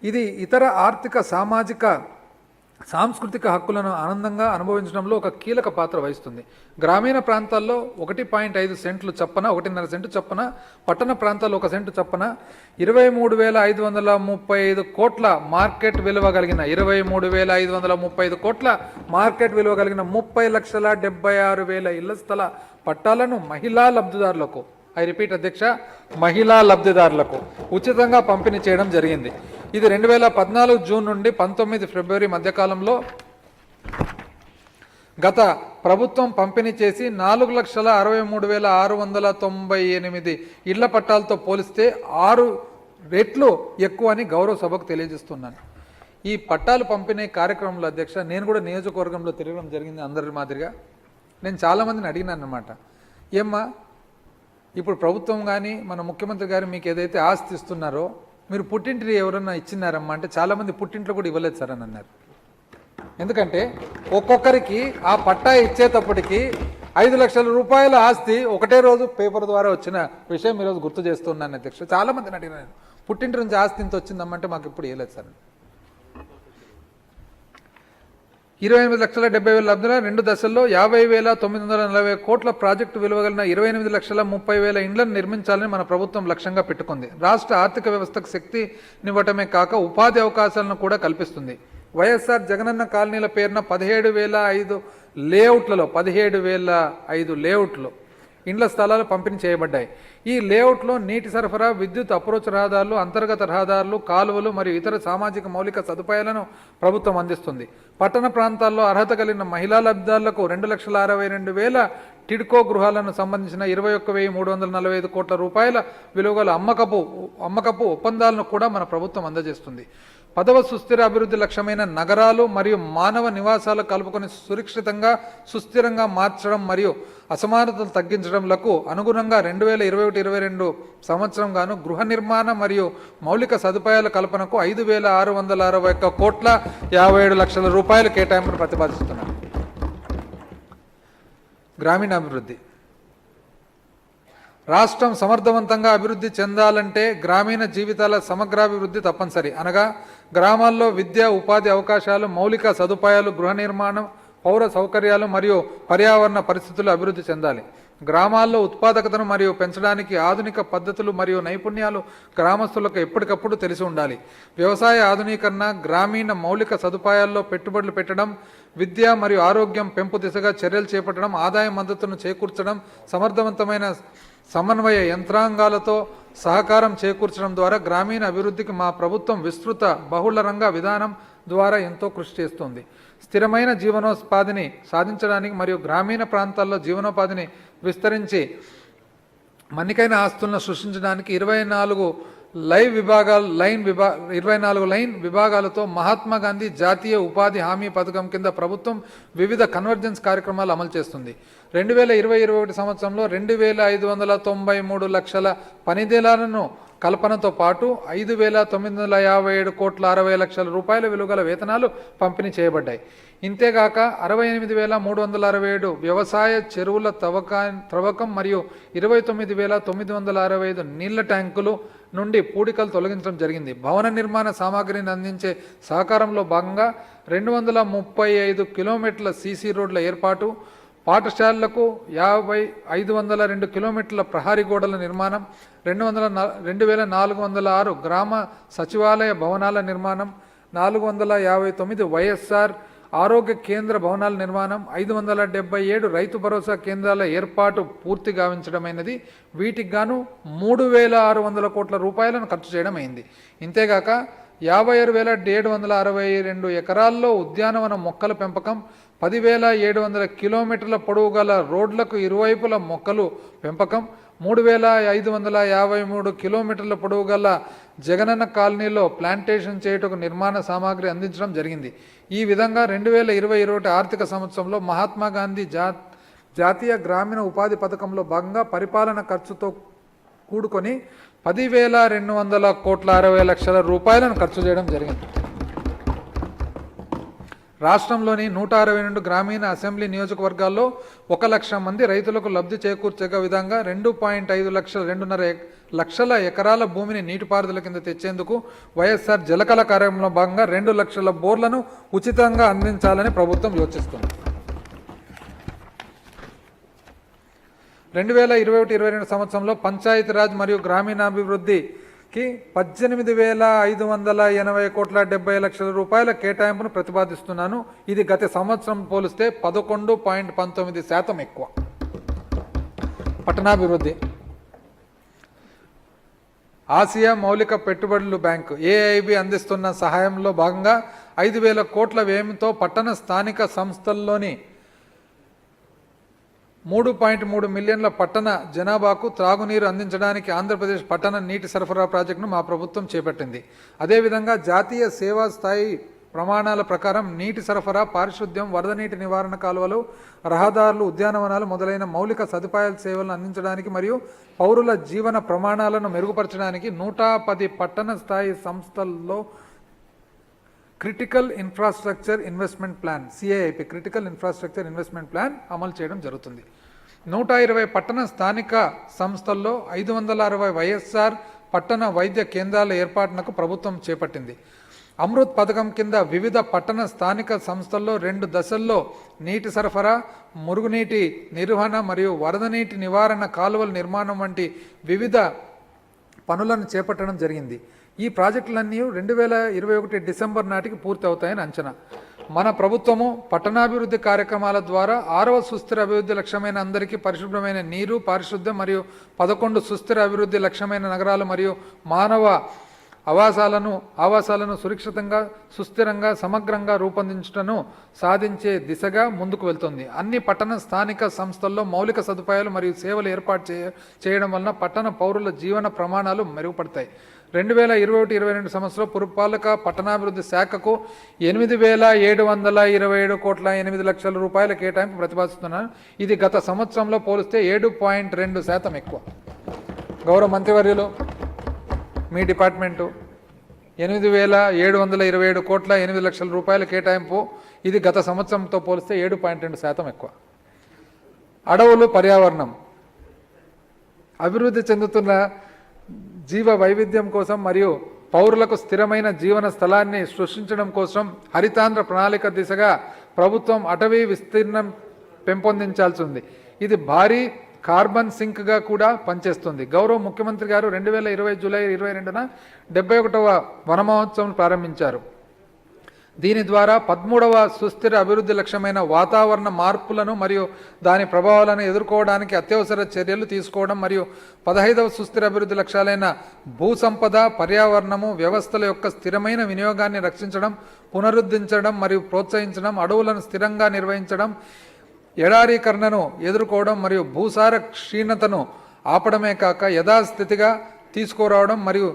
ఇది ఇతర ఆర్థిక, సామాజిక సాంస్కృతిక హక్కులను ఆనందంగా అనుభవించడంలో ఒక కీలక పాత్ర వహిస్తుంది. గ్రామీణ ప్రాంతాల్లో 1.5 సెంట్లు చొప్పున 1.5 సెంటు చొప్పున, పట్టణ ప్రాంతాల్లో 1 సెంటు చొప్పున 23,535 కోట్ల మార్కెట్ విలువ కలిగిన 23,535 కోట్ల మార్కెట్ విలువ కలిగిన 30,76,000 ఇళ్ల స్థల పట్టాలను మహిళా లబ్ధిదారులకు, ఐ రిపీట్ అధ్యక్ష, మహిళా లబ్ధిదారులకు ఉచితంగా పంపిణీ చేయడం జరిగింది. ఇది 2014 జూన్ నుండి 19 ఫిబ్రవరి మధ్యకాలంలో గత ప్రభుత్వం పంపిణీ చేసి 4,63,698 ఇళ్ల పట్టాలతో పోలిస్తే 6 రెట్లు ఎక్కువ అని గౌరవ సభకు తెలియజేస్తున్నాను. ఈ పట్టాలు పంపిణీ కార్యక్రమంలో అధ్యక్ష నేను కూడా నియోజకవర్గంలో తిరగడం జరిగింది. అందరి మాదిరిగా నేను చాలామందిని అడిగినాను అన్నమాట, ఏమ్మా ఇప్పుడు ప్రభుత్వం కానీ మన ముఖ్యమంత్రి గారు మీకు ఏదైతే ఆస్తి ఇస్తున్నారో మీరు పుట్టింటి ఎవరన్నా ఇచ్చినారమ్మా అంటే చాలామంది పుట్టింట్లో కూడా ఇవ్వలేదు సార్ అని అన్నారు. ఎందుకంటే ఒక్కొక్కరికి ఆ పట్టా ఇచ్చేటప్పటికి 5 లక్షల రూపాయల ఆస్తి ఒకటే రోజు పేపర్ ద్వారా వచ్చిన విషయం ఈరోజు గుర్తు చేస్తున్నాను అధ్యక్ష. చాలామందిని అడిగినాను, పుట్టింటి నుంచి ఆస్తి ఇంత వచ్చిందమ్మంటే మాకు ఇప్పుడు ఇవ్వలేదు సార్. 28,70,000 లబ్ధిలో 2 దశల్లో 50,940 కోట్ల ప్రాజెక్టు విలువ కలిగిన 28,30,000 ఇండ్లను నిర్మించాలని మన ప్రభుత్వం లక్ష్యంగా పెట్టుకుంది. రాష్ట్ర ఆర్థిక వ్యవస్థకు శక్తినివ్వటమే కాక ఉపాధి అవకాశాలను కూడా కల్పిస్తుంది. వైఎస్ఆర్ జగనన్న కాలనీల పేరున 17,005 లేఅవుట్లలో 17,005 లేఅవుట్లు ఇండ్ల స్థలాలు పంపిణీ చేయబడ్డాయి. ఈ లేఅవుట్లో నీటి సరఫరా, విద్యుత్, అప్రోచ్ రహదారులు, అంతర్గత రహదారులు, కాలువలు మరియు ఇతర సామాజిక మౌలిక సదుపాయాలను ప్రభుత్వం అందిస్తుంది. పట్టణ ప్రాంతాల్లో అర్హత కలిగిన మహిళా లబ్ధిదారులకు 2,62,000 టిడ్కో గృహాలను సంబంధించిన 21,345 కోట్ల రూపాయల విలువగల అమ్మకపు ఒప్పందాలను కూడా మన ప్రభుత్వం అందజేస్తుంది. 10వ సుస్థిర అభివృద్ధి లక్ష్యమైన నగరాలు మరియు మానవ నివాసాలు కలుపుకొని సురక్షితంగా, సుస్థిరంగా మార్చడం మరియు అసమానతలు తగ్గించడంలకు అనుగుణంగా 2021-22 సంవత్సరం గాను గృహ నిర్మాణ మరియు మౌలిక సదుపాయాల కల్పనకు 5,661 కోట్ల 57 లక్షల రూపాయలు కేటాయింపును ప్రతిపాదిస్తున్నారు. గ్రామీణాభివృద్ధి. రాష్ట్రం సమర్థవంతంగా అభివృద్ధి చెందాలంటే గ్రామీణ జీవితాల సమగ్రాభివృద్ధి తప్పనిసరి. అనగా గ్రామాల్లో విద్య, ఉపాధి అవకాశాలు, మౌలిక సదుపాయాలు, గృహ నిర్మాణం, పౌర సౌకర్యాలు మరియు పర్యావరణ పరిస్థితులు అభివృద్ధి చెందాలి. గ్రామాల్లో ఉత్పాదకతను మరియు పెంచడానికి ఆధునిక పద్ధతులు మరియు నైపుణ్యాలు గ్రామస్తులకు ఎప్పటికప్పుడు తెలిసి ఉండాలి. వ్యవసాయ ఆధునీకరణ, గ్రామీణ మౌలిక సదుపాయాల్లో పెట్టుబడులు పెట్టడం, విద్య మరియు ఆరోగ్యం పెంపు దిశగా చర్యలు చేపట్టడం, ఆదాయ మద్దతును చేకూర్చడం, సమర్థవంతమైన సమన్వయ యంత్రాంగాలతో సహకారం చేకూర్చడం ద్వారా గ్రామీణ అభివృద్ధికి మా ప్రభుత్వం విస్తృత బహుళ రంగ విధానం ద్వారా ఎంతో కృషి చేస్తుంది. స్థిరమైన జీవనోపాధిని సాధించడానికి మరియు గ్రామీణ ప్రాంతాల్లో జీవనోపాధిని విస్తరించి మన్నికైన ఆస్తులను సృష్టించడానికి 24 లైన్ విభాగాలతో మహాత్మా గాంధీ జాతీయ ఉపాధి హామీ పథకం కింద ప్రభుత్వం వివిధ కన్వర్జెన్స్ కార్యక్రమాలు అమలు చేస్తుంది. 2020-21 సంవత్సరంలో 2,593 లక్షల పనిదినాలను కల్పనతో పాటు 5,957 కోట్ల 60 లక్షల రూపాయల విలువగల వేతనాలు పంపిణీ చేయబడ్డాయి. ఇంతేగాక 68,367 వ్యవసాయ చెరువుల త్రవ్వకం మరియు 29,965 నీళ్ల ట్యాంకులు నుండి పూడికలు తొలగించడం జరిగింది. భవన నిర్మాణ సామాగ్రిని అందించే సహకారంలో భాగంగా 235 కిలోమీటర్ల సీసీ రోడ్ల ఏర్పాటు, పాఠశాలలకు 502 కిలోమీటర్ల ప్రహారీ గోడల నిర్మాణం, 2,406 గ్రామ సచివాలయ భవనాల నిర్మాణం, 459 వైఎస్ఆర్ ఆరోగ్య కేంద్ర భవనాల నిర్మాణం, 577 రైతు భరోసా కేంద్రాల ఏర్పాటు పూర్తి గావించడమైనది. వీటికి గాను 3,600 కోట్ల రూపాయలను ఖర్చు చేయడం అయింది. ఇంతేగాక 56,762 ఎకరాల్లో ఉద్యానవన మొక్కల పెంపకం, 10,700 కిలోమీటర్ల పొడవు గల రోడ్లకు ఇరువైపుల మొక్కలు పెంపకం, 3,553 కిలోమీటర్ల పొడవు గల జగనన్న కాలనీలో ప్లాంటేషన్ చేయుటకు నిర్మాణ సామాగ్రి అందించడం జరిగింది. ఈ విధంగా 2020-21 ఆర్థిక సంవత్సరంలో మహాత్మా గాంధీ జాతీయ గ్రామీణ ఉపాధి పథకంలో భాగంగా పరిపాలన ఖర్చుతో కూడుకొని 10,200 కోట్ల 60 లక్షల రూపాయలను ఖర్చు చేయడం జరిగింది. రాష్ట్రంలోని 162 గ్రామీణ అసెంబ్లీ నియోజకవర్గాల్లో 1 లక్ష మంది రైతులకు లబ్ధి చేకూర్చే విధంగా 2.5 లక్షల 2.5 లక్షల ఎకరాల భూమిని నీటిపారుదల కింద తెచ్చేందుకు వైఎస్ఆర్ జలకళ కార్యక్రమంలో భాగంగా 2 లక్షల బోర్లను ఉచితంగా అందించాలని ప్రభుత్వం యోచిస్తుంది. 2021-22 సంవత్సరంలో పంచాయతీరాజ్ మరియు గ్రామీణాభివృద్ధికి 18,580 కోట్ల 70 లక్షల రూపాయల కేటాయింపును ప్రతిపాదిస్తున్నాను. ఇది గత సంవత్సరం పోలిస్తే 11.19% ఎక్కువ. పట్టణాభివృద్ధి. ఆసియా మౌలిక పెట్టుబడులు బ్యాంకు ఏఐబి అందిస్తున్న సహాయంలో భాగంగా 5,000 కోట్ల వ్యయంతో పట్టణ స్థానిక సంస్థల్లోని 3.3 మిలియన్ల పట్టణ జనాభాకు త్రాగునీరు అందించడానికి ఆంధ్రప్రదేశ్ పట్టణ నీటి సరఫరా ప్రాజెక్టును మా ప్రభుత్వం చేపట్టింది. అదేవిధంగా జాతీయ సేవా స్థాయి ప్రమాణాల ప్రకారం నీటి సరఫరా, పారిశుద్ధ్యం, వరద నీటి నివారణ కాలువలు, రహదారులు, ఉద్యానవనాలు మొదలైన మౌలిక సదుపాయాల సేవలను అందించడానికి మరియు పౌరుల జీవన ప్రమాణాలను మెరుగుపరచడానికి 110 పట్టణ స్థాయి సంస్థల్లో critical infrastructure investment plan CIIP critical infrastructure investment plan అమలు చేయడం జరుగుతుంది. 120 పట్టణ స్థానిక సంస్థల్లో 560 వైఎస్ఆర్ పట్టణ వైద్య కేంద్రాల ఏర్పాటునకు ప్రభుత్వం చేపట్టింది. అమృత్ పథకం కింద వివిధ పట్టణ స్థానిక సంస్థల్లో 2 దశల్లో నీటి సరఫరా, మురుగునీటి నిర్వహణ మరియు వరద నీటి నివారణ కాలువల నిర్మాణం వంటి వివిధ పనులను చేపట్టడం జరిగింది. ఈ ప్రాజెక్టులన్నీ 2021 డిసెంబర్ నాటికి పూర్తి అవుతాయని అంచనా. మన ప్రభుత్వము పట్టణాభివృద్ధి కార్యక్రమాల ద్వారా 6వ సుస్థిర అభివృద్ధి లక్ష్యమైన అందరికీ పరిశుభ్రమైన నీరు, పారిశుద్ధ్యం మరియు 11 సుస్థిర అభివృద్ధి లక్ష్యమైన నగరాలు మరియు మానవ ఆవాసాలను సురక్షితంగా, సుస్థిరంగా, సమగ్రంగా రూపొందించటను సాధించే దిశగా ముందుకు వెళ్తుంది. అన్ని పట్టణ స్థానిక సంస్థల్లో మౌలిక సదుపాయాలు మరియు సేవలు ఏర్పాటు చేయడం వలన పట్టణ పౌరుల జీవన ప్రమాణాలు మెరుగుపడతాయి. 2021-22 సంవత్సరంలో పురపాలక పట్టణాభివృద్ధి శాఖకు 8,727 కోట్ల 8 లక్షల రూపాయల కేటాయింపు ప్రతిపాదిస్తున్నాను. ఇది గత సంవత్సరంలో పోలిస్తే 7.2% ఎక్కువ. గౌరవ మంత్రివర్యులు, మీ డిపార్ట్మెంటు 8,727 కోట్ల 8 లక్షల రూపాయల కేటాయింపు, ఇది గత సంవత్సరంతో పోలిస్తే 7.2% ఎక్కువ. అడవులు, పర్యావరణం. అభివృద్ధి చెందుతున్న జీవ వైవిధ్యం కోసం మరియు పౌరులకు స్థిరమైన జీవన స్థలాన్ని సృష్టించడం కోసం హరితాంధ్ర ప్రణాళిక దిశగా ప్రభుత్వం అటవీ విస్తీర్ణం పెంపొందించాల్సి ఉంది. ఇది భారీ కార్బన్ సింక్గా కూడా పనిచేస్తుంది. గౌరవ ముఖ్యమంత్రి గారు 2020 జూలై 22న 71వ వన మహోత్సవం ప్రారంభించారు. దీని ద్వారా 13వ సుస్థిర అభివృద్ధి లక్ష్యమైన వాతావరణ మార్పులను మరియు దాని ప్రభావాలను ఎదుర్కోవడానికి అత్యవసర చర్యలు తీసుకోవడం మరియు 15వ సుస్థిర అభివృద్ధి లక్ష్యాలైన భూసంపద, పర్యావరణము, వ్యవస్థల యొక్క స్థిరమైన వినియోగాన్ని రక్షించడం, పునరుద్ధరించడం మరియు ప్రోత్సహించడం, అడవులను స్థిరంగా నిర్వహించడం, ఎడారీకరణను ఎదుర్కోవడం మరియు భూసార క్షీణతను ఆపడమే కాక యథాస్థితిగా తీసుకురావడం మరియు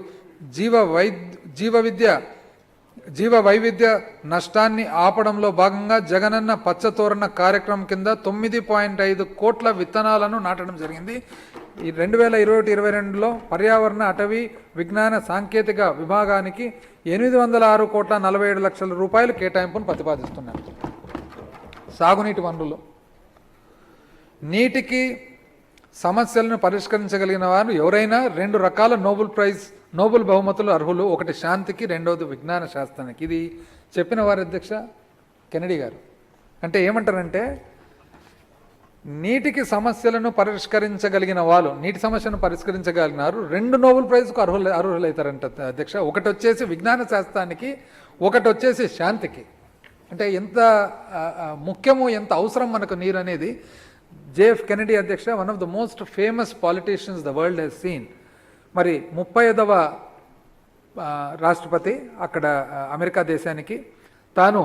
జీవ వైవిధ్య నష్టాన్ని ఆపడంలో భాగంగా జగనన్న పచ్చతోరణ కార్యక్రమం కింద 9.5 కోట్ల విత్తనాలను నాటడం జరిగింది. ఈ 2021-22లో పర్యావరణ, అటవీ, విజ్ఞాన, సాంకేతిక విభాగానికి 806 కోట్ల 47 లక్షల రూపాయల కేటాయింపును ప్రతిపాదిస్తున్నారు. సాగునీటి వనరులు. నీటికి సమస్యలను పరిష్కరించగలిగిన వారు ఎవరైనా 2 రకాల నోబెల్ బహుమతులు అర్హులు. ఒకటి శాంతికి, రెండవది విజ్ఞాన శాస్త్రానికి. ఇది చెప్పిన వారి అధ్యక్ష కెనడీ గారు. అంటే ఏమంటారంటే నీటికి సమస్యలను పరిష్కరించగలిగిన వాళ్ళు, నీటి సమస్యను పరిష్కరించగలిగినారు 2 నోబెల్ ప్రైజ్కు అర్హులవుతారంట అధ్యక్ష. ఒకటి వచ్చేసి విజ్ఞాన శాస్త్రానికి, ఒకటి వచ్చేసి శాంతికి. అంటే ఎంత ముఖ్యమో, ఎంత అవసరం మనకు నీరు అనేది. జేఎఫ్ కెనడీ అధ్యక్ష, one of the most famous politicians the world he's seen. మరి 35వ రాష్ట్రపతి అక్కడ అమెరికా దేశానికి. తాను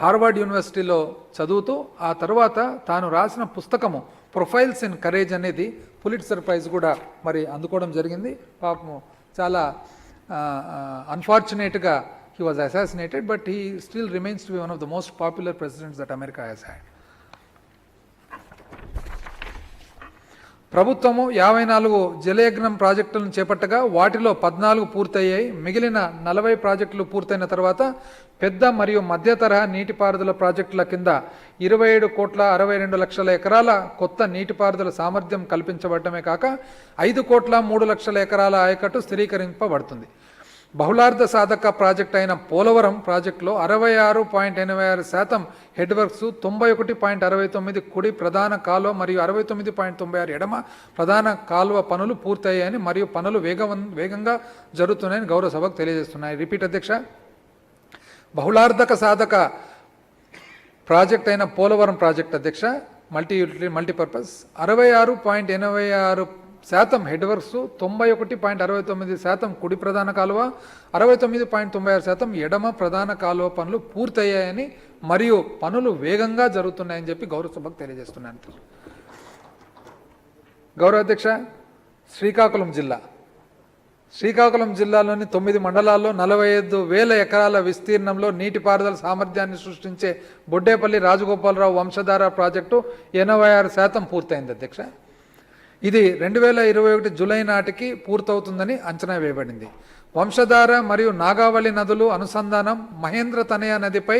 హార్వర్డ్ యూనివర్సిటీలో చదువుతూ ఆ తర్వాత తాను రాసిన పుస్తకము ప్రొఫైల్స్ ఇన్ కరేజ్ అనేది పులిట్జర్ ప్రైజ్ కూడా మరి అందుకోవడం జరిగింది. పాపము చాలా అన్ఫార్చునేట్గా he was assassinated, but he still remains to be one of the most popular presidents that America has had. ప్రభుత్వము 54 జలయజ్ఞం ప్రాజెక్టులను చేపట్టగా వాటిలో 14 పూర్తయ్యాయి. మిగిలిన 40 ప్రాజెక్టులు పూర్తయిన తర్వాత పెద్ద మరియు మధ్య తరహా నీటిపారుదల ప్రాజెక్టుల కింద 27,62,00,000 ఎకరాల కొత్త నీటిపారుదల సామర్థ్యం కల్పించబడటమే కాక 5,03,00,000 ఎకరాల ఆయకట్టు స్థిరీకరింపబడుతుంది. బహుళార్థ సాధక ప్రాజెక్ట్ అయిన పోలవరం ప్రాజెక్టులో 66.86% హెడ్ వర్క్స్, 91.69 కుడి ప్రధాన కాలువ మరియు 69.96 ఎడమ ప్రధాన కాలువ పనులు పూర్తయ్యాయని మరియు పనులు వేగంగా జరుగుతున్నాయని గౌరవ సభకు తెలియజేస్తున్నాయి. రిపీట్ అధ్యక్ష. బహుళార్థక సాధక ప్రాజెక్ట్ అయిన పోలవరం ప్రాజెక్ట్ అధ్యక్ష మల్టీపర్పస్ 66.86% హెడ్ వర్క్స్, 91.69% కుడి ప్రధాన కాలువ, 69.96% ఎడమ ప్రధాన కాలువ పనులు పూర్తయ్యాయని మరియు పనులు వేగంగా జరుగుతున్నాయని చెప్పి గౌరవ సభకు తెలియజేస్తున్నాను. గౌరవ అధ్యక్ష, శ్రీకాకుళం జిల్లాలోని 9 మండలాల్లో 45,000 ఎకరాల విస్తీర్ణంలో నీటిపారుదల సామర్థ్యాన్ని సృష్టించే బొడ్డేపల్లి రాజగోపాలరావు వంశధార ప్రాజెక్టు 86% పూర్తయింది అధ్యక్ష. ఇది 2021 జూలై నాటికి పూర్తవుతుందని అంచనా వేయబడింది. వంశధార మరియు నాగావళి నదులు అనుసంధానం, మహేంద్ర తనయ నదిపై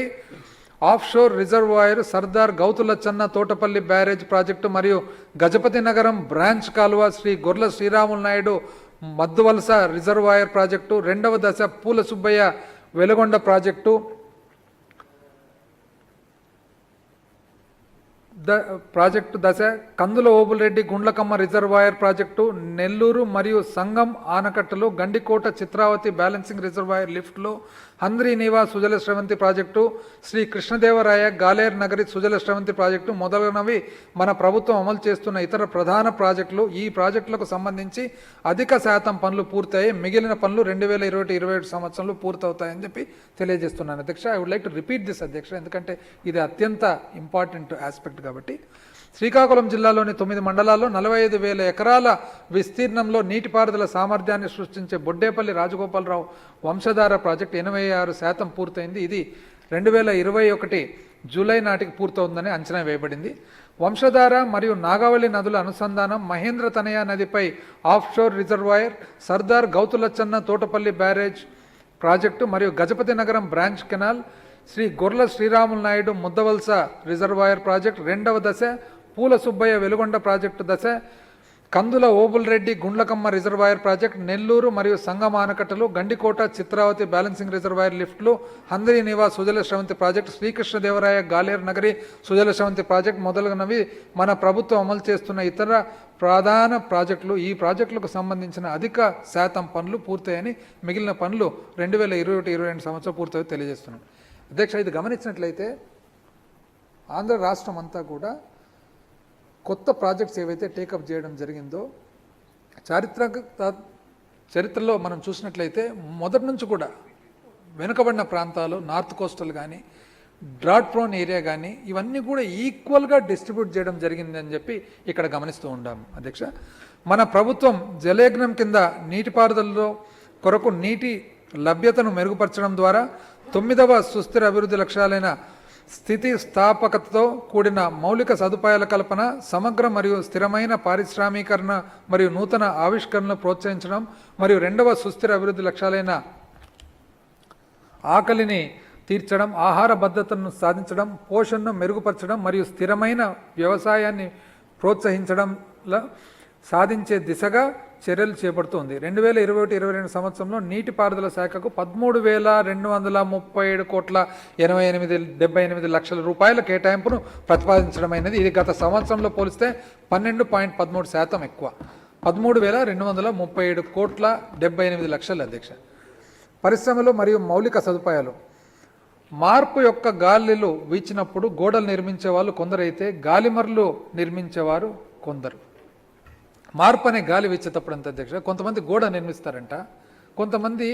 offshore reservoir, Sardar Gouthu Latchanna Thotapalli barrage project మరియు గజపతి నగరం బ్రాంచ్ కాలువ, శ్రీ గొర్ల శ్రీరాములు నాయుడు మద్దువలస రిజర్వాయర్ ప్రాజెక్టు, 2వ దశ పూల సుబ్బయ్య వెలుగొండ ప్రాజెక్టు దశ, కందుల ఓబులరెడ్డి గుండ్లకమ్మ రిజర్వాయర్ ప్రాజెక్టు, నెల్లూరు మరియు సంగం ఆనకట్టలు, గండికోట చిత్రావతి బ్యాలెన్సింగ్ రిజర్వాయర్ లిఫ్ట్లో, హంద్రీ నీవా సుజల శ్రవంతి ప్రాజెక్టు, శ్రీ కృష్ణదేవరాయ గాలేర్ నగరి సుజల శ్రవంతి ప్రాజెక్టు మొదలైనవి మన ప్రభుత్వం అమలు చేస్తున్న ఇతర ప్రధాన ప్రాజెక్టులు. ఈ ప్రాజెక్టులకు సంబంధించి అధిక శాతం పనులు పూర్తయ్యాయి. మిగిలిన పనులు 2020-21 సంవత్సరంలో పూర్తవుతాయని చెప్పి తెలియజేస్తున్నాను అధ్యక్ష. I would like to repeat this అధ్యక్ష, ఎందుకంటే ఇది అత్యంత ఇంపార్టెంట్ ఆస్పెక్ట్ కాబట్టి. శ్రీకాకుళం జిల్లాలోని 9 మండలాల్లో 45,000 ఎకరాల విస్తీర్ణంలో నీటిపారుదల సామర్థ్యాన్ని సృష్టించే బొడ్డేపల్లి రాజగోపాలరావు వంశధార ప్రాజెక్టు 86% పూర్తయింది. ఇది 2021 జూలై నాటికి పూర్తవుతుందని అంచనా వేయబడింది. వంశధార మరియు నాగావళి నదుల అనుసంధానం, మహేంద్ర తనయ నదిపై offshore reservoir, Sardar Gouthu Latchanna Thotapalli barrage project మరియు Gajapathi Nagaram branch canal, Sri Gorla Sriramulu Naidu Muddavalasa reservoir project 2వ దశ, పూల సుబ్బయ్య వెలుగొండ ప్రాజెక్టు దశ, కందుల ఓబులరెడ్డి గుండ్లకమ్మ రిజర్వాయర్ ప్రాజెక్ట్, నెల్లూరు మరియు సంగం ఆనకట్టలు, గండికోట చిత్రావతి బ్యాలెన్సింగ్ రిజర్వాయర్ లిఫ్ట్లు, హంద్రీ నివా సుజల శ్రవంతి ప్రాజెక్టు, శ్రీకృష్ణదేవరాయ గాలేరు నగరి సుజల శ్రవంతి ప్రాజెక్టు మొదలగునవి మన ప్రభుత్వం అమలు చేస్తున్న ఇతర ప్రధాన ప్రాజెక్టులు. ఈ ప్రాజెక్టులకు సంబంధించిన అధిక శాతం పనులు పూర్తయ్యని, మిగిలిన పనులు 2021-22 సంవత్సరం పూర్తయి తెలియజేస్తున్నాం అధ్యక్ష. ఇది గమనించినట్లయితే ఆంధ్ర రాష్ట్రం అంతా కూడా కొత్త ప్రాజెక్ట్స్ ఏవైతే టేకప్ చేయడం జరిగిందో చరిత్రలో మనం చూసినట్లయితే మొదటి నుంచి కూడా వెనుకబడిన ప్రాంతాలు, నార్త్ కోస్టల్ కానీ, డ్రాట్ ప్రోన్ ఏరియా కానీ, ఇవన్నీ కూడా ఈక్వల్గా డిస్ట్రిబ్యూట్ చేయడం జరిగిందని చెప్పి ఇక్కడ గమనిస్తూ ఉన్నాం అధ్యక్ష. మన ప్రభుత్వం జలయజ్ఞం కింద నీటిపారుదలలో కొరకు నీటి లభ్యతను మెరుగుపరచడం ద్వారా 9వ సుస్థిర అభివృద్ధి లక్ష్యాలైన స్థితిస్థాపకతతో కూడిన మౌలిక సదుపాయాల కల్పన, సమగ్ర మరియు స్థిరమైన పారిశ్రామీకరణ మరియు నూతన ఆవిష్కరణలు ప్రోత్సహించడం మరియు 2వ సుస్థిర అభివృద్ధి లక్ష్యాలైన ఆకలిని తీర్చడం, ఆహార భద్రతను సాధించడం, పోషణను మెరుగుపరచడం మరియు స్థిరమైన వ్యవసాయాన్ని ప్రోత్సహించడంలో సాధించే దిశగా చర్యలు చేపడుతోంది. 2021-22 సంవత్సరంలో నీటిపారుదల శాఖకు 13,237,88 లక్షల రూపాయల కేటాయింపును ప్రతిపాదించడమైనది. ఇది గత సంవత్సరంలో పోలిస్తే 12.13% ఎక్కువ. 13,237,78 లక్షలు అధ్యక్ష. పరిశ్రమలు మరియు మౌలిక సదుపాయాలు. మార్పు యొక్క గాలిలు వీచినప్పుడు గోడలు నిర్మించే వాళ్ళు కొందరైతే గాలిమర్లు నిర్మించేవారు కొందరు. మార్పు అనే గాలి వీచేటప్పుడు అంత అధ్యక్ష కొంతమంది గోడ నిర్మిస్తారంట, కొంతమంది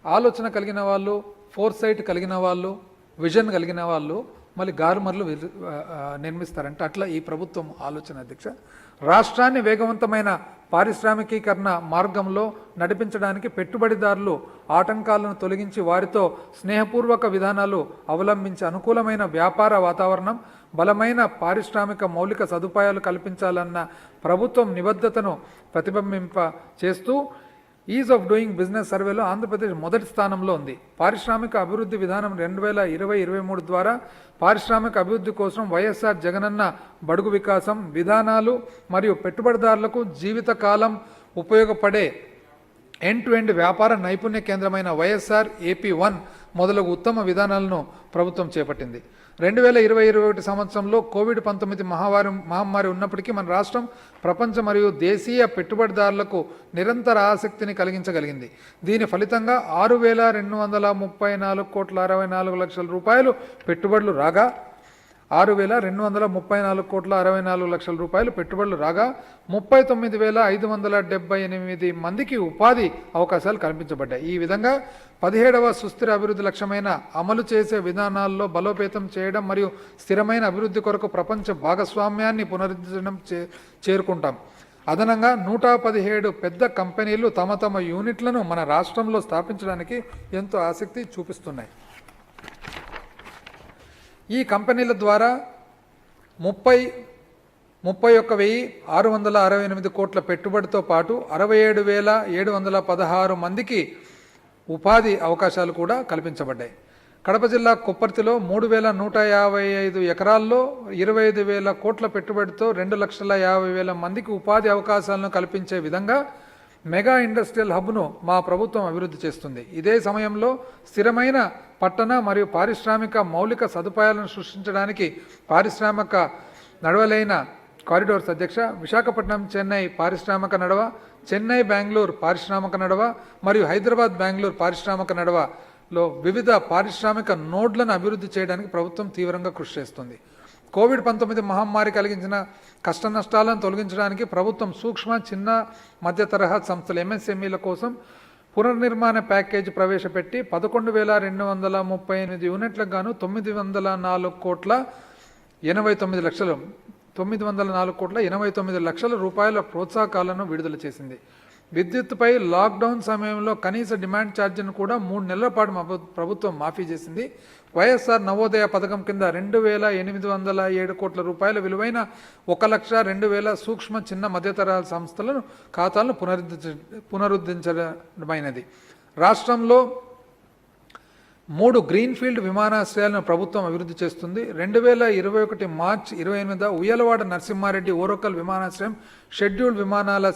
ఆలోచన కలిగిన వాళ్ళు, ఫోర్సైట్ కలిగిన వాళ్ళు, విజన్ కలిగిన వాళ్ళు మళ్ళీ గాలిమర్లు నిర్మిస్తారంట. అట్లా ఈ ప్రభుత్వం ఆలోచన అధ్యక్ష. రాష్ట్రాన్ని వేగవంతమైన పారిశ్రామికీకరణ మార్గంలో నడిపించడానికి పెట్టుబడిదారులు ఆటంకాలను తొలగించి వారితో స్నేహపూర్వక విధానాలు అవలంబించి అనుకూలమైన వ్యాపార వాతావరణం, బలమైన పారిశ్రామిక మౌలిక సదుపాయాలు కల్పించాలన్న ప్రభుత్వం నిబద్ధతను ప్రతిబింబింప చేస్తూ ఈజ్ ఆఫ్ డూయింగ్ బిజినెస్ సర్వేలో ఆంధ్రప్రదేశ్ మొదటి స్థానంలో ఉంది. పారిశ్రామిక అభివృద్ధి విధానం 2020-23 ద్వారా పారిశ్రామిక అభివృద్ధి కోసం వైఎస్ఆర్ జగనన్న బడుగు వికాసం విధానాలు మరియు పెట్టుబడిదారులకు జీవితకాలం ఉపయోగపడే ఎండ్ టు ఎండ్ వ్యాపార నైపుణ్య కేంద్రమైన వైఎస్ఆర్ AP1 మొదలగు ఉత్తమ విధానాలను ప్రభుత్వం చేపట్టింది. 2020-21 సంవత్సరంలో కోవిడ్-19 మహమ్మారి ఉన్నప్పటికీ మన రాష్ట్రం ప్రపంచ మరియు దేశీయ పెట్టుబడిదారులకు నిరంతర ఆసక్తిని కలిగించగలిగింది. దీని ఫలితంగా 6,234,64 రూపాయలు పెట్టుబడులు రాగా 6,234,64 రూపాయలు పెట్టుబడులు రాగా 39,578 మందికి ఉపాధి అవకాశాలు కల్పించబడ్డాయి. ఈ విధంగా 17వ సుస్థిర అభివృద్ధి లక్ష్యమైన అమలు చేసే విధానాల్లో బలోపేతం చేయడం మరియు స్థిరమైన అభివృద్ధి కొరకు ప్రపంచ భాగస్వామ్యాన్ని పునరుద్ధరించడం చేరుకుంటాం. అదనంగా 117 పెద్ద కంపెనీలు తమ తమ యూనిట్లను మన రాష్ట్రంలో స్థాపించడానికి ఎంతో ఆసక్తి చూపిస్తున్నాయి. ఈ కంపెనీల ద్వారా 31,668 కోట్ల పెట్టుబడితో పాటు 67,716 మందికి ఉపాధి అవకాశాలు కూడా కల్పించబడ్డాయి. కడప జిల్లా కొప్పర్తిలో 3,155 ఎకరాల్లో 25,000 కోట్ల పెట్టుబడితో 2,50,000 మందికి ఉపాధి అవకాశాలను కల్పించే విధంగా మెగా ఇండస్ట్రియల్ హబ్ను మా ప్రభుత్వం అభివృద్ధి చేస్తుంది. ఇదే సమయంలో స్థిరమైన పట్టణ మరియు పారిశ్రామిక మౌలిక సదుపాయాలను సృష్టించడానికి పారిశ్రామిక నడవలైన కారిడోర్స్ అధ్యక్ష విశాఖపట్నం చెన్నై పారిశ్రామిక నడవ, చెన్నై బెంగళూరు పారిశ్రామిక నడవ మరియు హైదరాబాద్ బెంగళూరు పారిశ్రామిక నడవలో వివిధ పారిశ్రామిక నోడ్లను అభివృద్ధి చేయడానికి ప్రభుత్వం తీవ్రంగా కృషి చేస్తుంది. కోవిడ్-19 మహమ్మారి కలిగించిన కష్ట నష్టాలను తొలగించడానికి ప్రభుత్వం సూక్ష్మ, చిన్న, మధ్య తరహా సంస్థల MSMEల కోసం పునర్నిర్మాణ ప్యాకేజీ ప్రవేశపెట్టి 11,238 యూనిట్లకు గాను 904,89 లక్షల రూపాయల ప్రోత్సాహకాలను విడుదల చేసింది. విద్యుత్తుపై లాక్డౌన్ సమయంలో కనీస డిమాండ్ ఛార్జీని కూడా 3 నెలల పాటు ప్రభుత్వం మాఫీ చేసింది. వైఎస్ఆర్ నవోదయ పథకం కింద 2,807 కోట్ల రూపాయల విలువైన 1,02,000 సూక్ష్మ, చిన్న, మధ్యతరహా సంస్థలను ఖాతాలను పునరుద్ధరించడమైనది. రాష్ట్రంలో 3 గ్రీన్ఫీల్డ్ విమానాశ్రయాలను ప్రభుత్వం అభివృద్ధి చేస్తుంది. 2021 మార్చి 28 ఉయ్యలవాడ నరసింహారెడ్డి ఓరకల్ విమానాశ్రయం షెడ్యూల్డ్ విమానాల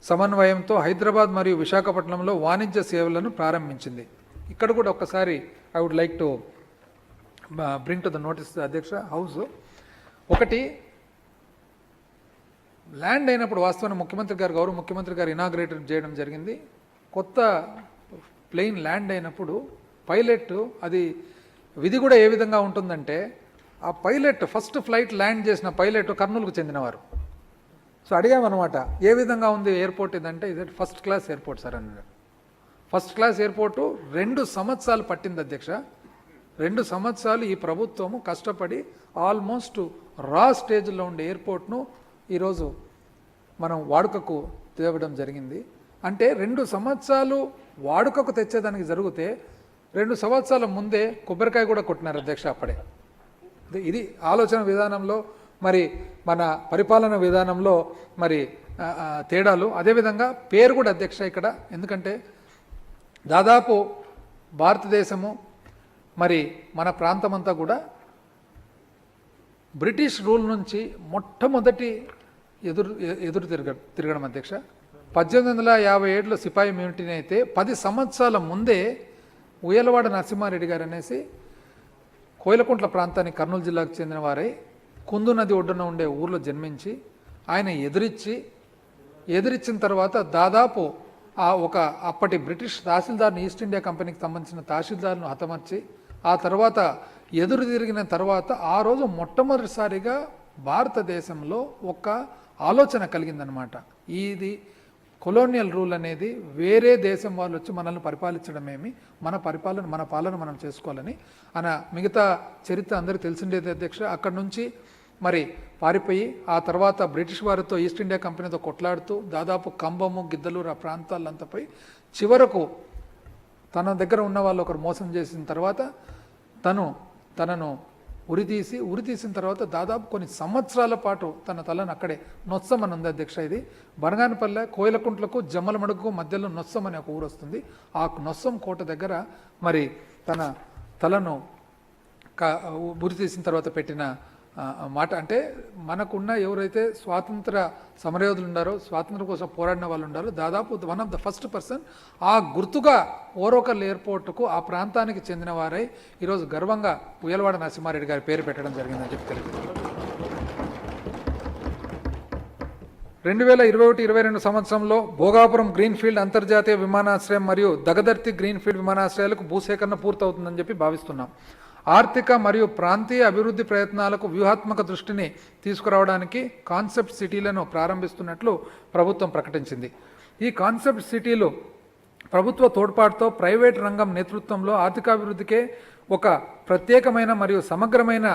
సమన్వయంతో హైదరాబాద్ మరియు విశాఖపట్నంలో వాణిజ్య సేవలను ప్రారంభించింది. ఇక్కడ కూడా ఒక్కసారి I would like to bring to the notice అధ్యక్ష హౌస్. ఒకటి, ల్యాండ్ అయినప్పుడు వాస్తవాన్ని గౌరవ ముఖ్యమంత్రి గారు ఇనాగ్రేట్ చేయడం జరిగింది. కొత్త ప్లేన్ ల్యాండ్ అయినప్పుడు పైలట్ అది విధి కూడా ఏ విధంగా ఉంటుందంటే, ఆ పైలట్ ఫస్ట్ ఫ్లైట్ ల్యాండ్ చేసిన పైలట్ కర్నూలుకు చెందినవారు. సో అడిగామన్నమాట, ఏ విధంగా ఉంది ఎయిర్పోర్ట్ ఇదంటే, ఇది ఫస్ట్ క్లాస్ ఎయిర్పోర్ట్ సార్ అన్నాడు. ఫస్ట్ క్లాస్ ఎయిర్పోర్టు 2 సంవత్సరాలు పట్టింది అధ్యక్ష. 2 సంవత్సరాలు ఈ ప్రభుత్వము కష్టపడి ఆల్మోస్ట్ రా స్టేజ్లో ఉండే ఎయిర్పోర్ట్ను ఈరోజు మనం వాడుకకు తేవడం జరిగింది. అంటే 2 సంవత్సరాలు వాడుకకు తెచ్చేదానికి జరిగితే 2 సంవత్సరాల ముందే కొబ్బరికాయ కూడా కొట్టినారు అధ్యక్ష అప్పుడే. ఇది ఆలోచన విధానంలో మరి మన పరిపాలన విధానంలో మరి తేడాలు. అదేవిధంగా పేరు కూడా అధ్యక్ష ఇక్కడ, ఎందుకంటే దాదాపు భారతదేశము మరి మన ప్రాంతమంతా కూడా బ్రిటిష్ రూల్ నుంచి మొట్టమొదటి ఎదురు తిరగడం అధ్యక్ష. 1857లో సిపాయి మ్యూనిటీని అయితే 10 సంవత్సరాల ముందే ఉయ్యలవాడ నరసింహారెడ్డి గారు అనేసి కోయిలకుంట్ల ప్రాంతానికి కర్నూలు జిల్లాకు చెందిన వారై కుందు నది ఒడ్డున ఉండే ఊర్లో జన్మించి ఆయన ఎదిరించిన తర్వాత దాదాపు అప్పటి బ్రిటిష్ తహసీల్దార్ని, ఈస్ట్ ఇండియా కంపెనీకి సంబంధించిన తహసీల్దార్ను హతమర్చి ఆ తర్వాత ఎదురు తిరిగిన తర్వాత ఆ రోజు మొట్టమొదటిసారిగా భారతదేశంలో ఒక ఆలోచన కలిగిందనమాట. ఇది కొలోనియల్ రూల్ అనేది వేరే దేశం వాళ్ళు వచ్చి మనల్ని పరిపాలించడమేమి, మన పాలన మనం చేసుకోవాలని మిగతా చరిత్ర అందరికీ తెలిసిండేది అధ్యక్ష. అక్కడి నుంచి మరి పారిపోయి ఆ తర్వాత బ్రిటిష్ వారితో ఈస్ట్ ఇండియా కంపెనీతో కొట్లాడుతూ దాదాపు కంబము గిద్దలూరు ఆ ప్రాంతాలంతా పోయి చివరకు తన దగ్గర ఉన్న వాళ్ళు ఒకరు మోసం చేసిన తర్వాత తనను ఉరితీసిన తర్వాత దాదాపు కొన్ని సంవత్సరాల పాటు తన తలను అక్కడే నొత్సం అని ఉంది అధ్యక్ష. ఇది బనగానపల్లె కోయిలకుంట్లకు జమ్మలమడుగుకు మధ్యలో నొత్సం అనే ఒక ఊరు వస్తుంది. ఆ నొత్సం కోట దగ్గర మరి తన తలను ఉరి తీసిన తర్వాత పెట్టిన మాట. అంటే మనకున్న ఎవరైతే స్వాతంత్ర సమరయోధులు ఉన్నారో, స్వాతంత్రం కోసం పోరాడిన వాళ్ళు ఉన్నారో, దాదాపు one of the first person ఆ గుర్తుగా ఓరోకల్ ఎయిర్పోర్టుకు ఆ ప్రాంతానికి చెందిన వారై ఈరోజు గర్వంగా ఉయ్యలవాడ నరసింహారెడ్డి గారి పేరు పెట్టడం జరిగిందని చెప్పి తెలియదు. 2021-22 సంవత్సరంలో భోగాపురం గ్రీన్ఫీల్డ్ అంతర్జాతీయ విమానాశ్రయం మరియు దగదర్తి గ్రీన్ఫీల్డ్ విమానాశ్రయాలకు భూసేకరణ పూర్తవుతుందని చెప్పి భావిస్తున్నాం. ఆర్థిక మరియు ప్రాంతీయ అభివృద్ధి ప్రయత్నాలకు వ్యూహాత్మక దృష్టిని తీసుకురావడానికి కాన్సెప్ట్ సిటీలను ప్రారంభిస్తున్నట్లు ప్రభుత్వం ప్రకటించింది. ఈ కాన్సెప్ట్ సిటీలు ప్రభుత్వ తోడ్పాటుతో ప్రైవేట్ రంగం నేతృత్వంలో ఆర్థికాభివృద్ధికే ఒక ప్రత్యేకమైన మరియు సమగ్రమైన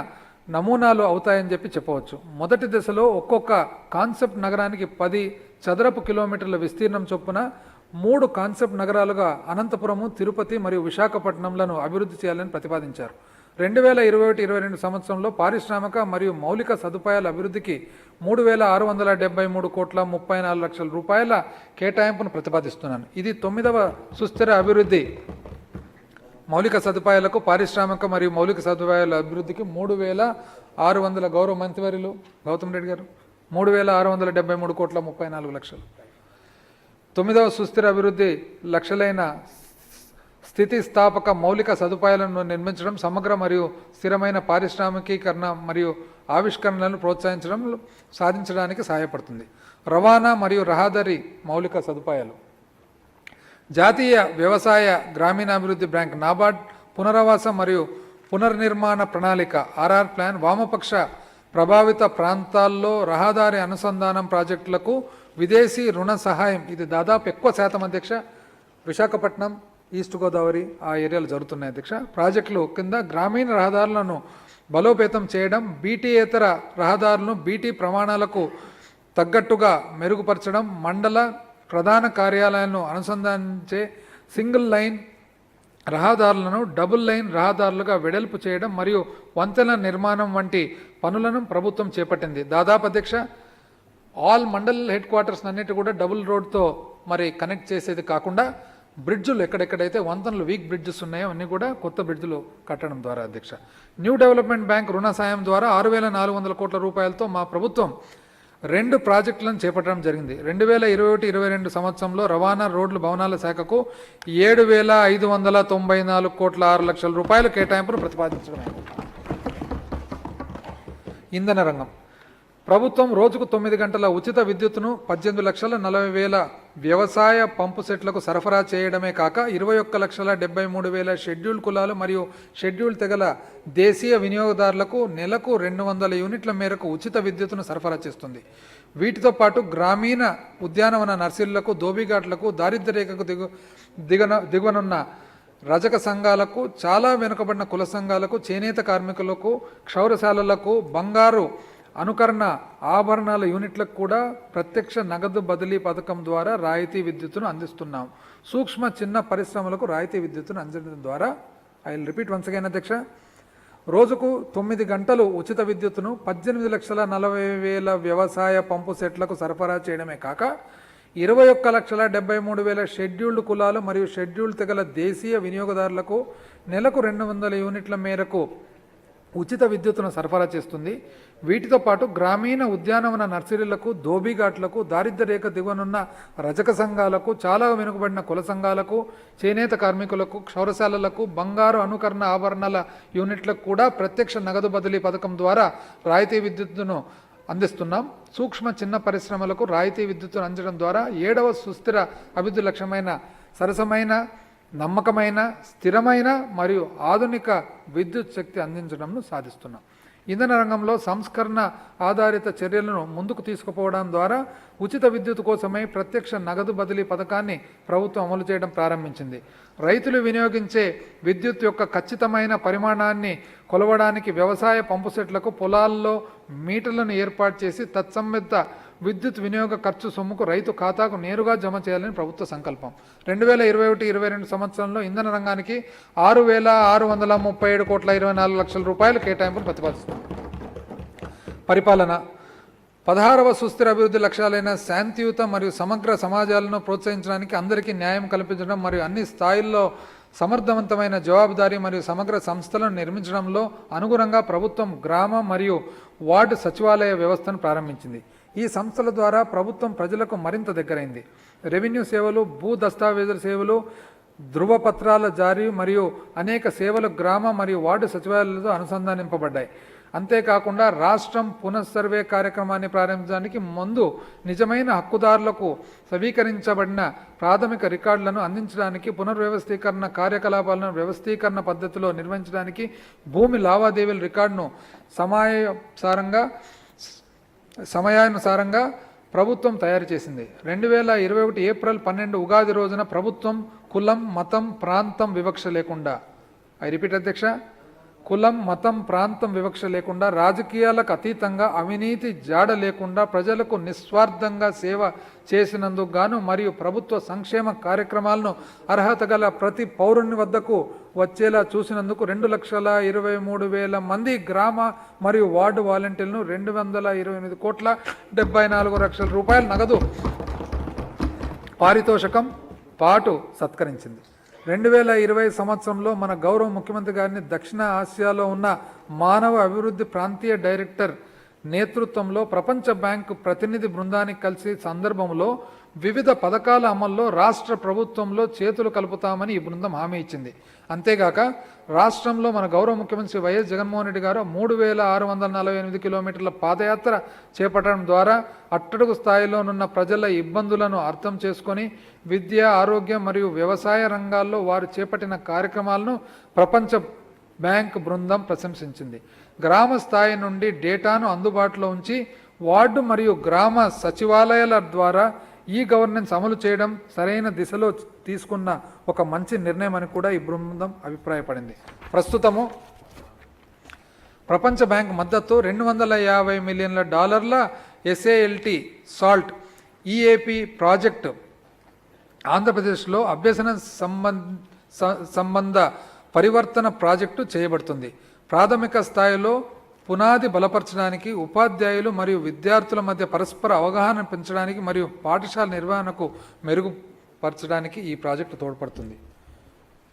నమూనాలు అవుతాయని చెప్పి చెప్పవచ్చు. మొదటి దశలో ఒక్కొక్క కాన్సెప్ట్ నగరానికి 10 చదరపు కిలోమీటర్ల విస్తీర్ణం చొప్పున 3 కాన్సెప్ట్ నగరాలుగా అనంతపురము, తిరుపతి మరియు విశాఖపట్నంలను అభివృద్ధి చేయాలని ప్రతిపాదించారు. 2021-22 సంవత్సరంలో పారిశ్రామిక మరియు మౌలిక సదుపాయాల అభివృద్ధికి 3,673 కోట్ల 34 లక్షల రూపాయల కేటాయింపును ప్రతిపాదిస్తున్నాను. ఇది 9వ సుస్థిర అభివృద్ధి మౌలిక సదుపాయాలకు పారిశ్రామిక మరియు మౌలిక సదుపాయాల అభివృద్ధికి 3,600 గౌరవ మంత్రివర్యులు గౌతమ్ రెడ్డి గారు 3,673 కోట్ల 34 లక్షలు. 9వ సుస్థిర అభివృద్ధి లక్ష్యాలైన స్థితిస్థాపక మౌలిక సదుపాయాలను నిర్మించడం, సమగ్ర మరియు స్థిరమైన పారిశ్రామికీకరణ మరియు ఆవిష్కరణలను ప్రోత్సహించడం సాధించడానికి సహాయపడుతుంది. రవాణా మరియు రహదారి మౌలిక సదుపాయాలు. జాతీయ వ్యవసాయ గ్రామీణాభివృద్ధి బ్యాంక్ నాబార్డ్ పునరావాస మరియు పునర్నిర్మాణ ప్రణాళిక ఆర్ఆర్ ప్లాన్ వామపక్ష ప్రభావిత ప్రాంతాల్లో రహదారి అనుసంధానం ప్రాజెక్టులకు విదేశీ రుణ సహాయం. ఇది దాదాపు ఎక్కువ శాతం అధ్యక్ష విశాఖపట్నం, ఈస్ట్ గోదావరి ఆ ఏరియాలు జరుగుతున్నాయి అధ్యక్ష. ప్రాజెక్టులు కింద గ్రామీణ రహదారులను బలోపేతం చేయడం, బీటీయేతర రహదారులను బీటీ ప్రమాణాలకు తగ్గట్టుగా మెరుగుపరచడం, మండల ప్రధాన కార్యాలయాలను అనుసంధానించే సింగిల్ లైన్ రహదారులను డబుల్ లైన్ రహదారులుగా వెడల్పు చేయడం మరియు వంతెన నిర్మాణం వంటి పనులను ప్రభుత్వం చేపట్టింది. దాదాపు అధ్యక్ష ఆల్ మండల్ హెడ్ క్వార్టర్స్ అన్నిటి కూడా డబుల్ రోడ్తో మరి కనెక్ట్ చేసేది కాకుండా బ్రిడ్జులు ఎక్కడెక్కడైతే వంతెనలు వీక్ బ్రిడ్జెస్ ఉన్నాయో అన్నీ కూడా కొత్త బ్రిడ్జులు కట్టడం ద్వారా అధ్యక్ష. న్యూ డెవలప్మెంట్ బ్యాంక్ రుణ సాయం ద్వారా 6,400 కోట్ల రూపాయలతో మా ప్రభుత్వం 2 ప్రాజెక్టులను చేపట్టడం జరిగింది. 2021-22 సంవత్సరంలో రవాణా రోడ్లు భవనాల శాఖకు 7,594 కోట్ల 6 లక్షల రూపాయల కేటాయింపును ప్రతిపాదించడం. ఇంధన రంగం. ప్రభుత్వం రోజుకు 9 గంటల ఉచిత విద్యుత్తును 18,40,000 వ్యవసాయ పంపు సెట్లకు సరఫరా చేయడమే కాక 21,73,000 షెడ్యూల్ కులాలు మరియు షెడ్యూల్ తెగల దేశీయ వినియోగదారులకు నెలకు 200 యూనిట్ల మేరకు ఉచిత విద్యుత్తును సరఫరా చేస్తుంది. వీటితో పాటు గ్రామీణ ఉద్యానవన నర్సరీలకు, దోబిఘాట్లకు, దారిద్ర్య రేఖకు దిగువనున్న రజక సంఘాలకు, చాలా వెనుకబడిన కుల సంఘాలకు, చేనేత కార్మికులకు, క్షౌరశాలలకు, బంగారు అనుకరణ ఆభరణాల యూనిట్లకు కూడా ప్రత్యక్ష నగదు బదిలీ పథకం ద్వారా రాయితీ విద్యుత్తును అందిస్తున్నాం. సూక్ష్మ చిన్న పరిశ్రమలకు రాయితీ విద్యుత్తును అందించడం ద్వారా I will repeat once again అధ్యక్ష, రోజుకు 9 గంటలు ఉచిత విద్యుత్తును 18,40,000 వ్యవసాయ పంపు సెట్లకు సరఫరా చేయడమే కాక 21,73,000 షెడ్యూల్డ్ కులాలు మరియు షెడ్యూల్డ్ తెగల దేశీయ వినియోగదారులకు నెలకు 200 యూనిట్ల మేరకు ఉచిత విద్యుత్తును సరఫరా చేస్తుంది. వీటితో పాటు గ్రామీణ ఉద్యానవన నర్సరీలకు, దోబిఘాట్లకు, దారిద్ర్య రేఖ దిగువనున్న రజక సంఘాలకు, చాలా వెనుకబడిన కుల సంఘాలకు, చేనేత కార్మికులకు, క్షౌరశాలలకు, బంగారు అనుకరణ ఆభరణాల యూనిట్లకు కూడా ప్రత్యక్ష నగదు బదిలీ పథకం ద్వారా రాయితీ విద్యుత్తును అందిస్తున్నాం. సూక్ష్మ చిన్న పరిశ్రమలకు రాయితీ విద్యుత్తును అందించడం ద్వారా 7వ సుస్థిర అభివృద్ధి లక్ష్యమైన సరసమైన, నమ్మకమైన, స్థిరమైన మరియు ఆధునిక విద్యుత్ శక్తి అందించడంను సాధిస్తున్నాం. ఇంధన రంగంలో సంస్కరణ ఆధారిత చర్యలను ముందుకు తీసుకుపోవడం ద్వారా ఉచిత విద్యుత్ కోసమై ప్రత్యక్ష నగదు బదిలీ పథకాన్ని ప్రభుత్వం అమలు చేయడం ప్రారంభించింది. రైతులు వినియోగించే విద్యుత్ యొక్క ఖచ్చితమైన పరిమాణాన్ని కొలవడానికి వ్యవసాయ పంపు సెట్లకు పొలాల్లో మీటర్లను ఏర్పాటు చేసి తత్సంబద్ధ విద్యుత్ వినియోగ ఖర్చు సొమ్ముకు రైతు ఖాతాకు నేరుగా జమ చేయాలని ప్రభుత్వ సంకల్పం. 2021-22 సంవత్సరంలో ఇంధన రంగానికి 6,637,24,00,000 రూపాయల కేటాయింపును ప్రతిపాదిస్తుంది. పరిపాలన 16వ సుస్థిర అభివృద్ధి లక్ష్యాలైన శాంతియుత మరియు సమగ్ర సమాజాలను ప్రోత్సహించడానికి, అందరికీ న్యాయం కల్పించడం మరియు అన్ని స్థాయిల్లో సమర్థవంతమైన జవాబుదారీ మరియు సమగ్ర సంస్థలను నిర్మించడంలో అనుగుణంగా ప్రభుత్వం గ్రామ మరియు వార్డు సచివాలయ వ్యవస్థను ప్రారంభించింది. ఈ సంస్థల ద్వారా ప్రభుత్వం ప్రజలకు మరింత దగ్గరైంది. రెవెన్యూ సేవలు, భూ దస్తావేజుల సేవలు, ధృవపత్రాల జారీ మరియు అనేక సేవలు గ్రామ మరియు వార్డు సచివాలయాలతో అనుసంధానింపబడ్డాయి. అంతేకాకుండా రాష్ట్రం పునఃసర్వే కార్యక్రమాన్ని ప్రారంభించడానికి ముందు నిజమైన హక్కుదారులకు సమీకరించబడిన ప్రాథమిక రికార్డులను అందించడానికి, పునర్వ్యవస్థీకరణ కార్యకలాపాలను వ్యవస్థీకరణ పద్ధతిలో నిర్వహించడానికి భూమి లావాదేవీల రికార్డును సమయానుసారంగా ప్రభుత్వం తయారు చేసింది. 2021 ఏప్రిల్ 12 ఉగాది రోజున ప్రభుత్వం కులం, మతం, ప్రాంతం వివక్ష లేకుండా, ఐ రిపీట్ అధ్యక్ష, కులం, మతం, ప్రాంతం వివక్ష లేకుండా, రాజకీయాలకు అతీతంగా, అవినీతి జాడ లేకుండా ప్రజలకు నిస్వార్థంగా సేవ చేసినందుకు గాను మరియు ప్రభుత్వ సంక్షేమ కార్యక్రమాలను అర్హత గల ప్రతి పౌరుని వద్దకు వచ్చేలా చూసినందుకు 2,23,000 మంది గ్రామ మరియు వార్డు వాలంటీర్లను 228,74,00,000 రూపాయల నగదు పారితోషకం పాటు సత్కరించింది. 2020 సంవత్సరంలో మన గౌరవ ముఖ్యమంత్రి గారిని దక్షిణ ఆసియాలో ఉన్న మానవ అభివృద్ధి ప్రాంతీయ డైరెక్టర్ నేతృత్వంలో ప్రపంచ బ్యాంకు ప్రతినిధి బృందానికి కలిసి సందర్భంలో వివిధ పథకాల అమల్లో రాష్ట్ర ప్రభుత్వంలో చేతులు కలుపుతామని ఈ బృందం హామీ ఇచ్చింది. అంతేగాక రాష్ట్రంలో మన గౌరవ ముఖ్యమంత్రి వైఎస్ జగన్మోహన్ రెడ్డి గారు 3,648 కిలోమీటర్ల పాదయాత్ర చేపట్టడం ద్వారా అట్టడుగు స్థాయిలోనున్న ప్రజల ఇబ్బందులను అర్థం చేసుకొని విద్య, ఆరోగ్యం మరియు వ్యవసాయ రంగాల్లో వారు చేపట్టిన కార్యక్రమాలను ప్రపంచ బ్యాంక్ బృందం ప్రశంసించింది. గ్రామ స్థాయి నుండి డేటాను అందుబాటులో ఉంచి వార్డు మరియు గ్రామ సచివాలయాల ద్వారా ఈ గవర్నెన్స్ అమలు చేయడం సరైన దిశలో తీసుకున్న ఒక మంచి నిర్ణయం అని కూడా ఈ బృందం అభిప్రాయపడింది. ప్రస్తుతము ప్రపంచ బ్యాంక్ మద్దతు $250 మిలియన్ల SALT సాల్ట్ EAP ప్రాజెక్టు ఆంధ్రప్రదేశ్లో అభ్యసన సంబంధ పరివర్తన ప్రాజెక్టు చేయబడుతుంది. ప్రాథమిక స్థాయిలో పునాది బలపరచడానికి, ఉపాధ్యాయులు మరియు విద్యార్థుల మధ్య పరస్పర అవగాహన పెంచడానికి మరియు పాఠశాల నిర్వహణకు మెరుగుపరచడానికి ఈ ప్రాజెక్టు తోడ్పడుతుంది.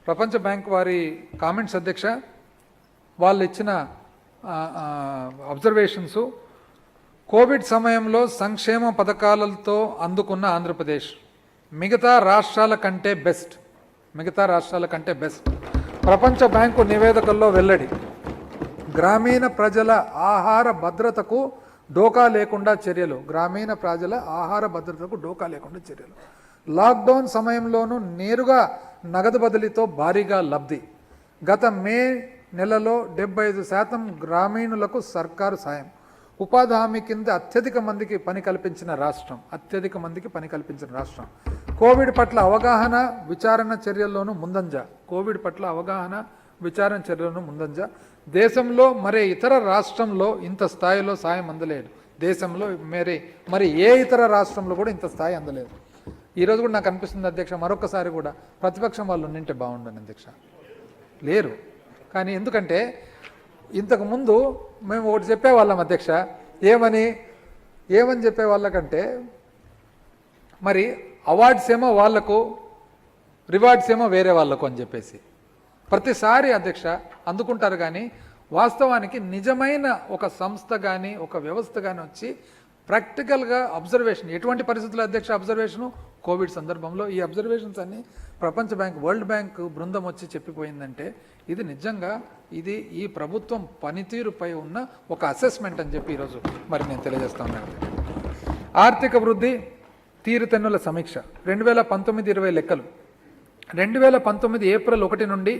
ప్రపంచ బ్యాంక్ వారి కామెంట్స్ అధ్యక్ష, వాళ్ళు ఇచ్చిన అబ్జర్వేషన్స్, కోవిడ్ సమయంలో సంక్షేమ పథకాలతో అందుకున్న ఆంధ్రప్రదేశ్ మిగతా రాష్ట్రాల కంటే బెస్ట్. ప్రపంచ బ్యాంకు నివేదికల్లో వెల్లడి. గ్రామీణ ప్రజల ఆహార భద్రతకు డోకా లేకుండా చర్యలు. లాక్డౌన్ సమయంలోనూ నేరుగా నగదు బదిలీతో భారీగా లబ్ధి. గత మే నెలలో 75% గ్రామీణులకు సర్కారు సాయం. ఉపాధి హామీ కింద అత్యధిక మందికి పని కల్పించిన రాష్ట్రం. కోవిడ్ పట్ల అవగాహన విచారణ చర్యల్లోనూ ముందంజ. దేశంలో మరే ఇతర రాష్ట్రంలో ఇంత స్థాయిలో సాయం అందలేదు. మరి ఏ ఇతర రాష్ట్రంలో కూడా ఇంత స్థాయి అందలేదు. ఈరోజు కూడా నాకు అనిపిస్తుంది అధ్యక్ష, మరొకసారి కూడా ప్రతిపక్షం వాళ్ళు ఉండింటే బాగుండను అధ్యక్ష. లేరు. కానీ ఎందుకంటే ఇంతకుముందు మేము ఒకటి చెప్పేవాళ్ళం అధ్యక్ష, ఏమని చెప్పేవాళ్ళకంటే, మరి అవార్డ్స్ ఏమో వాళ్లకు, రివార్డ్స్ ఏమో వేరే వాళ్ళకు అని చెప్పేసి ప్రతిసారి అధ్యక్ష అందుకుంటారు. కానీ వాస్తవానికి నిజమైన ఒక సంస్థ కానీ ఒక వ్యవస్థ కానీ వచ్చి ప్రాక్టికల్గా అబ్జర్వేషన్, ఎటువంటి పరిస్థితుల్లో అధ్యక్ష అబ్జర్వేషను, కోవిడ్ సందర్భంలో ఈ అబ్జర్వేషన్స్ అన్ని ప్రపంచ బ్యాంక్, వరల్డ్ బ్యాంక్ బృందం వచ్చి చెప్పిపోయిందంటే ఇది నిజంగా ఇది ఈ ప్రభుత్వం పనితీరుపై ఉన్న ఒక అసెస్మెంట్ అని చెప్పి ఈరోజు మరి నేను తెలియజేస్తా ఉన్నాను. ఆర్థిక వృద్ధి తీరుతెన్నుల సమీక్ష 2019-20 లెక్కలు. 2019 ఏప్రిల్ 1 నుండి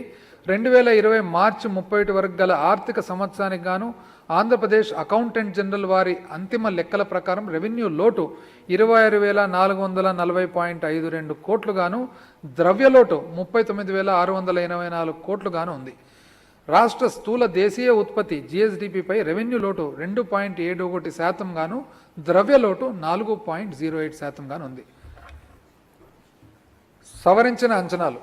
2020 మార్చి 31 వరకు గల ఆర్థిక సంవత్సరానికి గాను ఆంధ్రప్రదేశ్ అకౌంటెంట్ జనరల్ వారి అంతిమ లెక్కల ప్రకారం రెవెన్యూ లోటు 26,440.52 కోట్లు గాను, ద్రవ్య లోటు 39,684 కోట్లు గాను ఉంది. రాష్ట్ర స్థూల దేశీయ ఉత్పత్తి జిఎస్డిపిపై రెవెన్యూ లోటు 2.71% గాను, ద్రవ్య లోటు 4.08% గాను ఉంది. సవరించిన అంచనాలు.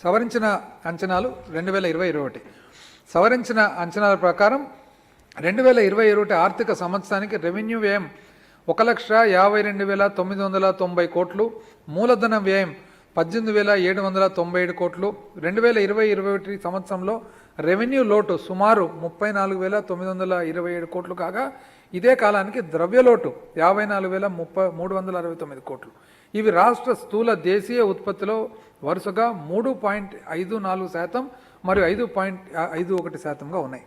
సవరించిన అంచనాలు 2020-21. సవరించిన అంచనాల ప్రకారం 2020-21 ఆర్థిక సంవత్సరానికి రెవెన్యూ వ్యయం 1,52,990 కోట్లు, మూలధన వ్యయం 18,797 కోట్లు. 2020-21 సంవత్సరంలో రెవెన్యూ లోటు సుమారు 34,927 కోట్లు కాగా, ఇదే కాలానికి ద్రవ్యలోటు 54,369 కోట్లు. ఇవి రాష్ట్ర స్థూల దేశీయ ఉత్పత్తిలో వరుసగా 3.54% మరియు 5.51%గా ఉన్నాయి.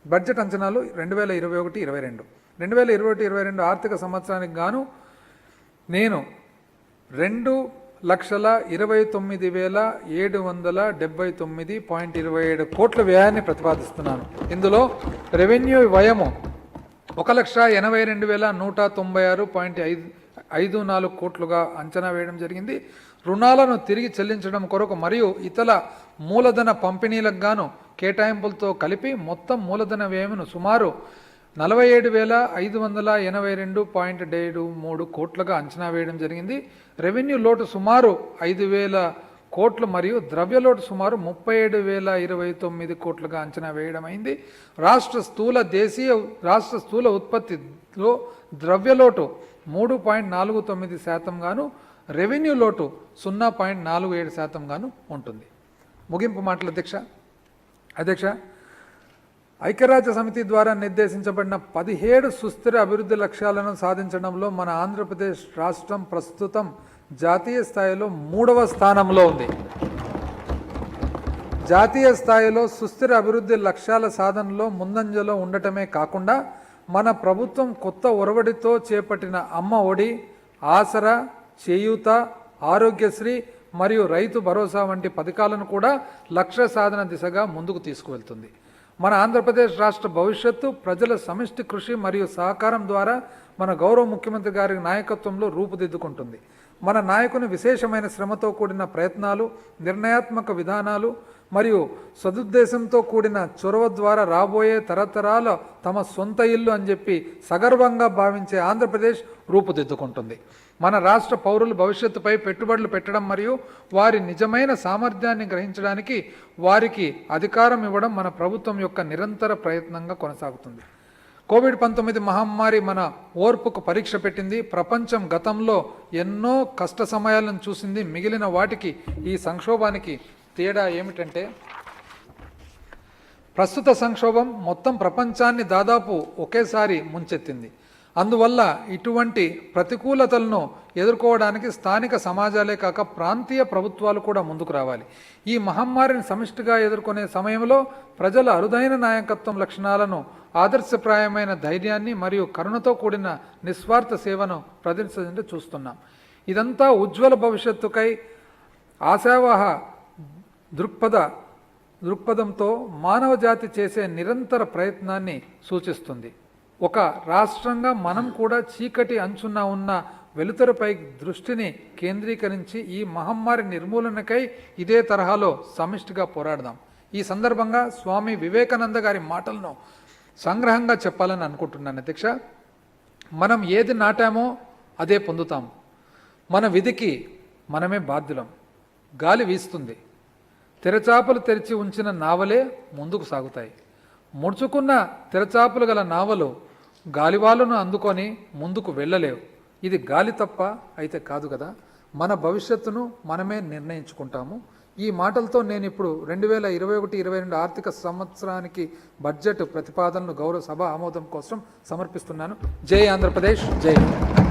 బడ్జెట్ అంచనాలు 2021-22. 2021-22 ఆర్థిక సంవత్సరానికి గాను నేను 2,29,779.27 కోట్ల వ్యయాన్ని ప్రతిపాదిస్తున్నాను. ఇందులో రెవెన్యూ వ్యయము 1,82,196.54 కోట్లుగా అంచనా వేయడం జరిగింది. రుణాలను తిరిగి చెల్లించడం కొరకు మరియు ఇతర మూలధన పంపిణీలకు గాను కేటాయింపులతో కలిపి మొత్తం మూలధన వ్యయమును సుమారు 47,582.73 కోట్లుగా అంచనా వేయడం జరిగింది. రెవెన్యూ లోటు సుమారు 5,000 కోట్లు మరియు ద్రవ్యలోటు సుమారు 37,029 కోట్లుగా అంచనా వేయడం అయింది. రాష్ట్ర స్థూల ఉత్పత్తిలో ద్రవ్యలోటు 3.49% గాను, రెవెన్యూ లోటు 0.47% గాను ఉంటుంది. ముగింపు మాటల అధ్యక్ష, ఐక్యరాజ్య సమితి ద్వారా నిర్దేశించబడిన 17 సుస్థిర అభివృద్ధి లక్ష్యాలను సాధించడంలో మన ఆంధ్రప్రదేశ్ రాష్ట్రం ప్రస్తుతం జాతీయ స్థాయిలో 3వ స్థానంలో ఉంది. జాతీయ స్థాయిలో సుస్థిర అభివృద్ధి లక్ష్యాల సాధనలో ముందంజలో ఉండటమే కాకుండా మన ప్రభుత్వం కొత్త ఒరవడితో చేపట్టిన అమ్మ ఒడి, ఆసరా, చేయూత, ఆరోగ్యశ్రీ మరియు రైతు భరోసా వంటి పథకాలను కూడా లక్ష్య సాధన దిశగా ముందుకు తీసుకువెళ్తుంది. మన ఆంధ్రప్రదేశ్ రాష్ట్ర భవిష్యత్తు ప్రజల సమిష్టి కృషి మరియు సహకారం ద్వారా మన గౌరవ ముఖ్యమంత్రి గారి నాయకత్వంలో రూపుదిద్దుకుంటుంది. మన నాయకుని విశేషమైన శ్రమతో కూడిన ప్రయత్నాలు, నిర్ణయాత్మక విధానాలు మరియు సదుద్దేశంతో కూడిన చొరవ ద్వారా రాబోయే తరతరాల తమ సొంత ఇల్లు అని చెప్పి సగర్వంగా భావించే ఆంధ్రప్రదేశ్ రూపుదిద్దుకుంటుంది. మన రాష్ట్ర పౌరులు భవిష్యత్తుపై పెట్టుబడులు పెట్టడం మరియు వారి నిజమైన సామర్థ్యాన్ని గ్రహించడానికి వారికి అధికారం ఇవ్వడం మన ప్రభుత్వం యొక్క నిరంతర ప్రయత్నంగా కొనసాగుతుంది. కోవిడ్-19 మహమ్మారి మన ఓర్పుకు పరీక్ష పెట్టింది. ప్రపంచం గతంలో ఎన్నో కష్ట సమయాలను చూసింది. మిగిలిన వాటికి ఈ సంక్షోభానికి తేడా ఏమిటంటే, ప్రస్తుత సంక్షోభం మొత్తం ప్రపంచాన్ని దాదాపు ఒకేసారి ముంచెత్తింది. అందువల్ల ఇటువంటి ప్రతికూలతలను ఎదుర్కోవడానికి స్థానిక సమాజాలే కాక ప్రాంతీయ ప్రభుత్వాలు కూడా ముందుకు రావాలి. ఈ మహమ్మారిని సమిష్టిగా ఎదుర్కొనే సమయంలో ప్రజల అరుదైన నాయకత్వం లక్షణాలను, ఆదర్శప్రాయమైన ధైర్యాన్ని మరియు కరుణతో కూడిన నిస్వార్థ సేవను ప్రదర్శించే చూస్తున్నాం. ఇదంతా ఉజ్వల భవిష్యత్తుకై ఆశావహ దృక్పథంతో మానవ జాతి చేసే నిరంతర ప్రయత్నాన్ని సూచిస్తుంది. ఒక రాష్ట్రంగా మనం కూడా చీకటి అంచున ఉన్న వెలుతురుపై దృష్టిని కేంద్రీకరించి ఈ మహమ్మారి నిర్మూలనకై ఇదే తరహాలో సమిష్టిగా పోరాడదాం. ఈ సందర్భంగా స్వామి వివేకానంద గారి మాటలను సంగ్రహంగా చెప్పాలని అనుకుంటున్నాను. అధ్యక్ష, మనం ఏది నాటామో అదే పొందుతాం. మన విధికి మనమే బాధ్యులం. గాలి వీస్తుంది, తెరచాపలు తెరిచి ఉంచిన నావలే ముందుకు సాగుతాయి. ముడుచుకున్న తెరచాపలు గల నావలు గాలివాలును అందుకొని ముందుకు వెళ్ళలేవు. ఇది గాలి తప్ప అయితే కాదు కదా. మన భవిష్యత్తును మనమే నిర్ణయించుకుంటాము. ఈ మాటలతో నేను ఇప్పుడు 2021-22 ఆర్థిక సంవత్సరానికి బడ్జెట్ ప్రతిపాదనలు గౌరవ సభ ఆమోదం కోసం సమర్పిస్తున్నాను. జై ఆంధ్రప్రదేశ్, జై.